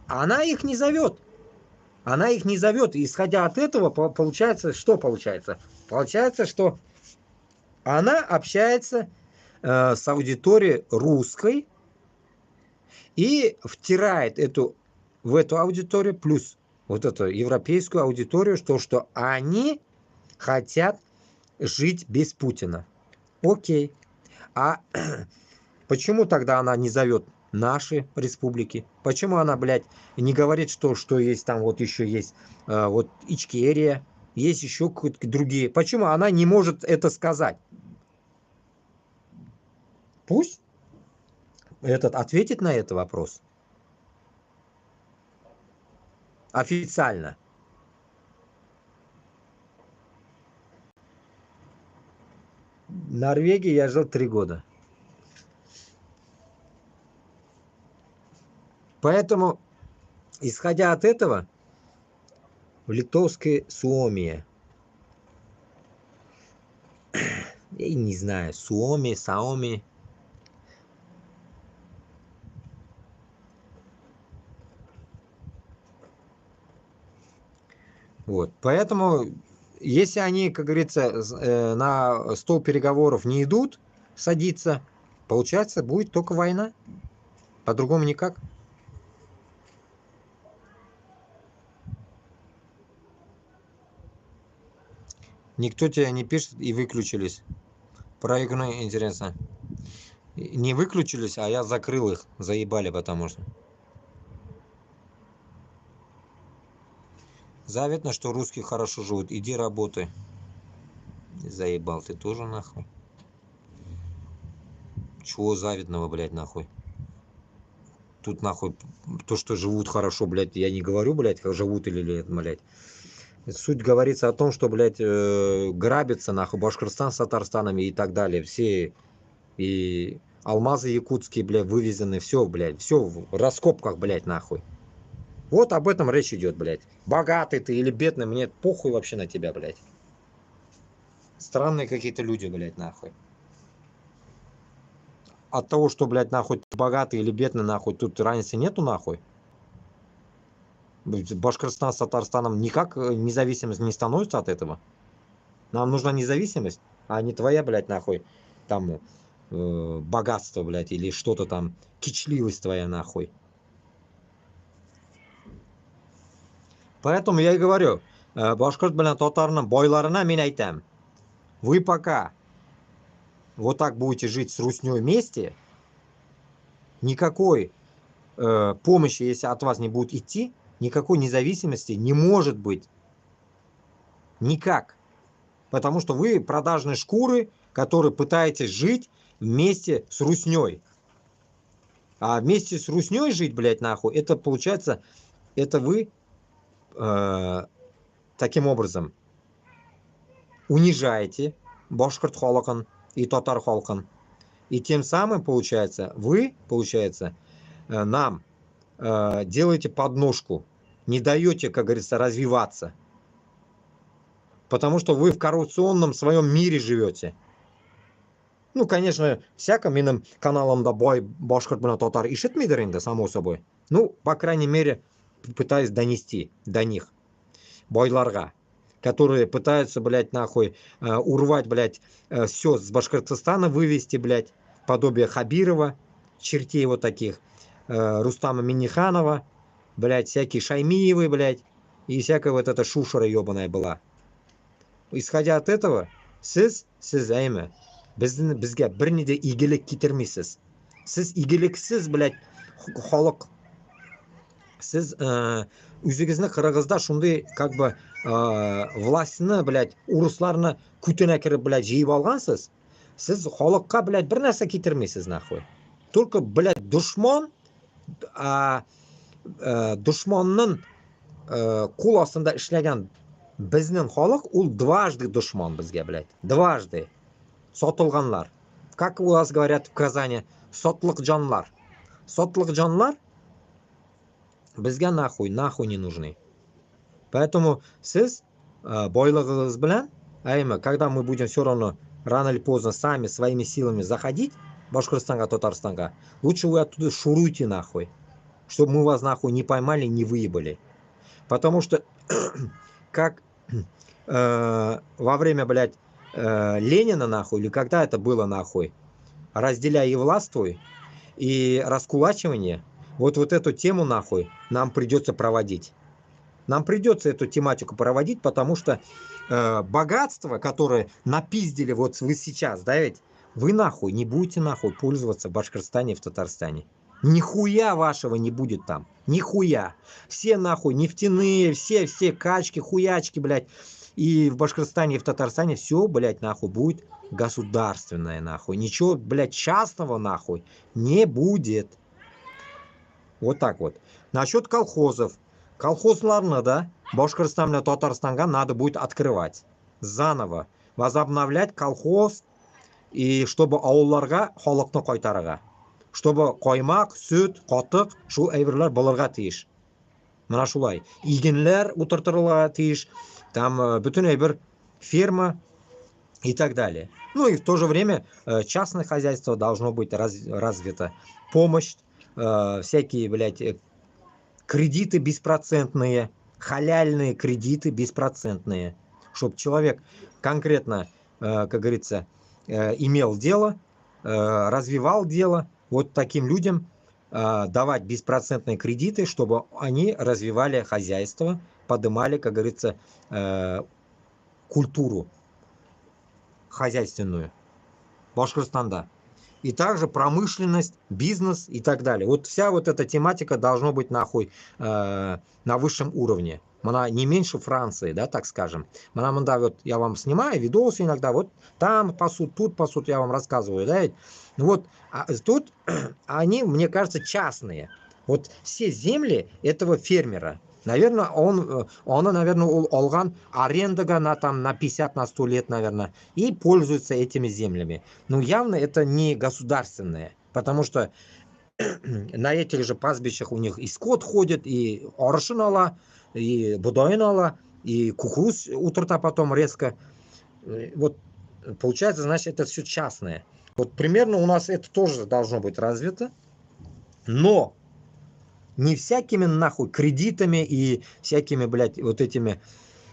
Она их не зовет. Она их не зовет. И исходя от этого, получается, что получается? Получается, что она общается с аудиторией русской и втирает в эту аудиторию, плюс вот эту европейскую аудиторию, что они хотят жить без Путина. Окей. А Почему тогда она не зовет наши республики? Почему она, блядь, не говорит, что есть там вот еще есть вот Ичкерия, есть еще какие-то другие? Почему она не может это сказать? Пусть этот ответит на этот вопрос официально. В Норвегии я жил 3 года. Поэтому, исходя от этого, в литовской Суомии, я не знаю, Суоми, Саоми, вот. Поэтому, если они, как говорится, на стол переговоров не идут, садиться, получается, будет только война. По-другому никак. Никто тебя не пишет и выключились. Про игру интересно. Не выключились, а я закрыл их. Заебали, потому что. Заветно, что русские хорошо живут. Иди работай. Заебал ты тоже нахуй. Чего завидного, блядь, нахуй? Тут нахуй то, что живут хорошо, блядь, я не говорю, блядь, как живут или нет, блядь. Суть говорится о том, что, блядь, грабится нахуй Башкортостан с Татарстанами и так далее. Все и алмазы якутские, блядь, вывезены, все, блядь, все в раскопках, блядь, нахуй. Вот об этом речь идет, блядь. Богатый ты или бедный, мне похуй вообще на тебя, блядь. Странные какие-то люди, блядь, нахуй. От того, что, блядь, нахуй богатый или бедный, нахуй, тут разницы нету, нахуй. Башкортостан с Татарстаном никак независимость не становится от этого. Нам нужна независимость, а не твоя, блядь, нахуй, там, богатство, блядь, или что-то там, кичливость твоя, нахуй. Поэтому я и говорю, башкорт белән татарның бойларына мен әйтәм, вы пока вот так будете жить с руснёй вместе, никакой помощи, если от вас не будет идти, никакой независимости не может быть. Никак. Потому что вы продажные шкуры, которые пытаетесь жить вместе с руснёй. А вместе с руснёй жить, блядь, нахуй, это получается, это вы таким образом унижаете башкорт халкын и татар халкын. И тем самым, получается, вы, получается, нам делаете подножку, не даете, как говорится, развиваться. Потому что вы в коррупционном своем мире живете. Ну, конечно, всяко менің каналымда бай башкорт белән татар ишетмидер инде, само собой. Ну, по крайней мере, пытаюсь донести до них, бойларга, которые пытаются, блядь, нахуй, урвать, блядь, все с Башкортостана вывести, блядь, подобие Хабирова, чертей вот таких, Рустама Минниханова, блядь, всякие Шаймиевы, блядь, и всякая вот эта шушера ебаная была. Исходя от этого, сіз әйме, бізге біріне де игілік кетірмейсіз. Сіз игіліксіз, блядь, халық. Сіз үзігізні қырғызда шундай, как бы, властьны, блядь, урысларны күтіне кіріп, блядь, жиып алғансыз. Сіз халыққа, блядь, бір нәрсе кетірмейсіз, нахуй. Только, блядь, дұшман, дұшманның қол астында ішлеген біздің халық, ол дважды дұшман бізге, блядь. Дважды. Сотылғанлар. Как у вас говорят в Казани, сотлық жанлар. Сотлық жанлар бізге нахуй не нужны. Поэтому сіз бойлығыңыз білән, когда мы будем все равно рано или поздно сами своими силами заходить в Башкортостанға, Татарстанға, лучше вы оттуда шуруйте нахуй, чтобы мы вас нахуй не поймали, не выебали. Потому что как во время, блядь, Ленина нахуй, или когда это было нахуй, разделяй и властвуй, и раскулачивание, вот эту тему нахуй нам придется проводить. Нам придется эту тематику проводить, потому что богатство, которое напиздили вот вы сейчас, да ведь, Вы нахуй не будете нахуй пользоваться в Башкортостане и в Татарстане. Нихуя вашего не будет там. Нихуя. Все нахуй нефтяные, все качки, хуячки, блядь. И в Башкортостане и в Татарстане все, блядь, нахуй будет государственное, нахуй. Ничего, блядь, частного, нахуй, не будет. Вот так вот. Насчет колхозов. Колхозларны, да, Башкортостан и Татарстанга надо будет открывать. Заново. Возобновлять колхоз. И чтобы ауылларга халыкны кайтарырга. Чтобы коймак, сөт, катык, шу әйберләр булырга тиеш. Мына шулай. Игенләр утыртырылга тиеш. Там bütün әйбер ферма и так далее. Ну и в то же время частное хозяйство должно быть развито. Помощь, всякие, блядь, кредиты беспроцентные, халяльные кредиты беспроцентные. Чтобы человек конкретно, как говорится, имел дело, развивал дело, вот таким людям давать беспроцентные кредиты, чтобы они развивали хозяйство, поднимали, как говорится, культуру хозяйственную Башкортостанда. И также промышленность, бизнес и так далее. Вот вся вот эта тематика должна быть нахуй на высшем уровне. Она не меньше Франции, да, так скажем. Она, вот я вам снимаю видосы иногда, вот там пасут, тут пасут, я вам рассказываю, да. Вот тут они, мне кажется, частные. Вот все земли этого фермера. Наверное, он, наверное, алган арендага на, там, на 50, на 100 лет, наверное, и пользуется этими землями. Но явно это не государственное, потому что на этих же пастбищах у них и скот ходит, и аршин ала, и будайын ала, и кукуруз утрата потом резко. Вот получается, значит, это все частное. Вот примерно у нас это тоже должно быть развито, но не всякими нахуй кредитами и всякими, блядь, вот этими,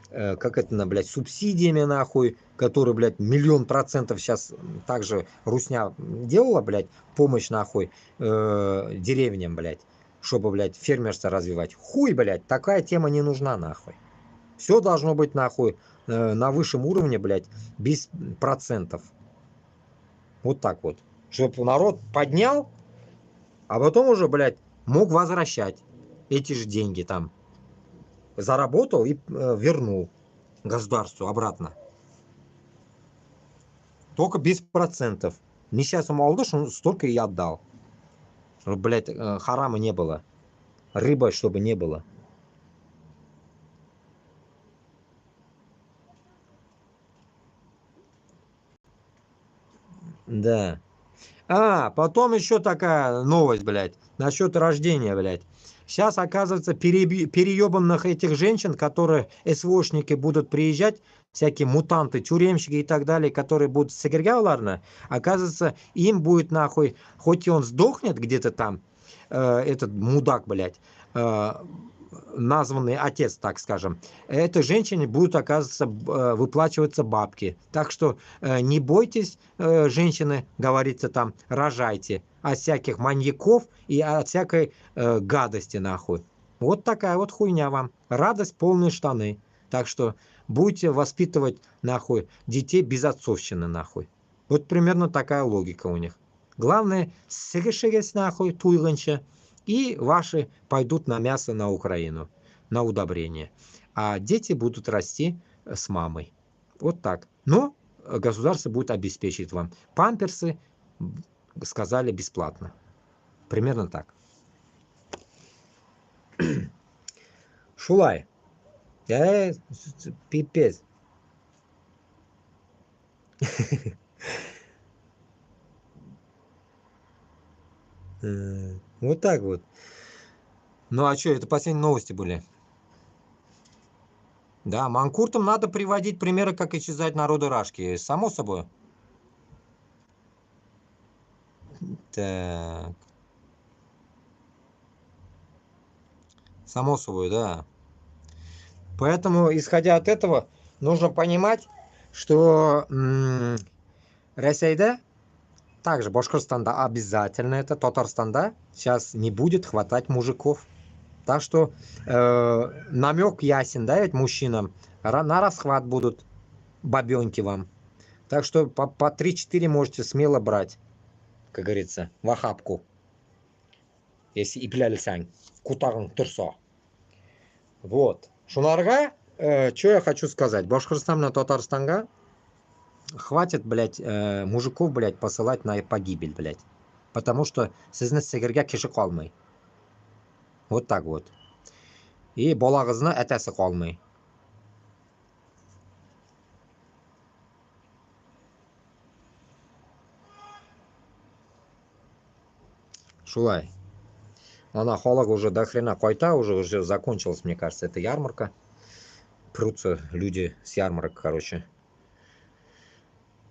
как это, блядь, субсидиями нахуй, которые, блядь, 1000000% сейчас также русня делала, блядь, помощь нахуй деревням, блядь, чтобы, блядь, фермерство развивать. Хуй, блядь, такая тема не нужна нахуй. Все должно быть нахуй на высшем уровне, блядь, без процентов. Вот так вот. Чтобы народ поднял, а потом уже, блядь, мог возвращать эти же деньги там. Заработал и вернул государству обратно. Только без процентов. Несчастному алды, что он столько и отдал. Чтобы, блядь, харама не было. Рыба, чтобы не было. Да. Потом еще такая новость, блядь, насчет рождения, блядь. Сейчас, оказывается, переебанных этих женщин, которые СВОшники будут приезжать, всякие мутанты, тюремщики и так далее, которые будут сегрегавларно, оказывается, им будет нахуй, хоть и он сдохнет где-то там, этот мудак, блядь, названный отец, так скажем, этой женщине будут, оказывается, выплачиваться бабки. Так что не бойтесь, женщины, говорится там, рожайте от всяких маньяков и от всякой гадости, нахуй. Вот такая вот хуйня вам. Радость, полные штаны. Так что будете воспитывать, нахуй, детей без отцовщины, нахуй. Вот примерно такая логика у них. Главное, сыгышегесь, нахуй, туйланча, и ваши пойдут на мясо на Украину, на удобрение. А дети будут расти с мамой. Вот так. Но государство будет обеспечить вам. Памперсы, сказали, бесплатно. Примерно так. Шулай. Пипец. Вот так вот. Ну а что, это последние новости были. Да, манкуртам надо приводить примеры, как исчезают народы Рашки. Само собой. Так. Само собой, да. Поэтому, исходя от этого, нужно понимать, что Россия, также Башкортостанда обязательно это, Татарстанда сейчас не будет хватать мужиков. Так что намек ясен, да, ведь мужчинам, на расхват будут бабенки вам. Так что по 3-4 можете смело брать, как говорится, в охапку. Если ипляльсань, кутарн турсо. Вот. Шунарга, что я хочу сказать. Башкортостан на Татарстанга хватит, блядь, мужиков, блядь, посылать на погибель, блядь. Потому что сізні сігірге киші қалмай. Вот так вот. И балағызны әтәсі қалмай. Шулай. Она халық уже до хрена қойта, уже закончилась, мне кажется, эта ярмарка. Прутся люди с ярмарок, короче.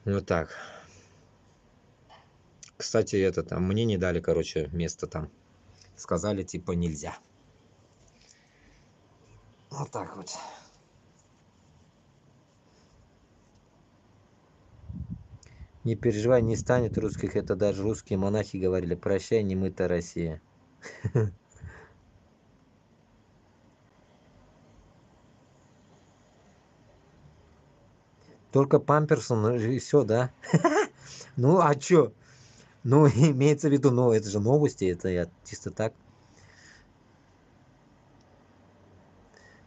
Вот так. Кстати, это там мне не дали, короче, место там. Сказали, типа, нельзя. Вот так вот. Не переживай, не станет русских. Это даже русские монахи говорили. Прощай, немытая Россия. Только памперсон и все, да? Ну, а чё? Ну, имеется в виду, ну, это же новости, это я чисто так.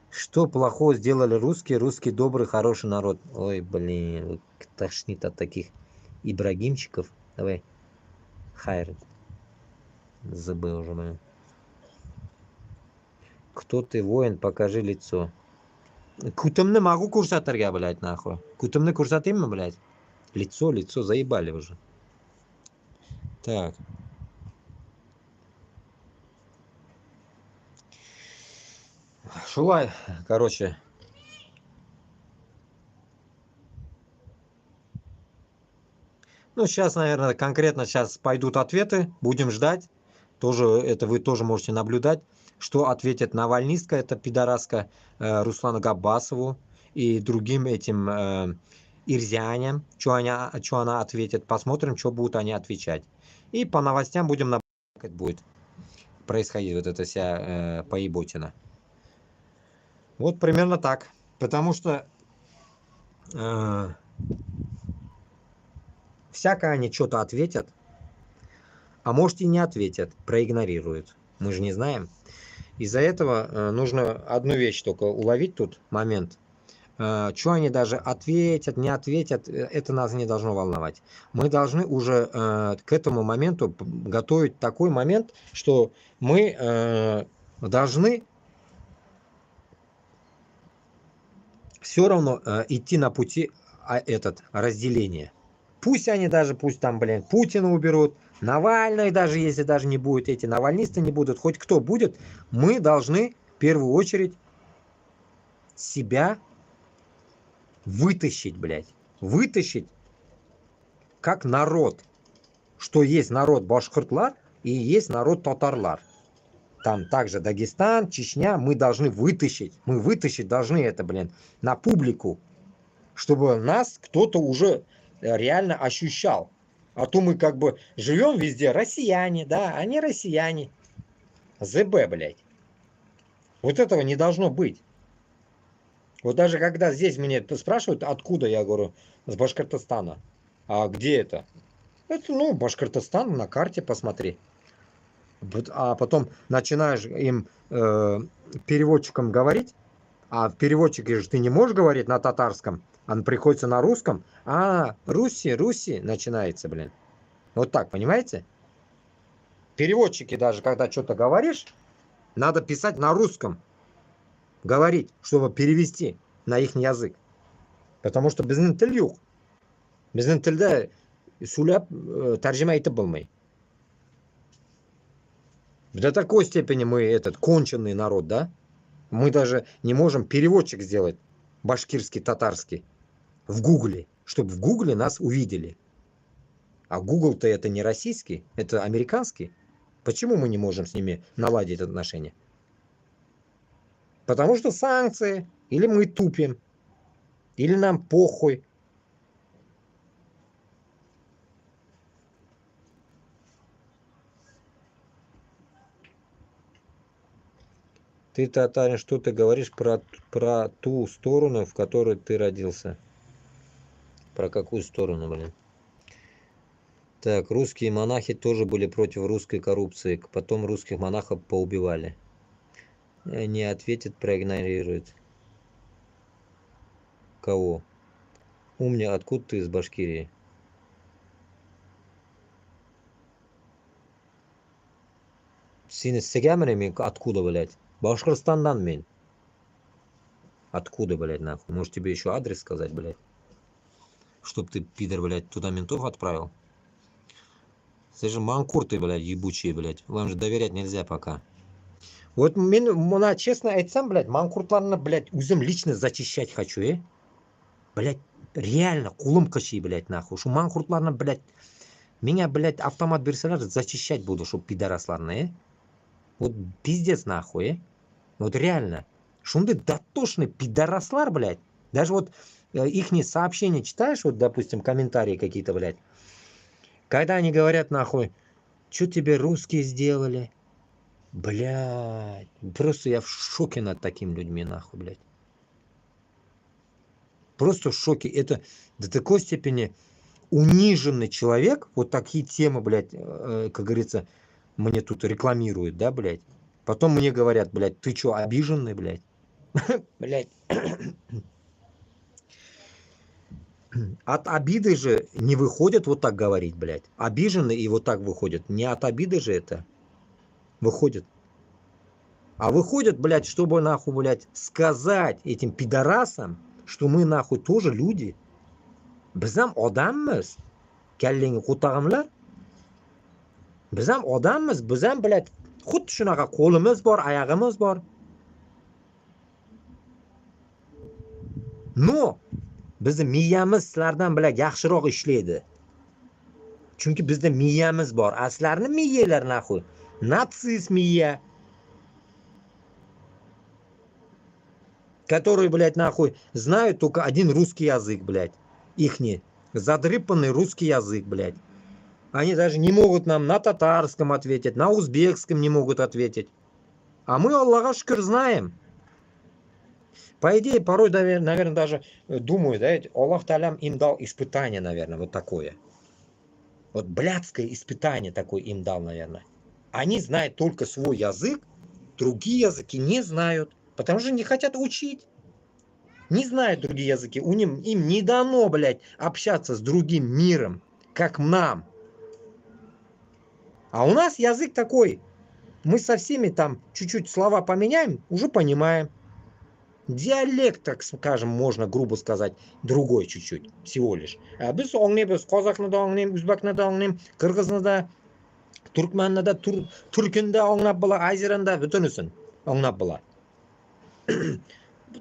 Что плохого сделали русские? Русский добрый, хороший народ. Ой, блин, тошнит от таких ибрагимчиков. Давай, хайр. Забыл уже, блин. Кто ты, воин? Покажи лицо. Кутымны могу курсаторга, блядь, нахуй. Кутымны курсатым мы, блядь. Лицо, заебали уже. Так. Шулай, короче. Ну, сейчас, наверное, конкретно сейчас пойдут ответы. Будем ждать. Тоже, это вы тоже можете наблюдать, что ответит навальнистка, это пидораска, Руслану Габбасову и другим этим ирзяням, что она ответит. Посмотрим, что будут они отвечать. И по новостям будем наблюдать, как будет происходить вот эта вся поеботина. Вот примерно так. Потому что всяко они что-то ответят, а может и не ответят, проигнорируют. Мы же не знаем. Из-за этого нужно одну вещь только уловить тут, момент. Что они даже ответят, не ответят, это нас не должно волновать. Мы должны уже к этому моменту готовить такой момент, что мы должны все равно идти на пути разделения. Пусть они даже, пусть там, блин, Путина уберут, Навальный даже, если даже не будет, эти навальнисты не будут, хоть кто будет, мы должны в первую очередь себя вытащить, блядь. Вытащить как народ. Что есть народ башкортлар и есть народ татарлар. Там также Дагестан, Чечня. Мы должны вытащить. Мы вытащить должны это, блин, на публику. Чтобы нас кто-то уже реально ощущал. А то мы как бы живем везде. Россияне, да, они россияне. ЗБ, блядь. Вот этого не должно быть. Вот даже когда здесь меня спрашивают, откуда, я говорю, с Башкортостана. А где это? Это, ну, Башкортостан, на карте посмотри. А потом начинаешь им переводчикам говорить, а в переводчике же ты не можешь говорить на татарском, а приходится на русском. А, Руси начинается, блин. Вот так, понимаете? Переводчики даже, когда что-то говоришь, надо писать на русском. Говорить, чтобы перевести на их язык. Потому что безнен тіл жоқ. Безнен тілді сөйлеп тәржіма етіп болмай. До такой степени мы этот конченый народ, да? Мы даже не можем переводчик сделать башкирский, татарский в Гугле, чтобы в Гугле нас увидели. А Google-то это не российский, это американский. Почему мы не можем с ними наладить отношения? Потому что санкции, или мы тупим, или нам похуй. Ты, татарин, что ты говоришь про ту сторону, в которой ты родился? Про какую сторону, блин? Так, русские монахи тоже были против русской коррупции. Потом русских монахов поубивали. Не ответит, проигнорирует. Кого? Умня, откуда ты из Башкирии? Сені Сегамери мен откуда, блядь? Башкорстандан мен. Откуда, блядь, нахуй? Может тебе еще адрес сказать, блядь? Чтоб ты, пидор, блядь, туда ментов отправил? Ты же манкурты, блядь, ебучие, блядь. Вам же доверять нельзя пока. Вот мына честно айтсам, блядь, манкуртларны, блядь, өзім лично зачищать хочу, Блядь, реально, кулым кыши, блядь, нахуй. Шу манкуртларны, блядь, меня, блядь, автомат берселер, зачищать буду, шу пидорасларны, Вот пиздец, нахуй, Вот реально. Шунды дотошный пидораслар, блядь. Даже вот ихние сообщения читаешь, вот, допустим, комментарии какие-то, блядь. Когда они говорят, нахуй, что тебе русские сделали? Блядь, просто я в шоке над такими людьми, нахуй, блядь. Просто в шоке. Это до такой степени униженный человек, вот такие темы, блядь, как говорится, мне тут рекламируют, да, блядь. Потом мне говорят, блядь, ты что, обиженный, блядь? Блядь. От обиды же не выходит вот так говорить, блядь. Обиженный и вот так выходит. Не от обиды же это выходит. А выходит, блядь, чтобы нахуй, блядь, сказать этим пидорасам, что мы нахуй тоже люди. Biz ham odammiz. Kallangni ko'tag'imlar. Biz ham odammiz. Biz ham, блядь, xuddi shunaqa qo'limiz bor, oyog'imiz bor. No, bizni miyamiz sizlardan, блядь, yaxshiroq ishlaydi. Chunki bizda miyamiz bor. Aslarni miyalar nahуй. Natsist miya. Которые, блядь, нахуй знают только один русский язык, блядь. Ихний задрыпанный русский язык, блядь. Они даже не могут нам на татарском ответить, на узбекском не могут ответить. А мы, Аллаха шкр, знаем. По идее, порой, наверное, даже думаю, да, Аллах Талям им дал испытание, наверное, вот такое. Вот блядское испытание такое им дал, наверное. Они знают только свой язык, другие языки не знают, потому что не хотят учить. Не знают другие языки. Им не дано, блядь, общаться с другим миром, как нам. А у нас язык такой. Мы со всеми там чуть-чуть слова поменяем, уже понимаем. Диалект, так скажем, можно грубо сказать, другой чуть-чуть, всего лишь. Biz аңлайбыз, қазақны да аңлайм, өзбекні да аңлайм, қырғызны да, түркменні да, түркінді аңлап бұла, азерін да, бүтінісін аңлап бұла.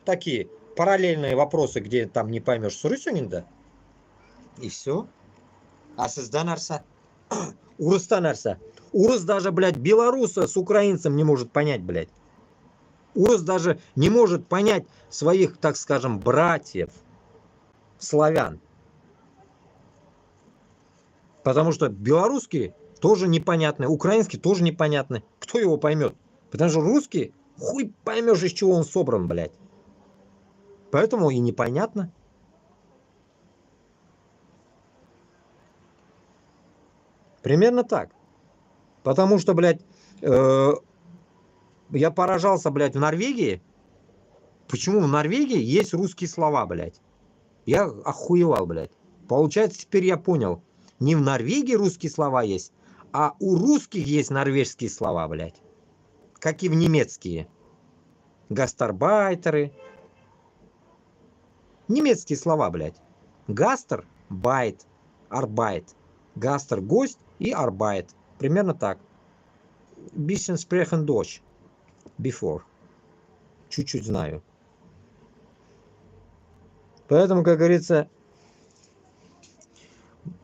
Такие параллельные вопросы, где там не поймешь сурысың да. И все. А сізда нәрсе? Урыста нәрсе? Урыс даже, блядь, белоруса с украинцем не может понять, блядь. Урыс даже не может понять своих, так скажем, братьев, славян. Потому что белорусский тоже непонятный, украинский тоже непонятный. Кто его поймет? Потому что русский, хуй поймешь, из чего он собран, блядь. Поэтому и непонятно. Примерно так. Потому что, блядь, я поражался, блядь, в Норвегии. Почему в Норвегии есть русские слова, блядь? Я охуевал, блядь. Получается, теперь я понял. Не в Норвегии русские слова есть, а у русских есть норвежские слова, блядь. Как и в немецкие. Гастарбайтеры. Немецкие слова, блядь. Гастер, байт, арбайт. Гастер, гость и арбайт. Примерно так. Bisschen sprechen Deutsch. Before. Чуть-чуть знаю. Поэтому, как говорится,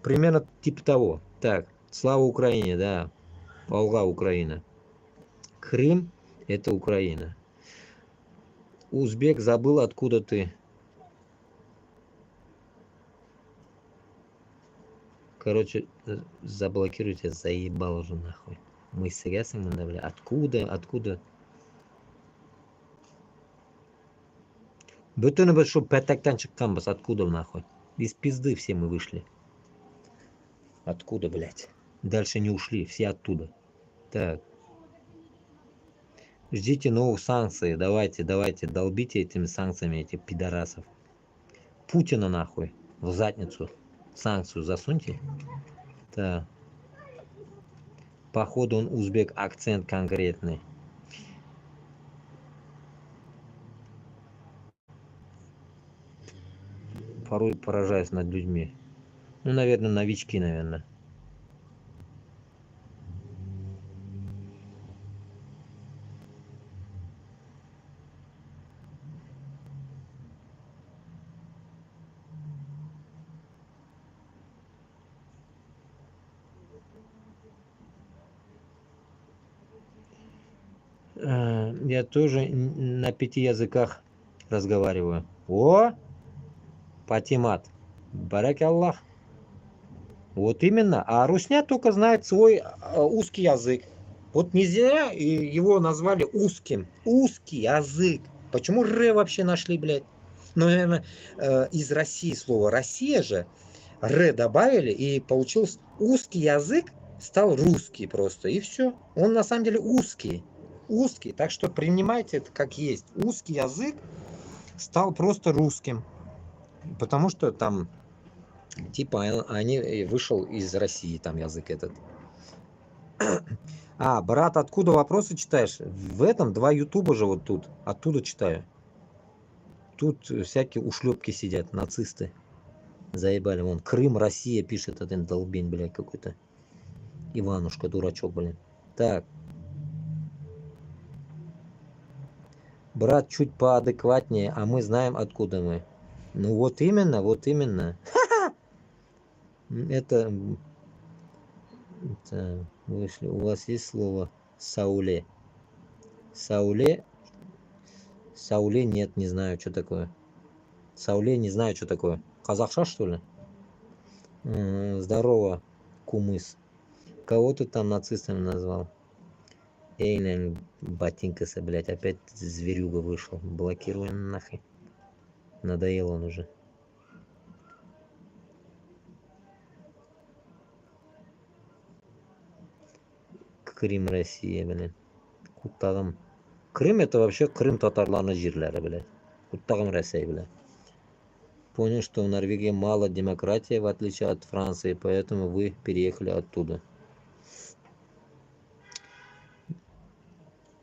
примерно типа того. Так, слава Украине, да. Волга Украина. Крым – это Украина. Узбек, забыл, откуда ты. Короче, заблокируйте, заебал уже нахуй. Мы с Игасом, бля. Откуда? Бүтіні біз шу пәттәктен шыққанбыз, откуда нахуй? Из пизды все мы вышли. Откуда, блядь? Дальше не ушли, все оттуда. Так. Ждите новых санкций. Давайте, долбите этими санкциями этих пидорасов. Путина нахуй. В задницу. Санкцию засуньте. Так. Походу он узбек, акцент конкретный. Порой поражаюсь над людьми. Ну, наверное, новички, наверное. Я тоже на 5 языках разговариваю. О! Патимат. Барак Аллах. Вот именно. А русня только знает свой узкий язык. Вот не зря его назвали узким. Узкий язык. Почему р вообще нашли, блядь? Ну, наверное, из России слово. Россия же. Р добавили, и получился узкий язык, стал русский просто. И все. Он на самом деле узкий. Узкий. Так что принимайте это как есть. Узкий язык стал просто русским. Потому что там, типа, они вышел из России, там язык этот. А, брат, откуда вопросы читаешь? В этом 2 ютуба же вот тут. Оттуда читаю. Тут всякие ушлепки сидят, нацисты. Заебали. Вон, Крым, Россия пишет один долбень, блядь, какой-то. Иванушка, дурачок, блин. Так. Брат, чуть поадекватнее, а мы знаем, откуда мы. Ну вот именно, вот именно. Это вышли. У вас есть слово Сауле? Сауле? Сауле нет, не знаю, что такое. Сауле, не знаю, что такое. Казахша, что ли? Здорово, кумыс. Кого ты там нацистами назвал? Эйлен, ботинкасы, блядь, опять зверюга вышел. Блокируем нахуй. Надоел он уже. Крым, Россия, блин. Куттагым. Крым это вообще Крым татарларының жерлері, блядь. Куттагым Россия, блядь. Понял, что в Норвегии мало демократии, в отличие от Франции, поэтому вы переехали оттуда.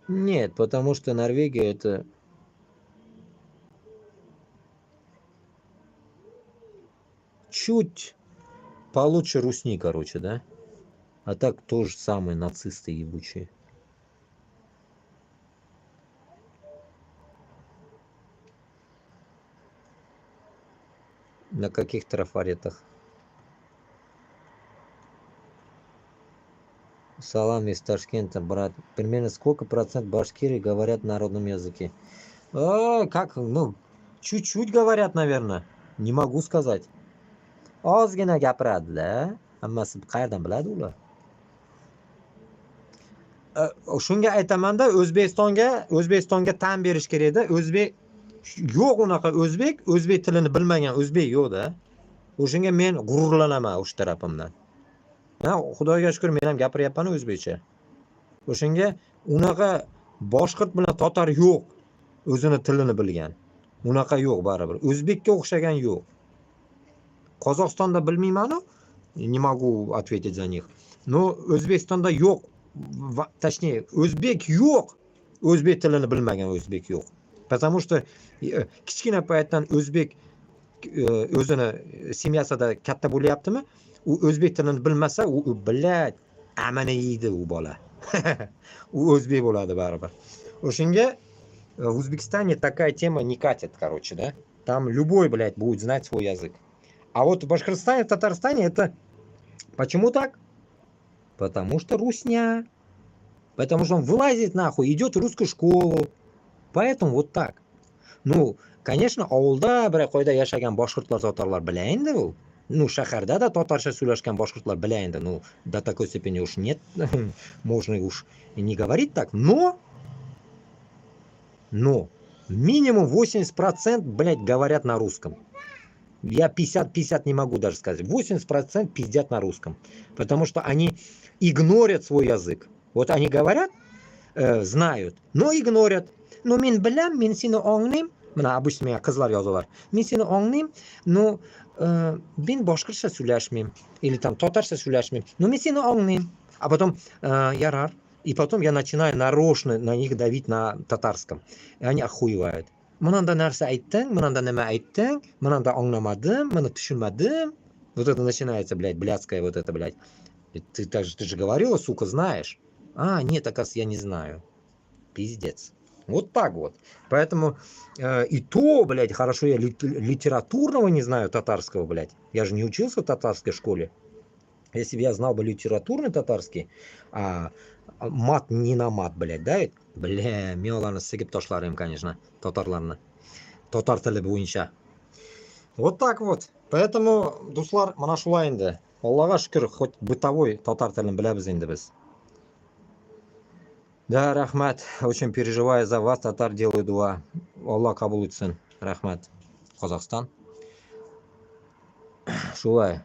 Нет, потому что Норвегия это... чуть получше Русни, короче, да? А так тоже самые нацисты ебучие. На каких трафаретах? Салам из Ташкента, брат. Примерно сколько процент башкирии говорят на родном языке? Как, ну, чуть-чуть говорят, наверное. Не могу сказать. Ozgina gapiradilar. Hammasi qayerdan biladi ular? Shunga aytamanda O'zbekistonga tan berish kerakda. O'zbek yo'q unaqa o'zbek tilini bilmagan o'zbek yo'qda. O'shunga men g'ururlanaman o'sha tarafimdan. Ha, Xudoga shukr men ham gapiryapman o'zbekcha. O'shunga unaqa boshqirt bilan totar yo'q. O'zini tilini bilgan. Unaqa yo'q baribir. O'zbekka o'xshagan yo'q. Qozog'istonda bilmayman-ku, не могу ответить за них. Но O'zbekistonda yo'q. Точнее, o'zbek yo'q. O'zbek tilini bilmagan o'zbek yo'q. Потому что kichkina paytdan o'zbek o'zini semyasida katta bo'lyaptimi? U o'zbek tilini bilmasa, u bilad, amana yeydi u bola. U o'zbek bo'ladi baribir. O'shunga в Узбекистане такая тема не катит, короче, да? Там любой, блядь, будет знать свой язык. А вот в Башкортостане, в Татарстане это... Почему так? Потому что русня. Потому что он вылазит нахуй, идет в русскую школу. Поэтому вот так. Ну, конечно, ауылда bir qo'yda yashagan boshqirdlar totarlar bilaydi bu. Ну, shaharda da totarsha so'lashgan boshqirdlar bilaydi. Ну, до такой степени уж нет. Можно уж и не говорить так. Но минимум 80%, блядь, говорят на русском. Я 50-50 не могу даже сказать. 80% пиздят на русском. Потому что они игнорят свой язык. Вот они говорят, знают, но игнорят. Ну, мен білем, мен сені аңлайм. Мына обычно меня кызлар yazıyorlar. Мен сені аңлайм, но мен башкирча сөйләшмим. Или там татарча сөйләшмим. Но мен сені аңлайм. А потом ярар. И потом я начинаю нарочно на них давить на татарском. И они охуевают. Мынандай нәрсе айттың, мынандай неме айттың, мынандай аңламадым, мына түшінмәдім. Вот это начинается, блядь, блядское вот это, блядь. Ты же говорила, сука, знаешь. А, нет, оказывается, я не знаю. Пиздец. Вот так вот. Поэтому и то, блядь, хорошо, я литературного не знаю татарского, блядь. Я же не учился в татарской школе. Если бы я знал бы литературный татарский, мат не на мат, блядь, да? Бля, мен оларны сыгып ташларым, конечно, татарларны. Татар тілі бойынша. Вот так вот. Поэтому, дуслар, мына шулай инде. Аллаға шүкір, хоть бытовой татар тілін біләбіз инде біз. Да, рахмат. Очень переживаю за вас, татар, делаю дуа. Аллах кабул етсін. Рахмат. Қазақстан. Шулай.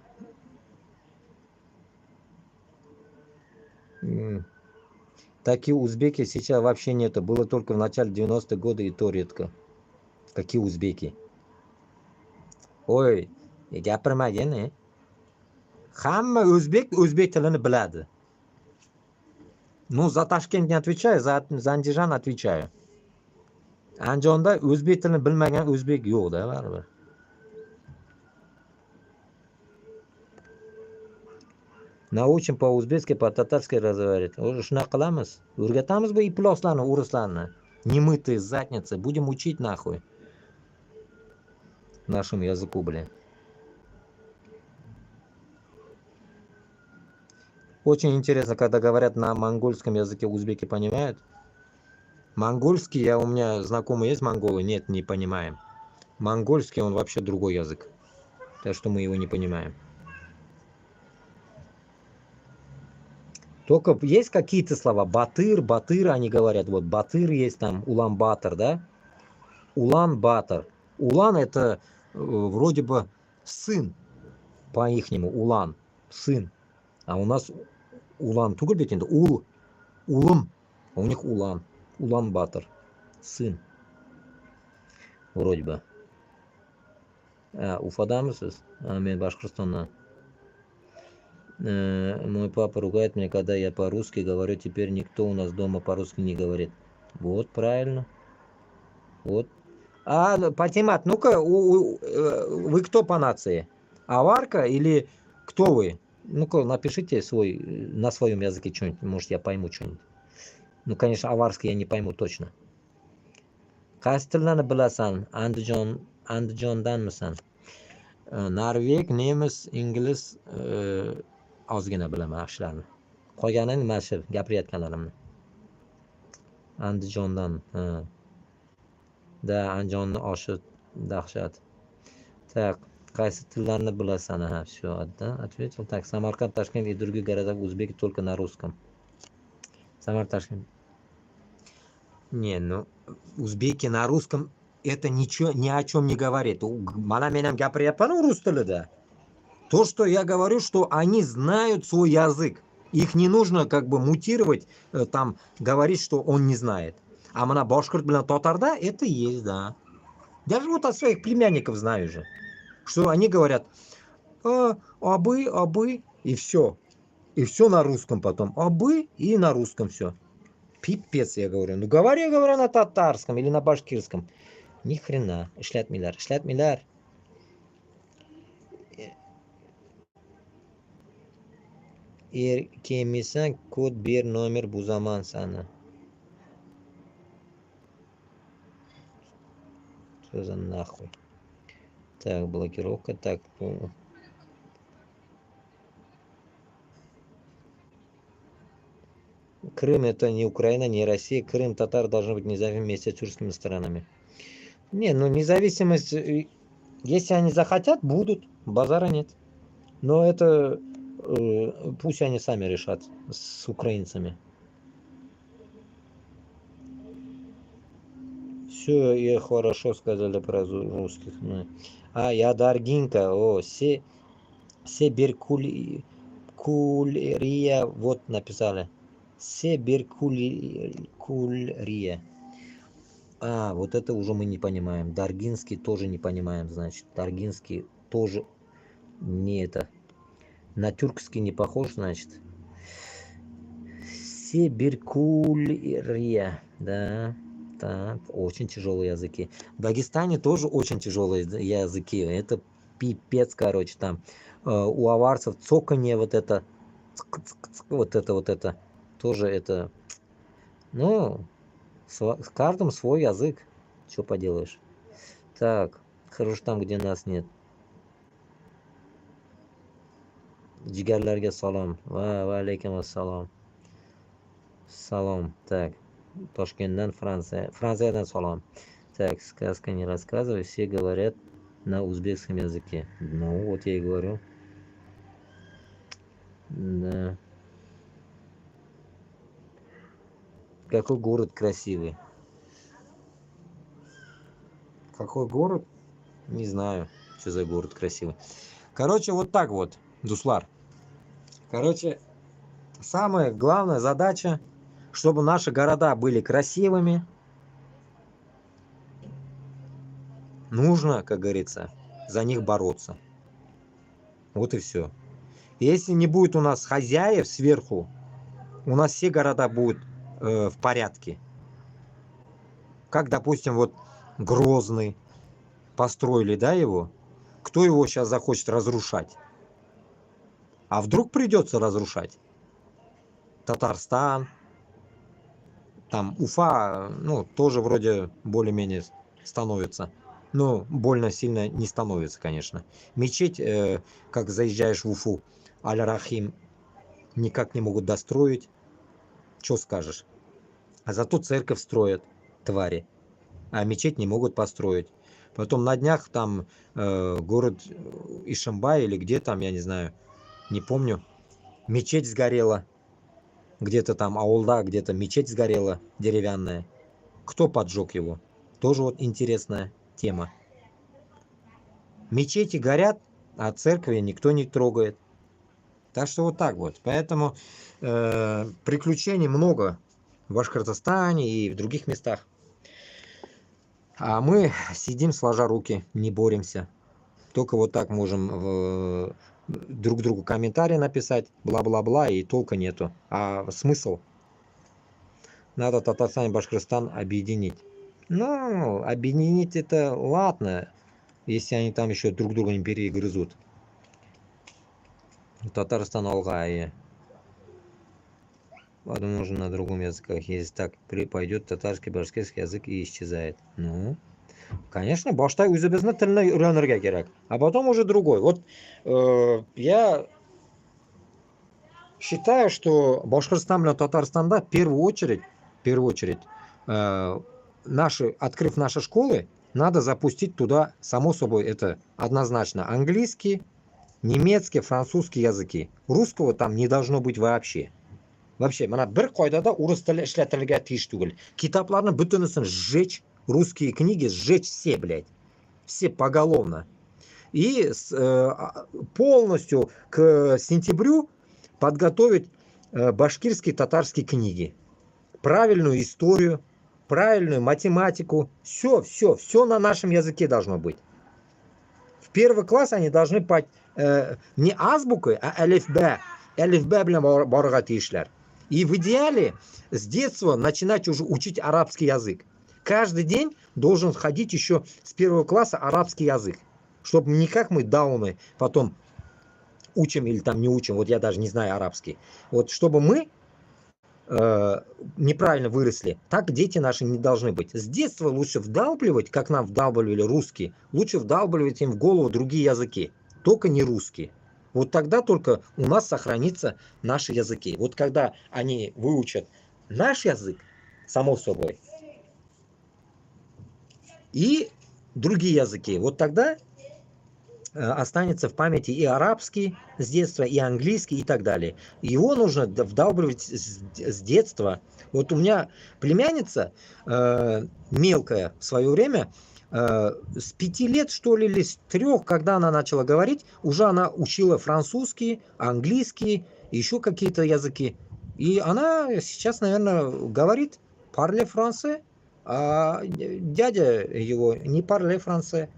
Такие узбеки сейчас вообще нету. Было только в начале 90-х годов, и то редко. Какие узбеки? Ой, gapirmagin, e. Hamma o'zbek tilini biladi. Ну, за Ташкент не отвечаю, за Андижан отвечаю. Andijonda o'zbek tilini bilmagan o'zbek yo'q-da, baribir. Naучим по-узбекски, по-татарски разговаривать. Уже shunaqa qilamiz. O'rgatamiz bu iploslarni, o'rislarni. Немытые задницы. Будем учить нахуй. Нашему языку, блин. Очень интересно, когда говорят на монгольском языке, узбеки понимают. Монгольский, у меня знакомые есть монголы, нет, не понимаем. Монгольский, он вообще другой язык. Так что мы его не понимаем. Только есть какие-то слова. Батыр, они говорят. Вот Батыр есть там, Улан-Батор, да? Улан-Батор. Улан это вроде бы сын по-ихнему. Улан, сын. А у нас Улан Тугурбет, Улым. А у них Улан. Улан-Батор. Сын. Вроде бы. Уфадамысыз? Мен Башкортостаннан. Мой папа ругает меня, когда я по-русски говорю. Теперь никто у нас дома по-русски не говорит. Вот, правильно. Вот. Патимат, ну-ка, вы кто по нации? Аварка или кто вы? Ну-ка, напишите на своем языке что-нибудь. Может, я пойму что-нибудь. Ну, конечно, аварский я не пойму точно. Qaysi tillarni bilasan? Andijondanmisan? Norveg, nemis, ingliz, ozgina bilaman shularni. Qolgani nima shu gapirayotganlarimni. Andijondan. Da, Andijonni oshi dahshat. Так, qaysi tillarni bilasan? Все, ответил. Так, Самарканд, Ташкент и другие города в Узбеки только на русском. Самарканд, Ташкент. Не, ну, узбеки на русском это ничего, ни о чем не говорит. Mana menam gapiryapman rus tilida. То, что я говорю, что они знают свой язык. Их не нужно как бы мутировать, там, говорить, что он не знает. А mana башкорт bilan татарда это есть, да. Даже вот от своих племянников знаю же. Что они говорят, абы, и все. И все на русском потом. Абы и на русском все. Пипец, я говорю. Ну говори, я говорю на татарском или на башкирском. Ни хрена. Эшләтмиләр. Erkemisan kod ber, номер buzaman sani. Что за нахуй? Так, блокировка, так. Крым это не Украина, не Россия. Крым, татар должны быть независимы вместе с тюркскими странами. Не, ну независимость, если они захотят, будут. Базара нет. Но это пусть они сами решат с украинцами. Все, и хорошо сказали про русских. Ну. А, я Даргинка, о, Себеркулерия, вот написали. Себеркулерия. А, вот это уже мы не понимаем. Даргинский тоже не понимаем, значит. Даргинский тоже не это. На тюркский не похож, значит. Себеркулерия, да. Так, очень тяжелые языки. В Дагестане тоже очень тяжелые языки. Это пипец, короче, там. У аварцев цоканье вот это. Вот это. Тоже это. Ну, с каждым свой язык. Что поделаешь. Так, хорошо там, где нас нет. Jigarlarga salom. Va alaykum assalom. Salom. Так. Toshkentdan Франциядан салам. Так, сказка не рассказывай, все говорят на узбекском языке. Ну, вот я и говорю. Да. Какой город красивый? Какой город? Не знаю, что за город красивый. Короче, вот так вот, Дуслар. Короче, самая главная задача, чтобы наши города были красивыми. Нужно, как говорится, за них бороться. Вот и все. Если не будет у нас хозяев сверху, у нас все города будут в порядке. Как, допустим, вот Грозный построили, да, его? Кто его сейчас захочет разрушать? А вдруг придется разрушать? Татарстан, там Уфа, ну, тоже вроде более-менее становится. Но больно сильно не становится, конечно. Мечеть, как заезжаешь в Уфу, Аль-Рахим, никак не могут достроить. Что скажешь? А зато церковь строят, твари. А мечеть не могут построить. Потом на днях там город Ишимбай или где там, я не знаю, не помню. Мечеть сгорела. Где-то там аулда, где-то мечеть сгорела деревянная. Кто поджег его? Тоже вот интересная тема. Мечети горят, а церкви никто не трогает. Так что вот так вот. Поэтому приключений много в Башкортостане и в других местах. А мы сидим сложа руки, не боремся. Только вот так можем друг другу комментарии написать, бла-бла-бла, и толка нету. А смысл? Надо Татарстан и Башкортостан объединить. Ну, объединить это ладно, если они там еще друг друга не перегрызут. Татарстан алга, возможно, на другом языках. Если так пойдет, татарский, башкирский язык и исчезает. Ну, конечно, башта үзебезне тіліне үйренерге керек. А потом уже другой. Вот я считаю, что Башкортостан и Татарстанда в первую очередь, открыв наши школы, надо запустить туда, само собой, это однозначно английский, немецкий, французский языки. Русского там не должно быть вообще. Вообще, мына бір қойдада орыс тілі ішлетілуге тиіс түгел. Китапларны бүтінісін сжечь, русские книги сжечь все, блядь. Все поголовно. И полностью к сентябрю подготовить башкирские, татарские книги. Правильную историю, правильную математику. Все на нашем языке должно быть. В первый класс они должны не азбукой, а алифбе. Алифбе белән барырга тиешләр. И в идеале с детства начинать уже учить арабский язык. Каждый день должен ходить еще с первого класса арабский язык. Чтобы не как мы дауны потом учим или там не учим. Вот я даже не знаю арабский. Вот чтобы мы неправильно выросли. Так дети наши не должны быть. С детства лучше вдалбливать, как нам вдалбливали русский. Лучше вдалбливать им в голову другие языки. Только не русский. Вот тогда только у нас сохранится наши языки. Вот когда они выучат наш язык, само собой, и другие языки, вот тогда останется в памяти и арабский с детства, и английский, и так далее. Его нужно вдалбливать с детства. Вот у меня племянница мелкая в свое время, с 5 лет, что ли, или с 3, когда она начала говорить, уже она учила французский, английский, еще какие-то языки. И она сейчас, наверное, говорит «parle français», а дядя его не «parle français».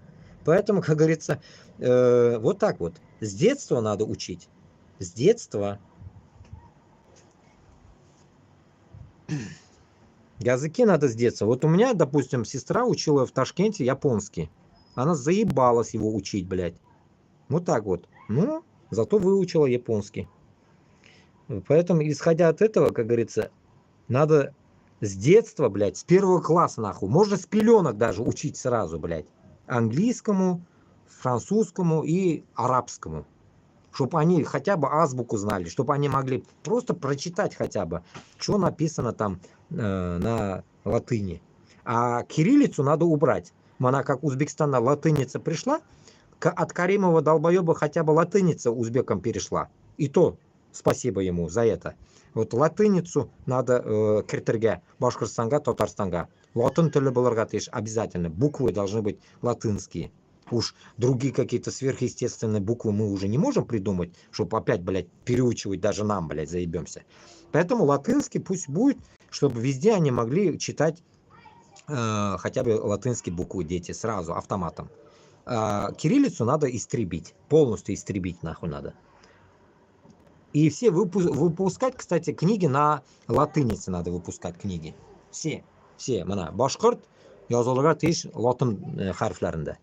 Поэтому, как говорится, вот так вот. С детства надо учить. С детства. Языки надо с детства. Вот у меня, допустим, сестра учила в Ташкенте японский. Она заебалась его учить, блядь. Вот так вот. Ну, зато выучила японский. Поэтому, исходя от этого, как говорится, надо с детства, блядь, с 1 класса, нахуй. Можно с пеленок даже учить сразу, блядь. Английскому, французскому и арабскому. Чтобы они хотя бы азбуку знали, чтобы они могли просто прочитать хотя бы, что написано там на латыни. А кириллицу надо убрать. Она как Узбекистана латыница пришла, от Каримова долбоеба хотя бы латыница узбекам перешла. И то спасибо ему за это. Вот латыницу надо киртерге, Башкортостанга, Татарстанга. Латын тілі бұларға тиеш обязательно. Буквы должны быть латынские. Уж другие какие-то сверхъестественные буквы мы уже не можем придумать, чтобы опять, блядь, переучивать даже нам, блядь, заебемся. Поэтому латынский пусть будет, чтобы везде они могли читать хотя бы латынские буквы дети сразу, автоматом. Кириллицу надо истребить, полностью истребить нахуй надо. И все выпускать, кстати, книги на латынице надо выпускать книги. Все. Мана, башқұрт yazılırlar тиеш латын харфларында.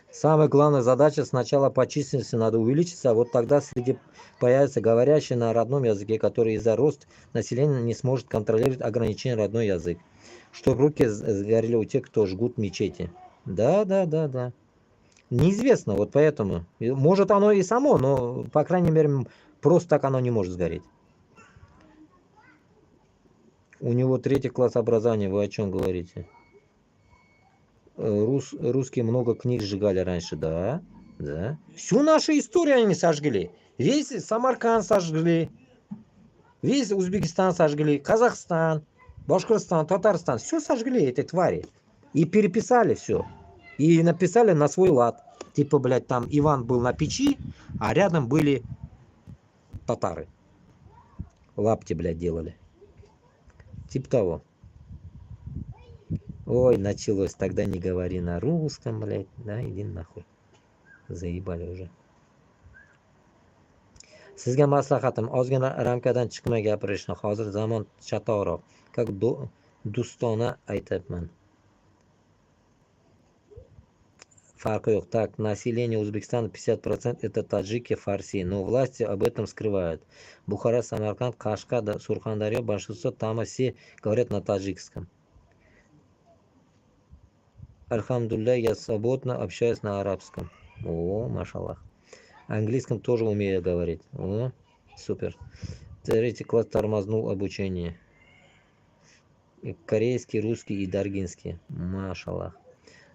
Самая главная задача сначала по численности надо увеличиться, а вот тогда среди появятся говорящие на родном языке, который из-за роста населения не сможет контролировать ограничения родной язык. Чтобы руки сгорели у тех, кто жгут мечети. Да. Неизвестно, вот поэтому. Может оно и само, но, по крайней мере, просто так оно не может сгореть. У него 3 класс образования, вы о чем говорите? Русские много книг сжигали раньше, да. Всю нашу историю они сожгли. Весь Самарканд сожгли, весь Узбекистан сожгли, Казахстан, Башкортостан, Татарстан. Все сожгли эти твари. И переписали все. И написали на свой лад. Типа, блядь, там Иван был на печи, а рядом были татары. Лапти, блядь, делали. Типа того. Ой, началось. Тогда не говори на русском, блядь. Да, иди нахуй. Заебали уже. Sizga maslahatim, ozgina ramkadan chiqmay gapirishni. Hozir zamon chatoqroq. Как do'stona aytyapman. Farqi yo'q. Так, население Узбекистана 50% это таджики, фарси, но власти об этом скрывают. Бухара, Самарканд, Кашка, Сурхандарья, большинство там все говорят на таджикском. Альхамдулилля, я свободно общаюсь на арабском. О, машаллах. Английском тоже умею говорить. О, супер. 3 класс тормознул обучение. Корейский, русский и даргинский. Машаллах.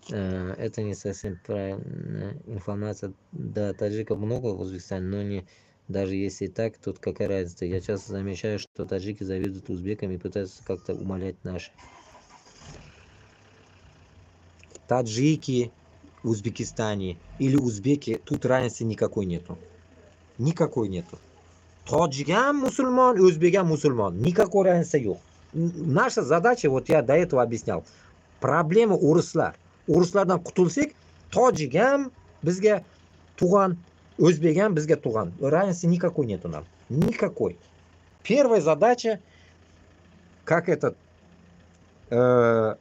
Это не совсем правильная информация. Да, таджиков много в Узбекистане, но не даже если так, тут какая разница. Я часто замечаю, что таджики завидуют узбекам и пытаются как-то умалять наши. Таджики в Узбекистане или узбеки, тут разницы никакой нету. Никакой нету. Таджикам мусульман, узбекам мусульман. Никакой разницы yok. Наша задача, вот я до этого объяснял, проблема урыслар. Урыслардан qutulsak, tojik ham bizga tug'an, o'zbek ham bizga tug'an. Разницы никакой нету нам. Никакой. Первая задача, как этот,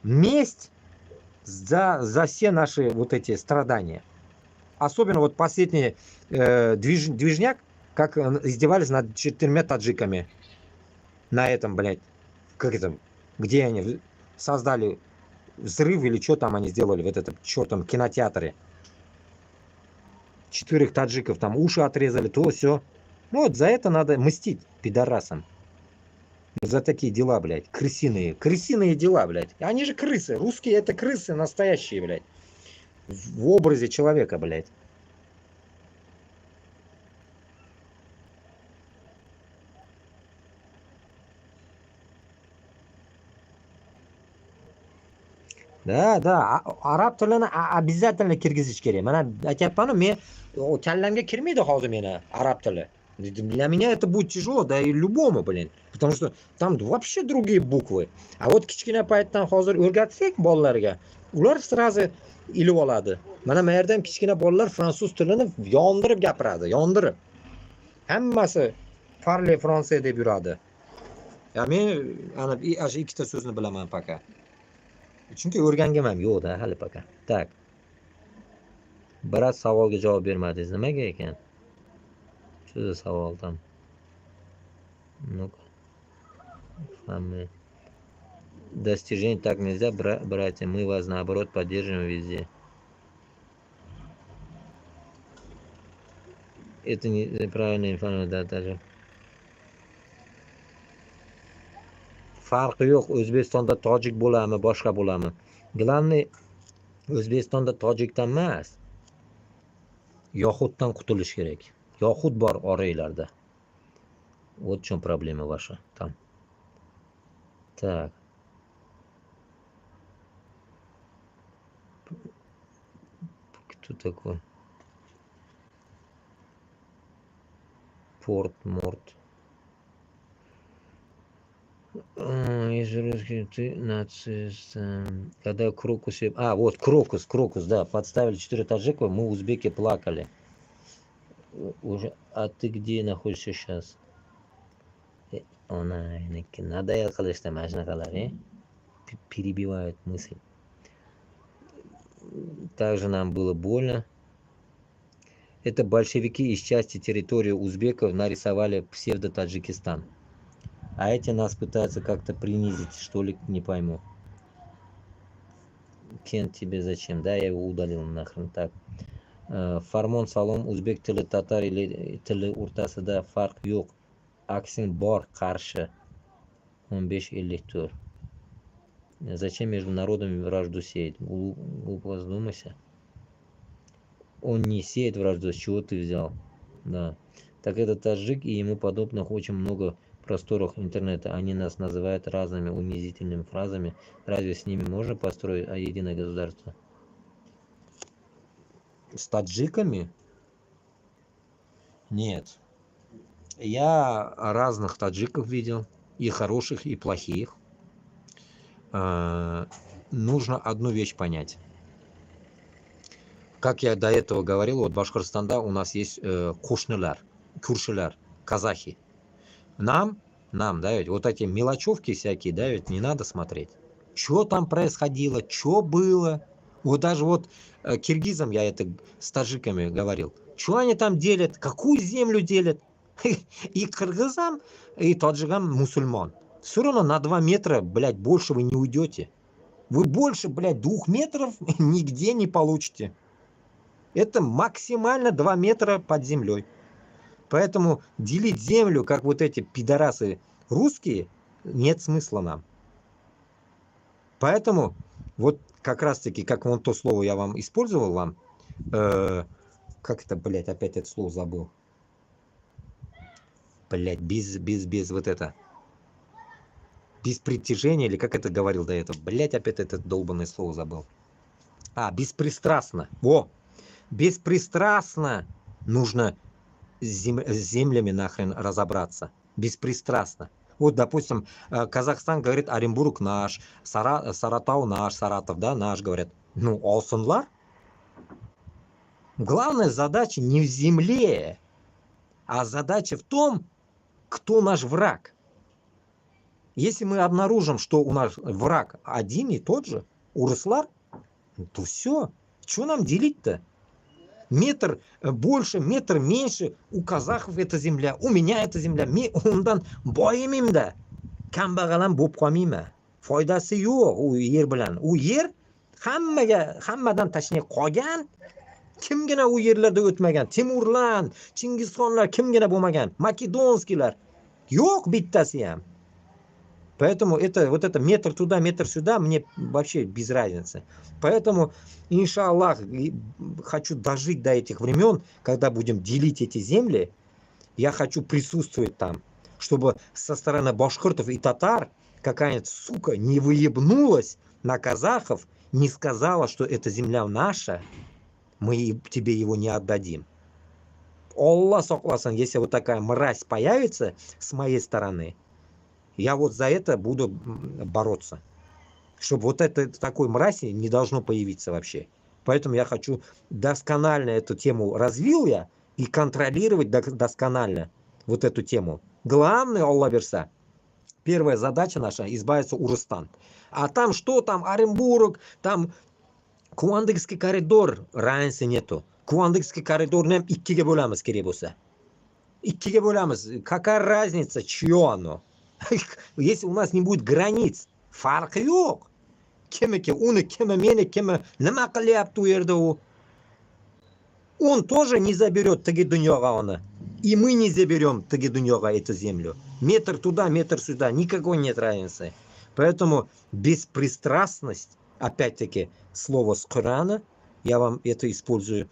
месть за все наши вот эти страдания. Особенно вот последний движняк, как издевались над 4 таджиками. На этом, блядь, как это, где они создали взрыв или что там они сделали в этом чертом кинотеатре. 4 таджиков там уши отрезали, то все. Ну вот за это надо мстить пидорасам. За такие дела, блядь. Крысиные. Крысиные дела, блядь. Они же крысы. Русские это крысы настоящие, блядь. В образе человека, блядь. Да, arab tilini обязательно kirgizish kerak. Mana aytyapman-ku, men kallamga kirmaydi hozir meni arab tili. Для меня это будет tяжело, да и любому, блин. Потому что там вообще другие буквы. А вот kichkina paytdan hozir o'rgatsak bolalarga, ular sразу ilib oladi. Mana bu yerda ham kichkina bolalar fransuz tilini yondirib gapiradi, yondirib. Hammasi parle français deb yuradi. Ya men ana shu ikkita so'zni bilaman paka. Chunki o'rgangan ham yo'q-da hali paka. Так. Biroz savolga javob bermadingiz. Nimaga ekan? Shu savol там. Ну-ка. Достижений так нельзя, братья. Мы вас наоборот поддерживаем везде. Это неправильная информация, да, даже. Farqi yo'q. O'zbekistonda tojik bo'ladimi, boshqa bo'ladimi? Главное, O'zbekistonda tojikdan emas, yoxuddan qutulish kerak. Yoxud bor oranglarda. Вот в чем проблема ваша там. Так. Кто такой? Порт-морт. Из русских ты нацист. Когда Крокус... А, вот Крокус, да. Подставили 4 таджика, мы узбеки плакали. Уже. А ты где находишься сейчас? Она, надо я сказать, что перебивают мысль. Также нам было больно. Это большевики из части территории узбеков нарисовали псевдо-Таджикистан. А эти нас пытаются как-то принизить, что ли, не пойму. Кен тебе зачем? Да, я его удалил нахрен. Так. Farmon salom, o'zbek tili tatar tili o'rtasida farq yo'q. Aksin bor, qarshi. 1554. Зачем между народами вражду сеять? Глупо задумайся. Он не сеет вражду, с чего ты взял? Да. Так это таджик и ему подобных очень много в просторах интернета. Они нас называют разными унизительными фразами. Разве с ними можно построить единое государство? С таджиками? Нет. Я разных таджиков видел. И хороших, и плохих. Нужно одну вещь понять. Как я до этого говорил, вот в Башкортостане у нас есть кушнылар, куршилар, казахи. Нам, да, ведь вот эти мелочевки всякие, да, ведь не надо смотреть. Что там происходило, что было. Вот даже вот киргизам я это с таджиками говорил. Что они там делят, какую землю делят. И кыргызам, и таджикам мусульман. Все равно на 2 метра, блядь, больше вы не уйдете. Вы больше, блядь, 2 метров нигде не получите. Это максимально 2 метра под землей. Поэтому делить землю, как вот эти пидорасы русские, нет смысла нам. Поэтому вот как раз таки, как вон то слово я вам использовал вам, как это, блядь, опять это слово забыл. Блядь, без вот это. Без притяжения, или как это говорил до этого. Блядь, опять это долбанное слово забыл. Беспристрастно. Во! Беспристрастно нужно с землями нахрен разобраться. Беспристрастно. Вот, допустим, Казахстан говорит, Оренбург наш, Саратов наш, Саратов, да, наш, говорят. Ну, алсынлар. Главная задача не в земле, а задача в том, кто наш враг. Если мы обнаружим, что у нас враг один и тот же, урыслар, то все. Что нам делить-то? Метр больше, метр меньше. У казахов это земля, у меня это земля. Men undan boy emayman-da. Kambag'al ham bo'lib qolmayman. Foydasi yo'q u yer bilan. U yer hammadan tashnay qolgan. Kimgina u yerlarda o'tmagan? Temurlan, Chingizxonlar kimgina bo'lmagan? Makedonskiylar. Yo'q bittasi ham. Поэтому это, вот это метр туда, метр сюда, мне вообще без разницы. Поэтому, иншаллах, хочу дожить до этих времен, когда будем делить эти земли. Я хочу присутствовать там, чтобы со стороны башкиртов и татар какая-нибудь сука не выебнулась на казахов, не сказала, что эта земля наша, мы тебе его не отдадим. Аллах сакласын, если вот такая мразь появится с моей стороны, я вот за это буду бороться. Чтобы вот это такой мрази не должно появиться вообще. Поэтому я хочу досконально эту тему развил я и контролировать досконально вот эту тему. Главное, Аллах верса, первая задача наша избавиться Урыстан. А там что там, Оренбург, там Куандыкский коридор, разницы нету. Куандыкский коридор нам иккиге бөләміз керек болса. Иккиге бөләміз. Какая разница, чье оно? Если у нас не будет границ, фарқы yok. Кемеке, уны, кеме, мене, кеме, нема қылыпты у жерде у. Он тоже не заберет теги дуньяға оны. И мы не заберем теги дуньяға эту землю. Метр туда, метр сюда, никакой нет разницы. Поэтому беспристрастность, опять-таки, слово с Корана, я вам это использую,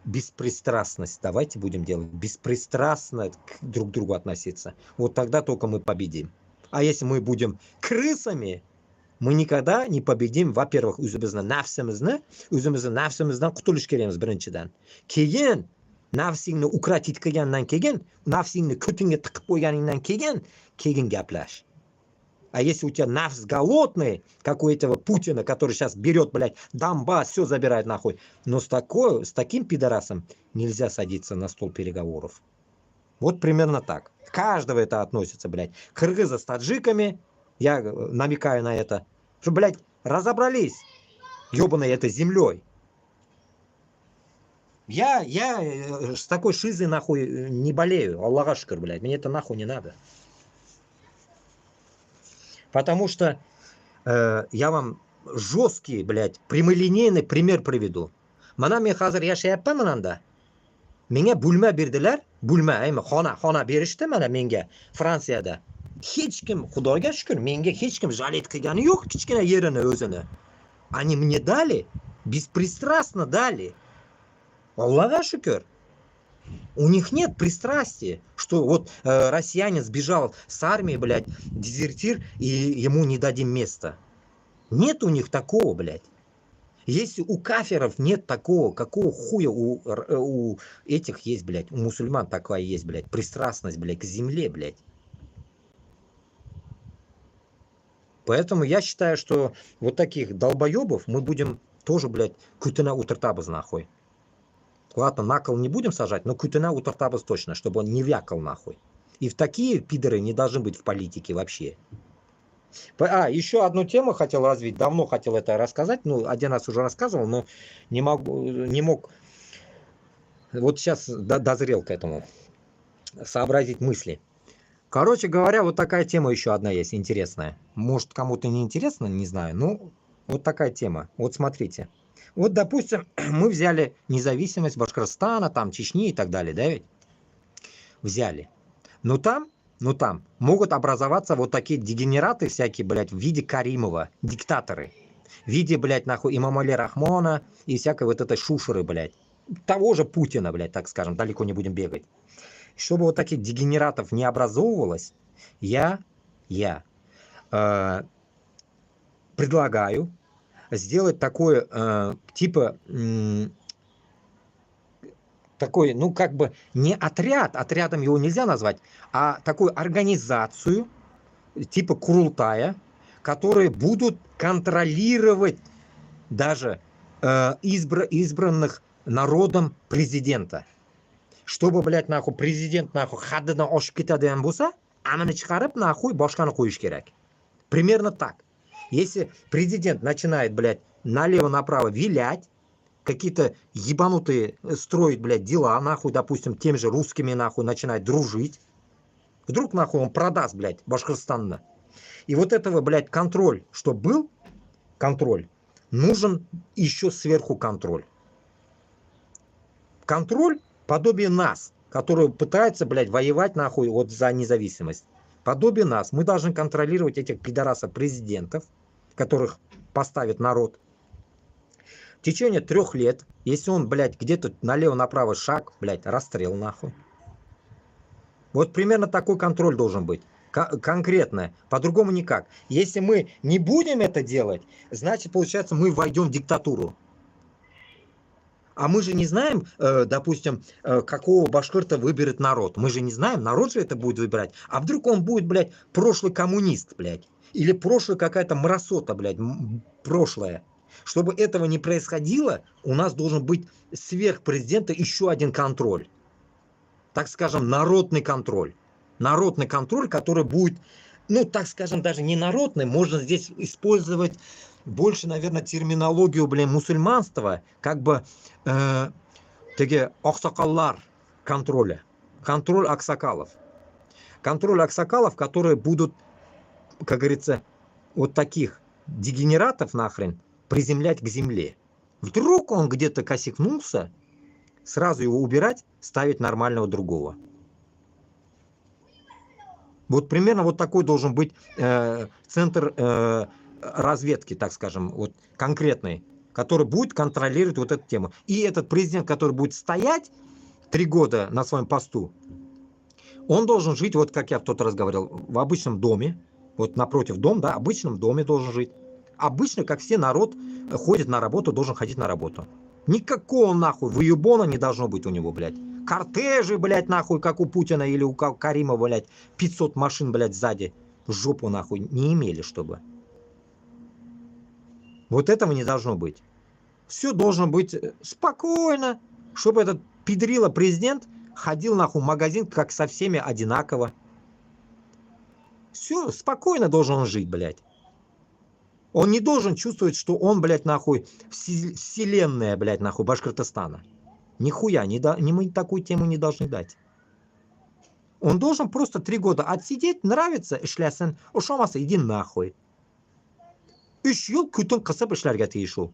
беспристрастность. Давайте будем делать беспристрастно друг к другу относиться. Вот тогда только мы победим. А если мы будем крысами, мы никогда не победим. Во-первых, o'zimizni nafsimizdan qutulish kerakmiz birinchidan. Keyin nafsingni ukratib qilgandan keyin, nafsingni ko'tingga tiqib qo'yganingdan keyin gaplash. А если у тебя нафс голодный, как у этого Путина, который сейчас берет, блядь, Донбасс, все забирает нахуй. Но с таким пидорасом нельзя садиться на стол переговоров. Вот примерно так. Каждого это относится, блядь. Кыргызы с таджиками, я намекаю на это, что, блядь, разобрались, ебаной этой землей. Я с такой шизой нахуй не болею. Аллаха шкр, блядь, мне это нахуй не надо. Потому что я вам жесткий, блядь, прямолинейный пример приведу. Mana men hozir yashayapman manda. Menga bulma berdilar. Bulma, xona berishdi mana menga Fransiyada. Hech kim, Xudoga shukr, menga hech kim jalet qilgani yo'q kichkina yerini o'zini. Они мне дали, беспристрастно дали. Аллаха шукр. У них нет пристрастия, что вот россиянин сбежал с армии, блядь, дезертир, и ему не дадим места. Нет у них такого, блядь. Если у каферов нет такого, какого хуя у этих есть, блядь, у мусульман такая есть, блядь, пристрастность, блядь, к земле, блядь. Поэтому я считаю, что вот таких долбоебов мы будем тоже, блядь, кутына утыртабыз нахуй. Ладно, на кол не будем сажать, но кутына утыртабыз точно, чтобы он не вякал нахуй. И в такие пидоры не должны быть в политике вообще. Еще одну тему хотел развить. Давно хотел это рассказать. Ну, один раз уже рассказывал, но не мог. Вот сейчас дозрел к этому. Сообразить мысли. Короче говоря, вот такая тема еще одна есть интересная. Может, кому-то не интересно, не знаю. Ну, вот такая тема. Вот смотрите. Вот, допустим, мы взяли независимость Башкортостана, там, Чечни и так далее, да ведь? Взяли. Но там могут образоваться вот такие дегенераты всякие, блядь, в виде Каримова, диктаторы. В виде, блядь, нахуй Имамали Рахмона и всякой вот этой шушеры, блядь. Того же Путина, блядь, так скажем, далеко не будем бегать. Чтобы вот таких дегенератов не образовывалось, я предлагаю сделать такое, типа, такой, ну, как бы не отряд, отрядом его нельзя назвать, а такую организацию, типа Курултая, которые будут контролировать даже избранных народом президента. Чтобы, блядь, нахуй, президент, нахуй, хаддыдан oshib ketadigan bo'lsa, amini chiqarib, нахуй, boshqani qo'yish kerak. Примерно так. Если президент начинает, блядь, налево-направо вилять, какие-то ебанутые строить, блядь, дела, нахуй, допустим, теми же русскими, нахуй, начинает дружить, вдруг, нахуй, он продаст, блядь, Башкортостан. И вот этого, блядь, контроль, что был, контроль, нужен еще сверху контроль. Контроль подобие нас, которые пытаются, блядь, воевать, нахуй, вот за независимость. подобие нас. Мы должны контролировать этих пидорасов-президентов, которых поставит народ. В течение 3 лет, если он, блядь, где-то налево-направо шаг, блядь, расстрел нахуй. Вот примерно такой контроль должен быть. Конкретно. По-другому никак. Если мы не будем это делать, значит, получается, мы войдем в диктатуру. А мы же не знаем, допустим, какого башкирта выберет народ. Мы же не знаем, народ же это будет выбирать. А вдруг он будет, блядь, прошлый коммунист, блядь. Или прошлый какая-то мразота, блядь, прошлое. Чтобы этого не происходило, у нас должен быть сверх президента еще один контроль. Так скажем, народный контроль. Народный контроль, который будет, ну, так скажем, даже не народный, можно здесь использовать больше, наверное, терминологию, блин, мусульманства, как бы такие аксакаллар контроля. Контроль аксакалов. Контроль аксакалов, которые будут, как говорится, вот таких дегенератов нахрен приземлять к земле. Вдруг он где-то косякнулся, сразу его убирать, ставить нормального другого. Вот примерно вот такой должен быть центр разведки, так скажем, вот конкретный, который будет контролировать вот эту тему. И этот президент, который будет стоять 3 года на своем посту, он должен жить, вот как я в тот раз говорил, в обычном доме, вот напротив дома, да, обычном доме должен жить. Обычно, как все, народ ходит на работу, должен ходить на работу. Никакого нахуй выебона не должно быть у него, блядь. Кортежи, блядь, нахуй, как у Путина или у Карима, блядь, 500 машин, блядь, сзади. Жопу, нахуй, не имели, чтобы. Вот этого не должно быть. Все должно быть спокойно, чтобы этот педрила президент ходил, нахуй, в магазин, как со всеми одинаково. Все, спокойно должен он жить, блядь. Он не должен чувствовать, что он, блядь, нахуй, вселенная, блядь, нахуй, Башкортостана. Нихуя, мы такую тему не должны дать. Он должен просто 3 года отсидеть, нравится, эшлясен, ушамаса, иди нахуй. 3 ел күтін қысып эшләргә тиеш ул.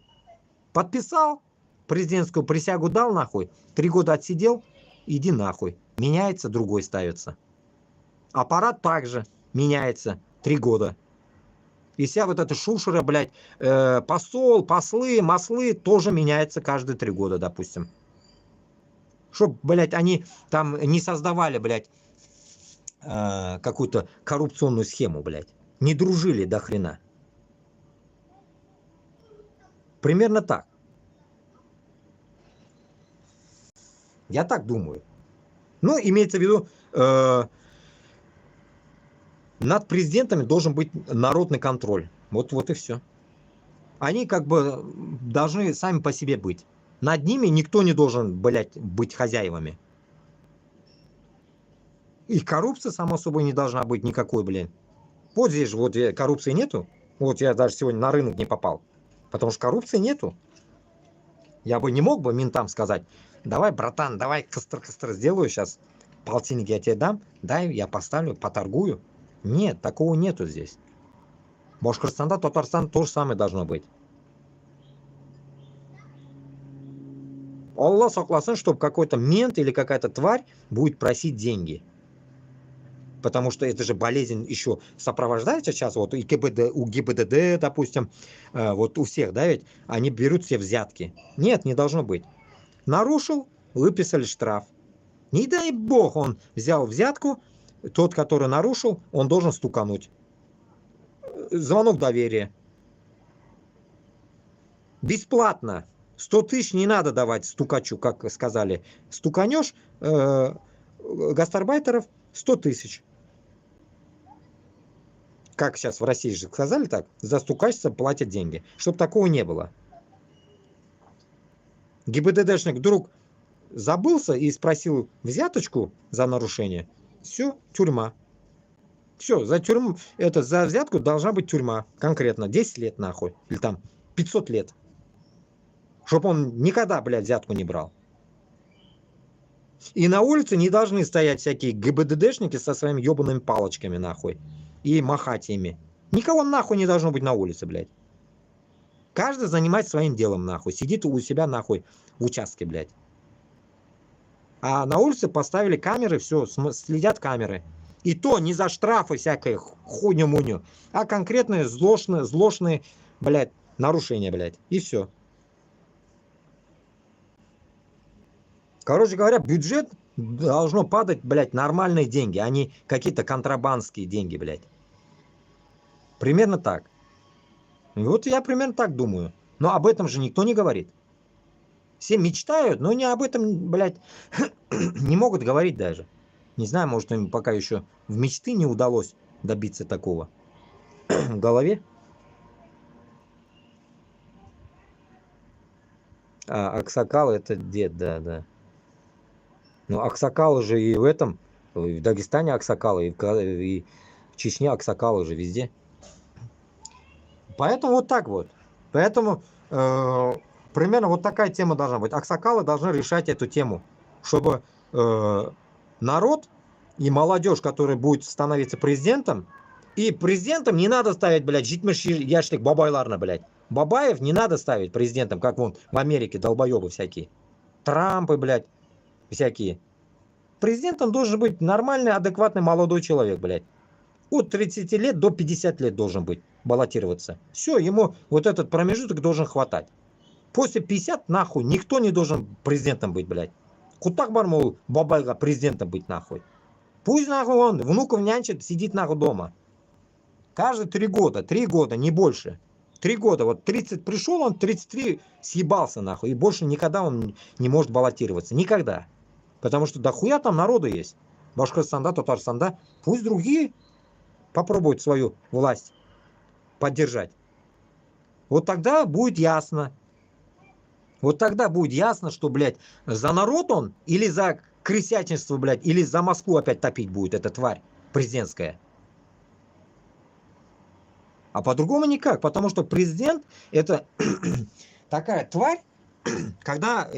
Подписал, президентскую присягу дал, нахуй, 3 года отсидел, иди нахуй. Меняется, другой ставится. Аппарат также меняется 3 года. И вся вот эта шушера, блядь, посол, послы, маслы тоже меняется каждые 3 года, допустим. Чтоб, блядь, они там не создавали, блядь, какую-то коррупционную схему, блядь. Не дружили до хрена. Примерно так. Я так думаю. Ну, имеется в виду, над президентами должен быть народный контроль. Вот и все. Они как бы должны сами по себе быть. Над ними никто не должен, блядь, быть хозяевами. И коррупция, само собой, не должна быть никакой, блин. Вот здесь же вот коррупции нету. Вот я даже сегодня на рынок не попал. Потому что коррупции нету. Я бы не мог бы ментам сказать: давай, братан, давай костр сделаю сейчас. Полтинник я тебе дам. Дай, я поставлю, поторгую. Нет, такого нету здесь. Башкортостанда, Татарстан то же самое должно быть. Аллах согласен, чтобы какой-то мент или какая-то тварь будет просить деньги. Потому что это же болезнь еще сопровождается сейчас. Вот и у ГИБДД, допустим, вот у всех, да, ведь они берут все взятки. Нет, не должно быть. Нарушил, выписали штраф. Не дай бог он взял взятку, тот, который нарушил, он должен стукануть. Звонок доверия. Бесплатно. 100 тысяч не надо давать стукачу, как сказали. Стуканешь гастарбайтеров 100 тысяч. Как сейчас в России же сказали так? За стукачество платят деньги. Чтобы такого не было. ГИБДДшник вдруг забылся и спросил взяточку за нарушение. Все, тюрьма. Все, за взятку должна быть тюрьма. Конкретно 10 лет нахуй. Или там 500 лет. Чтоб он никогда, блядь, взятку не брал. И на улице не должны стоять всякие ГИБДДшники со своими ебаными палочками, нахуй. И махать ими. Никого нахуй не должно быть на улице, блядь. Каждый занимается своим делом, нахуй. Сидит у себя, нахуй, в участке, блядь. А на улице поставили камеры, все, следят камеры. И то не за штрафы всякой хуйню-муню, а конкретные злостные, блядь, нарушения, блядь. И все. Короче говоря, бюджет должно падать, блядь, нормальные деньги, а не какие-то контрабандские деньги, блядь. Примерно так. Вот я примерно так думаю. Но об этом же никто не говорит. Все мечтают, но не об этом, блядь, не могут говорить даже. Не знаю, может, им пока еще в мечты не удалось добиться такого. В голове. А Аксакал это дед, да, да. Ну, аксакалы же и в этом, в Дагестане аксакалы, и в Чечне аксакалы же везде. Поэтому вот так вот. Поэтому примерно вот такая тема должна быть. Аксакалы должны решать эту тему, чтобы народ и молодежь, которая будет становиться президентом, и президентом не надо ставить, блядь, житмеш яшлик бабайларна, блядь. Бабаев не надо ставить президентом, как вон в Америке долбоебы всякие. Трампы, блядь, всякие. Президентом должен быть нормальный, адекватный молодой человек, блядь. От 30 лет до 50 лет должен быть, баллотироваться. Все, ему вот этот промежуток должен хватать. После 50 нахуй никто не должен президентом быть, блядь. Кутак бар, мол, бабайга президентом быть нахуй. Пусть нахуй он внуков нянчит, сидит нахуй дома. Каждые 3 года, не больше. 3 года, вот 30 пришел, он 33 съебался нахуй. И больше никогда он не может баллотироваться. Никогда. Потому что дохуя там народу есть. Башкортостанда, Татарстанда. Пусть другие попробуют свою власть поддержать. Вот тогда будет ясно. Вот тогда будет ясно, что, блядь, за народ он или за крысятничество, блядь, или за Москву опять топить будет эта тварь президентская. А по-другому никак, потому что президент это такая тварь, когда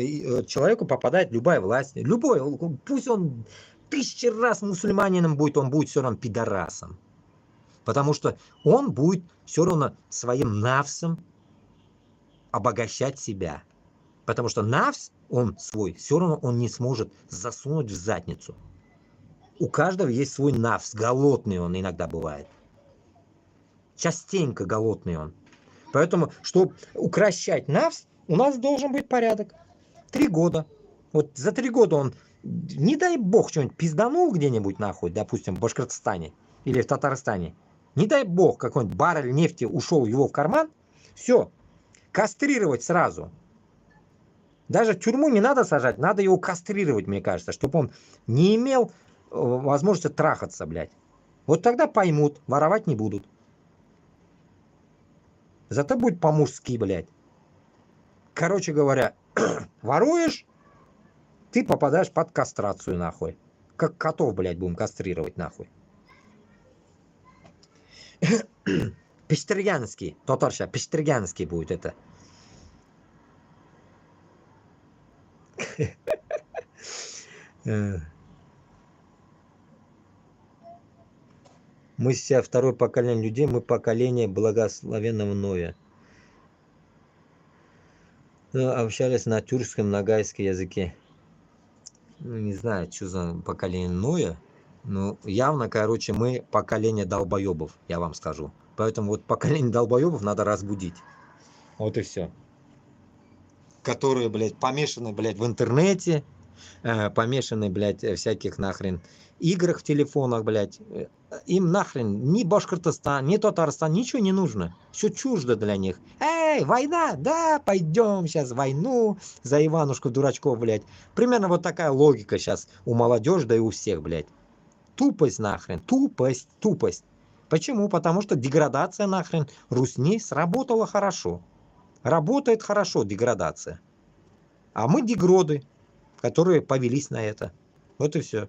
человеку попадает любая власть, любой, пусть он 1000 раз мусульманином будет, он будет все равно пидорасом. Потому что он будет все равно своим навсом обогащать себя. Потому что навс, он свой, все равно он не сможет засунуть в задницу. У каждого есть свой навс, голодный он иногда бывает. Частенько голодный он. Поэтому, чтобы укращать навс, у нас должен быть порядок. 3 года. Вот за 3 года он, не дай бог, что-нибудь пизданул где-нибудь нахуй, допустим, в Башкортостане или в Татарстане. Не дай бог, какой-нибудь баррель нефти ушел его в карман, все, кастрировать сразу. Даже в тюрьму не надо сажать, надо его кастрировать, мне кажется, чтобы он не имел возможности трахаться, блядь. Вот тогда поймут, воровать не будут. Зато будет по-мужски, блядь. Короче говоря, воруешь, ты попадаешь под кастрацию, нахуй. Как котов, блядь, будем кастрировать, нахуй. Пештырянский, татарша, пештырянский будет это. Мы сейчас второе поколение людей, мы поколение благословенного Ноя. Общались на тюркском, нагайском языке. Ну, не знаю, что за поколение Ноя. Но явно, короче, мы поколение долбоебов, я вам скажу. Поэтому вот поколение долбоебов надо разбудить. Вот и все. Которые, блядь, помешаны, блядь, в интернете, помешаны, блядь, всяких нахрен играх в телефонах, блядь. Им нахрен ни Башкортостан, ни Татарстан, ничего не нужно. Все чуждо для них. Эй, война, да, пойдем сейчас в войну за Иванушку дурачков, блядь. Примерно вот такая логика сейчас у молодежи, да и у всех, блядь. Тупость нахрен, тупость, тупость. Почему? Потому что деградация нахрен Русни сработала хорошо. Работает хорошо деградация. А мы дегроды, которые повелись на это. Вот и все.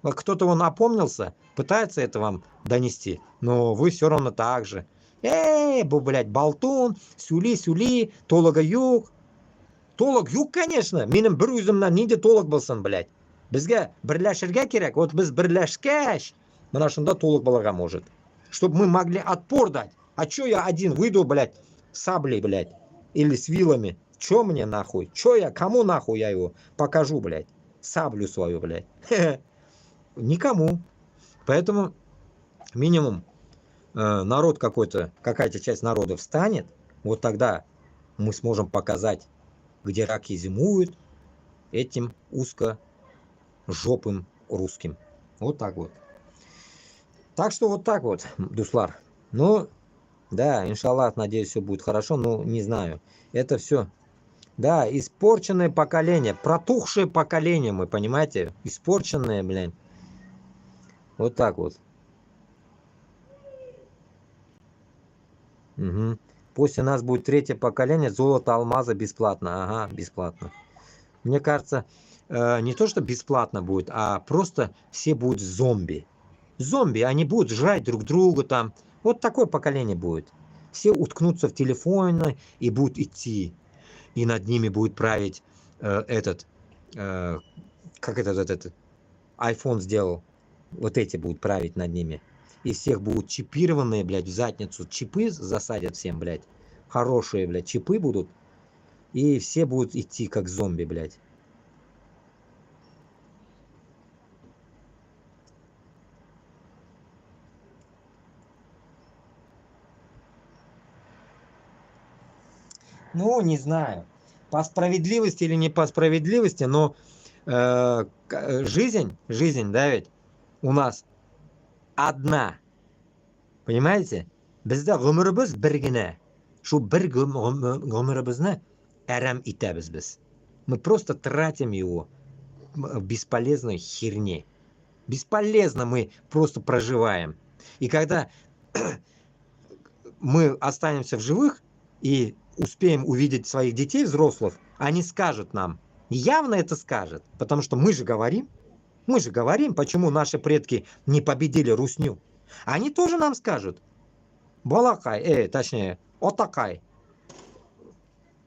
Кто-то он опомнился, пытается это вам донести, но вы все равно так же. Блядь, болтун, сюли, толога юг. Толог юг, конечно. Менің бір өзімнен неде толог болсын, блядь. Бізге бірләшерге керек. Вот біз бірләшкәш, мына шында толог боларға может. Чтобы мы могли отпор дать. А чё я один выйду, блядь, саблей, блядь, или с вилами? Чё мне нахуй? Чё я, кому нахуй я его покажу, блядь? Саблю свою, блядь. Никому. Поэтому минимум народ какой-то, какая-то часть народа встанет, вот тогда мы сможем показать, где раки зимуют, этим узкожопым русским. Вот так вот. Так что вот так вот, Дуслар. Ну, да, иншаллах, надеюсь, все будет хорошо, но не знаю. Это все, да, испорченное поколение, протухшее поколение мы, понимаете? Испорченное, блин. Вот так вот. Угу. После нас будет третье поколение, золото, алмазы бесплатно. Ага, бесплатно. Мне кажется, не то, что бесплатно будет, а просто все будут зомби. Зомби, они будут жрать друг друга там. Вот такое поколение будет. Все уткнутся в телефоны и будут идти. И над ними будет править этот, как этот iPhone сделал. Вот эти будут править над ними. И всех будут чипированные, блядь, в задницу. Чипы засадят всем, блядь. Хорошие, блядь, чипы будут. И все будут идти как зомби, блядь. Ну, не знаю, по справедливости или не по справедливости, но жизнь, да, ведь у нас одна, понимаете? Bizda g'umrimiz birgina. Shu bir g'umrimizni aram etamiz biz. Мы просто тратим его в бесполезной херне. Бесполезно мы просто проживаем. И когда мы останемся в живых и успеем увидеть своих детей, взрослых, они скажут нам, явно это скажут, потому что мы же говорим, почему наши предки не победили Русню. Они тоже нам скажут, Балакай, точнее, Отакай,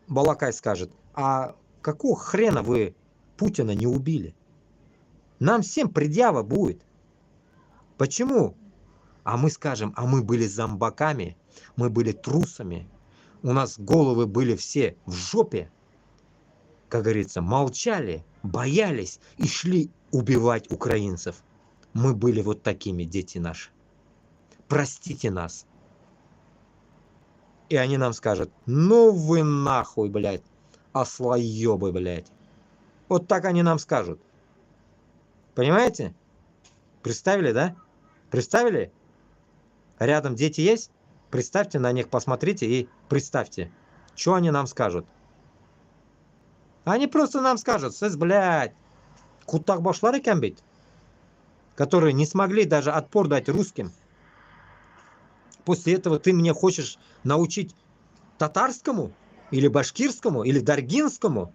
Балакай скажет, а какого хрена вы Путина не убили? Нам всем предъява будет. Почему? А мы скажем, а мы были зомбаками, мы были трусами, у нас головы были все в жопе, как говорится, молчали, боялись и шли убивать украинцев. Мы были вот такими, дети наши. Простите нас. И они нам скажут, ну вы нахуй, блядь, ослоёбы, блядь. Вот так они нам скажут. Понимаете? Представили, да? Представили? Рядом дети есть? Представьте на них, посмотрите и представьте, что они нам скажут. Они просто нам скажут, блядь, кутакбашлар ekan бит, которые не смогли даже отпор дать русским. После этого ты мне хочешь научить татарскому, или башкирскому, или даргинскому?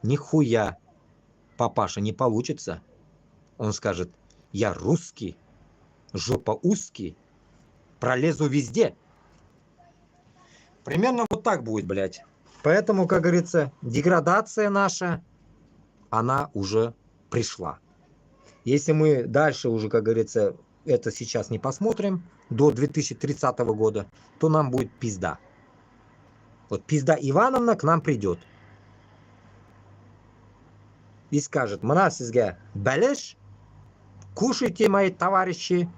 Нихуя, папаша, не получится. Он скажет, я русский, жопа узкий, пролезу везде. Примерно вот так будет, блядь. Поэтому, как говорится, деградация наша, она уже пришла. Если мы дальше уже, как говорится, это сейчас не посмотрим, до 2030 года, то нам будет пизда. Вот пизда Ивановна к нам придет. И скажет, мына сізге бәлеш, кушайте, мои товарищи,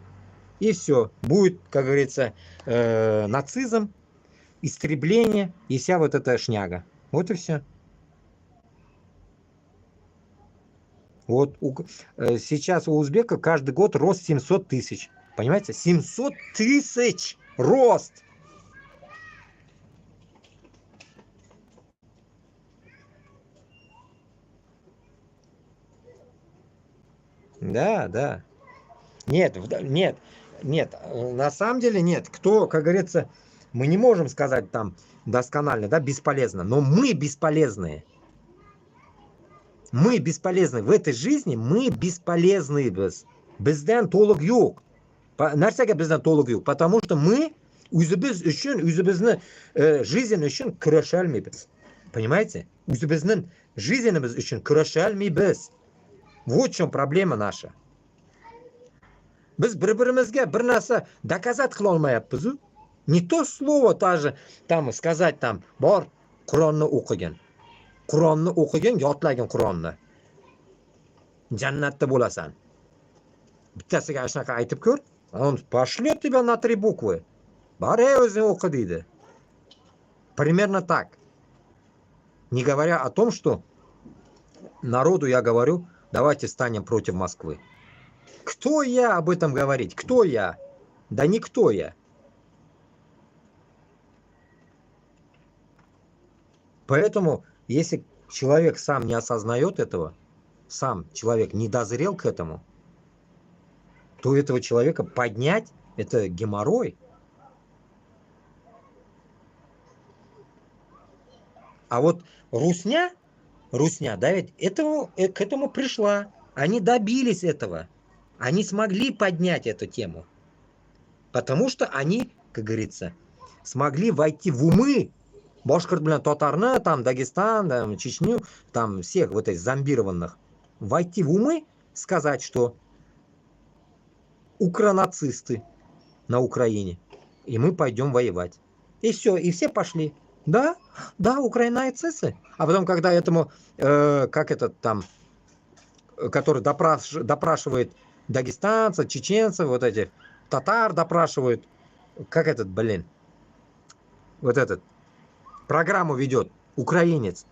и все. Будет, как говорится, нацизм, истребление и вся вот эта шняга. Вот и все. Вот сейчас у узбека каждый год рост 700 тысяч. Понимаете? 700 тысяч рост! Да, да. Нет, нет, нет. На самом деле нет. Кто, как говорится, мы не можем сказать там досконально, да, бесполезно. Но мы бесполезные. Мы бесполезны. В этой жизни мы бесполезны. Бізден толық yok. Нәрсеге бізден толық yok? Потому что мы өзіміз үшін, өзіміздің жизнь үшін күреше алмаймыз. Понимаете? Өзіміздің жизніміз үшін күреше алмаймыз. Вот в чем проблема наша. Biz bir-birimizga bir narsa доказать qila olmayapmiz. Не то слово даже там сказать там bor Qur'onni o'qigan. Qur'onni o'qigan, yodlagin Qur'onni. Jannatda bo'lasan. Bittasiga shunaqa aytib ko'r. Он пошлет тебя на 3 буквы. Бора o'zing o'qi deydi. Примерно так. Не говоря о том, что народу я говорю, давайте станем против Москвы. Кто я об этом говорить? Кто я? Да никто я. Поэтому, если человек сам не осознает этого, сам человек не дозрел к этому, то этого человека поднять – это геморрой. А вот русня, да, ведь к этому пришла. Они добились этого. Они смогли поднять эту тему. Потому что они, как говорится, смогли войти в умы башкирт bilan татарны, там, Дагестан, там, Чечню, там, всех вот этих зомбированных. Войти в умы, сказать, что укронацисты на Украине, и мы пойдем воевать. И все, и все пошли. Да, да, украинцы. А потом, когда этому, как этот там, который допрашивает дагестанцев, чеченцев, вот этих татар допрашивают, как этот, блин, вот этот, программу ведет украинец,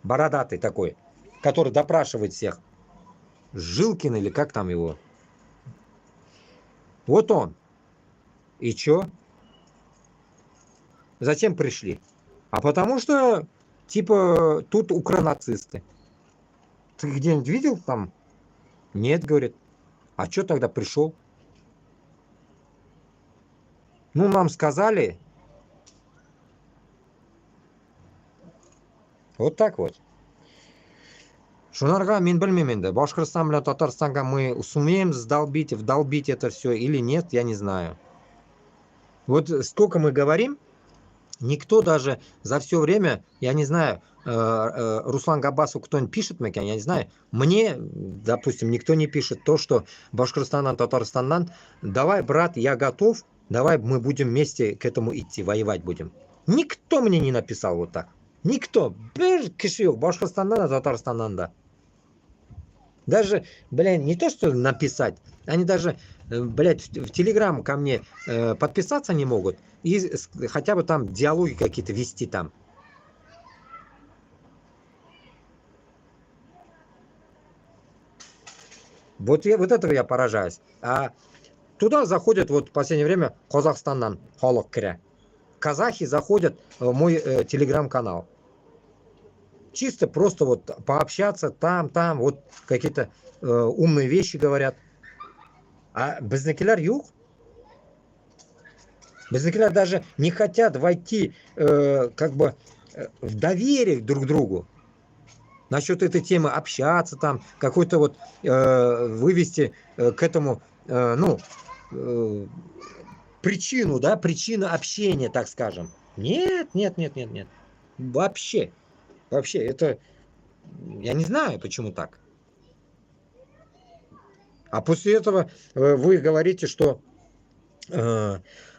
бородатый такой, который допрашивает всех. Жилкин или как там его? Вот он. И чё? Зачем пришли? А потому что, типа, тут укронацисты. Ты где-нибудь видел там? Нет, говорит. А чё тогда пришел? Ну, нам сказали. Вот так вот. Шунарга мен bilmayman endi. Башкортостан bilan Татарстанга мы сумеем вдолбить это все или нет, я не знаю. Вот сколько мы говорим, никто даже за все время, я не знаю, Руслан Габасов кто-нибудь пишет мне, я не знаю, мне, допустим, никто не пишет то, что Башкортостаннан, Татарстаннан, давай, брат, я готов, давай мы будем вместе к этому идти, воевать будем. Никто мне не написал вот так. Никто. Башкортостаннан, Татарстаннан, да. Даже, блин, не то, что написать, они даже, блядь, в Телеграм ко мне подписаться не могут и хотя бы там диалоги какие-то вести там. Вот этого я поражаюсь. А туда заходят вот в последнее время Казахстаннан, халық кірі. Казахи заходят в мой телеграм-канал. Чисто просто вот пообщаться там, вот какие-то умные вещи говорят. А безнекелер юг? Безнекелер даже не хотят войти как бы в доверие друг к другу. Насчет этой темы общаться там, какой-то вот вывести к этому, причину, да, причину общения, так скажем. Нет. Вообще, это, я не знаю, почему так. А после этого вы говорите, что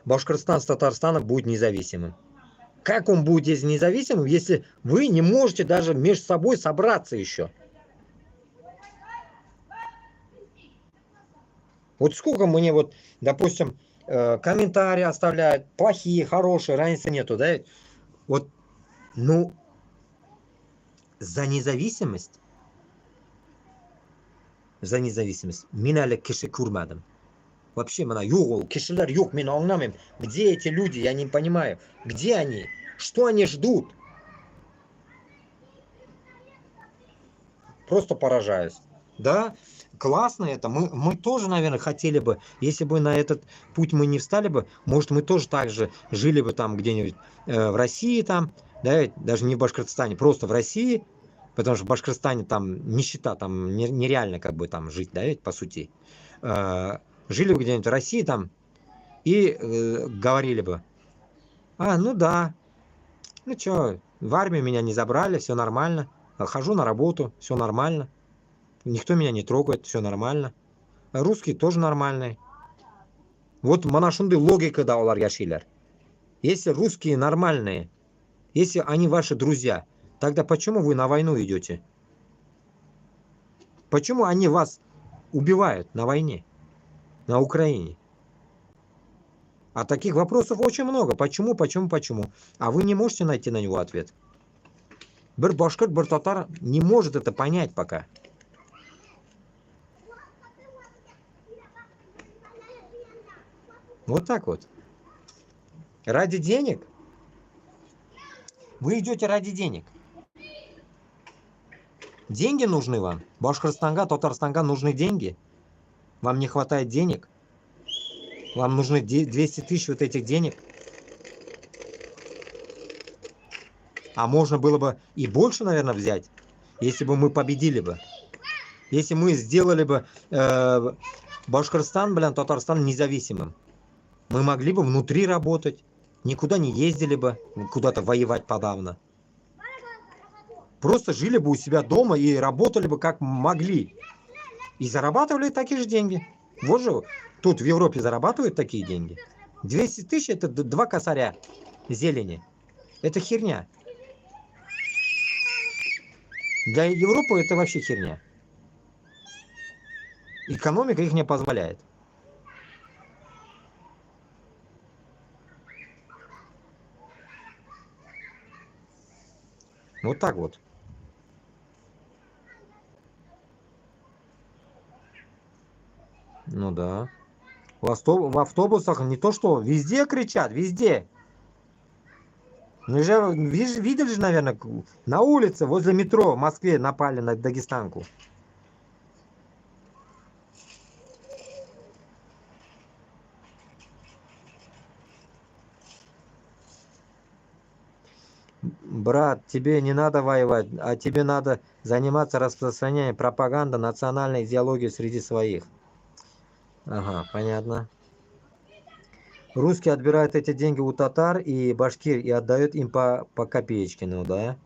Башкортостан с Татарстаном будет независимым. Как он будет независимым, если вы не можете даже между собой собраться еще? Вот сколько мне вот, допустим, комментарии оставляют, плохие, хорошие, разницы нету, да? Вот, ну, за независимость мен әлі кіші көрмедім. Вообще, мына юг ол, кішілер юг, мен аңламаймын. Где эти люди, я не понимаю. Где они? Что они ждут? Просто поражаюсь. Да, классно это. Мы тоже, наверное, хотели бы, если бы на этот путь мы не встали бы, может, мы тоже так же жили бы там где-нибудь в России там, да, даже не в Башкортостане, просто в России, потому что в Башкортостане там нищета, там нереально как бы там жить, да, ведь по сути. Жили бы где-нибудь в России там и говорили бы, ну да, ну чё, в армию меня не забрали, все нормально, хожу на работу, все нормально, никто меня не трогает, все нормально, русские тоже нормальные. Вот мана шундай логикада олар яшилар. Если русские нормальные, если они ваши друзья, тогда почему вы на войну идете? Почему они вас убивают на войне? на Украине? А таких вопросов очень много. Почему? А вы не можете найти на него ответ. Бір башкирт, бір татар не может это понять пока. Вот так вот. Ради денег? Вы идете ради денег. Деньги нужны вам? Башкортостанга, Татарстанга нужны деньги? Вам не хватает денег? Вам нужны 200 тысяч вот этих денег? А можно было бы и больше, наверное, взять, если бы мы победили бы. Если мы сделали бы Башкортостан, Татарстан независимым. Мы могли бы внутри работать, никуда не ездили бы, куда-то воевать подавно. Просто жили бы у себя дома и работали бы как могли. И зарабатывали такие же деньги. Вот же тут в Европе зарабатывают такие деньги. 200 тысяч это 2 косаря зелени. Это херня. Для Европы это вообще херня. Экономика их не позволяет. Вот так вот. Ну да. В автобусах не то что, везде кричат, везде. Ну же, видели же, наверное, на улице, возле метро в Москве напали на дагестанку. Брат, тебе не надо воевать, а тебе надо заниматься распространением пропаганды национальной идеологии среди своих. Ага, понятно. Русские отбирают эти деньги у татар и башкир и отдают им по копеечке, ну да.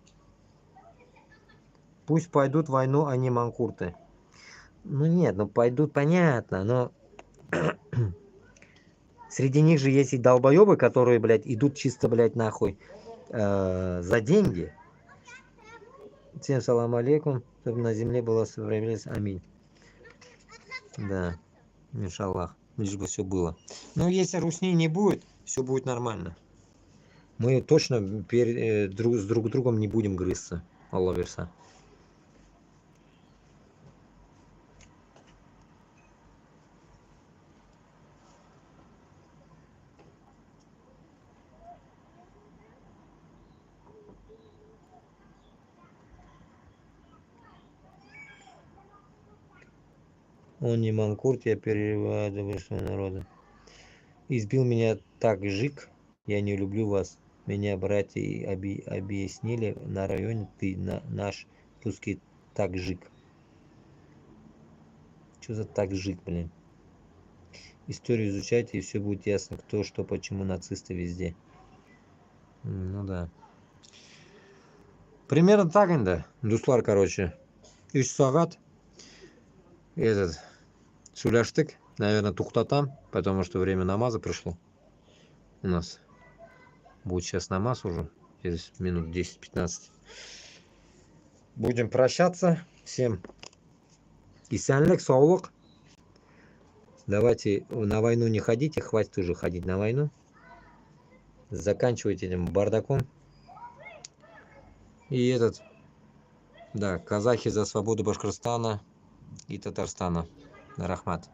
Пусть пойдут в войну, а не манкурты. Ну нет, ну пойдут, понятно, но среди них же есть и долбоебы, которые, блядь, идут чисто, блядь, нахуй за деньги. Всем салам алейкум, чтобы на земле была справедливость. Аминь. Да, иншаллах, лишь бы все было. Но если русни не будет, все будет нормально. Мы точно с друг другом не будем грызться. Аллах верса. Он не манкурт, я перевариваю своего народа. Избил меня так жик, я не люблю вас. Меня братья объяснили на районе, ты наш русский так жик. Что за так жик, блин? Историю изучайте, и все будет ясно, кто, что, почему нацисты везде. Ну да. Примерно так, да. Дуслар, короче. 3 сағат. Этот. Сөйлештік. Наверное, туқтатам, потому что время намаза пришло. У нас будет сейчас намаз уже. Через минут 10-15. Будем прощаться. Всем исәнлік, саулық. Давайте на войну не ходите. Хватит уже ходить на войну. Заканчивайте этим бардаком. И этот. Да, казахи за свободу Башкортостана и Татарстана. Рахмат.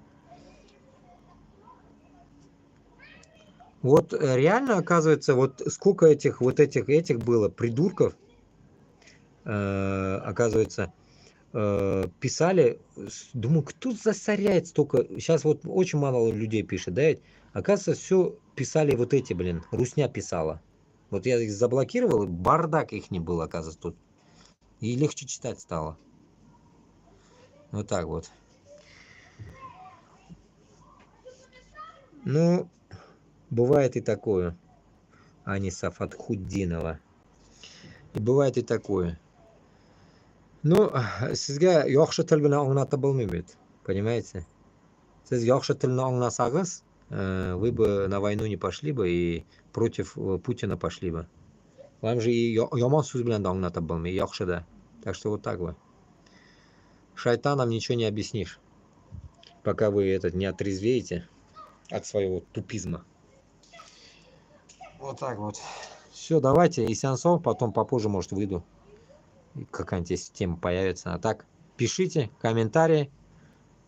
Вот реально, оказывается, вот сколько этих было придурков, оказывается, писали, думаю, кто засоряет столько, сейчас вот очень мало людей пишет, да, ведь? Оказывается, все писали вот эти, блин, русня писала. Вот я их заблокировал, и бардак их не было, оказывается, тут. И легче читать стало. Вот так вот. Ну, бывает и такое. Аниса Фатхуддинова. И бывает и такое. Ну, sizga yaxshi til bilan аңлатып болмайды, понимаете? Siz yaxshi tilni аңласаңыз, вы бы на войну не пошли бы и против Путина пошли бы. Вам же и яман сөз белән дә аңлатып болмый, яхшы да. Так что вот так вот. Шайтанам ничего не объяснишь. пока вы этот не отрезвеете от своего тупизма. Вот так вот. Все, давайте, и сеансов, потом попозже, может, выйду. Какая-нибудь здесь тема появится. А так, пишите комментарии,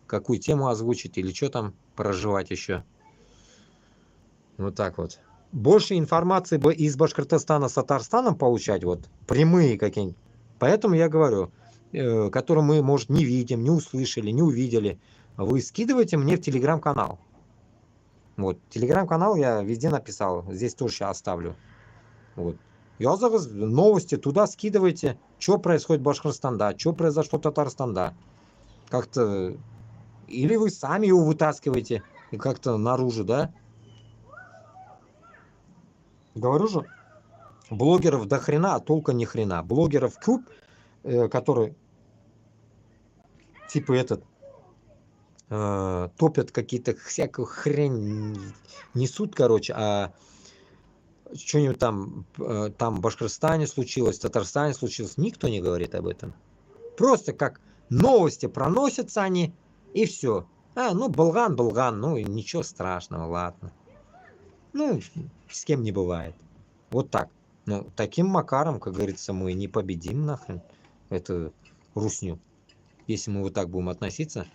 какую тему озвучить или что там проживать еще. Вот так вот. Больше информации бы из Башкортостана с Татарстаном получать, вот, прямые какие-нибудь. Поэтому я говорю, которые мы, может, не видим, не услышали, не увидели, вы скидывайте мне в телеграм-канал. Вот, телеграм-канал я везде написал, здесь тоже сейчас оставлю. Вот. Новости туда скидывайте, что происходит в Башкортостане, что произошло в Татарстане. Как-то, или вы сами его вытаскиваете и как-то наружу, да? Говорю же, блогеров до хрена, а толка ни хрена. Блогеров куб, которые типа этот топят какие-то всякую хрень, несут, короче, а что-нибудь там, там в Башкортостане случилось, в Татарстане случилось, никто не говорит об этом. Просто как новости проносятся они, и все. Ну, болган, ну, и ничего страшного, ладно. Ну, с кем не бывает. Вот так. Ну, таким макаром, как говорится, мы не победим нахрен эту русню. Если мы вот так будем относиться,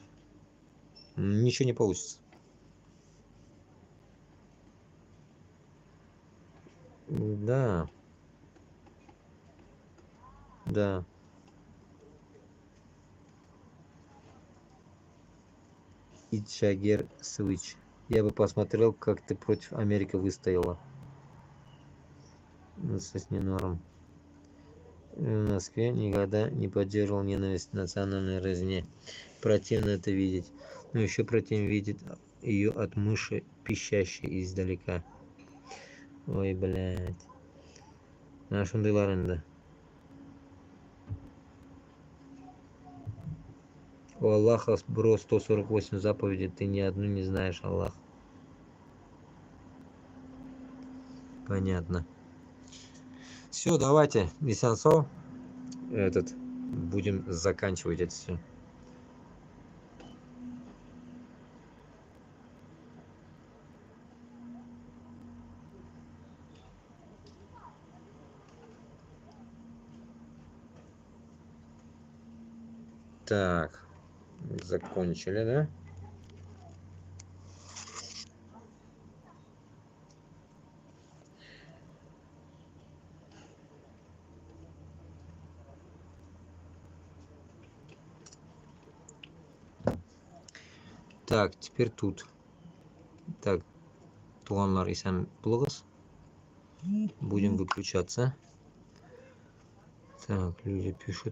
ничего не получится. Да, да. Ичагер Свич. Я бы посмотрел, как ты против Америки выстояла. С норм. В Москве никогда не поддерживал ненависть к национальной разне. Противно это видеть. Но еще противно видеть ее от мыши, пищащей издалека. Ой, блядь. Нашундайларында. У Аллаха, бро, 148 заповедей, ты ни одну не знаешь, Аллах. Понятно. Все, давайте, Нисянсо, будем заканчивать это все. Так, закончили, да? Так, теперь тут. Так, туанлар исән булыгыз. Будем выключаться. Так, люди пишут.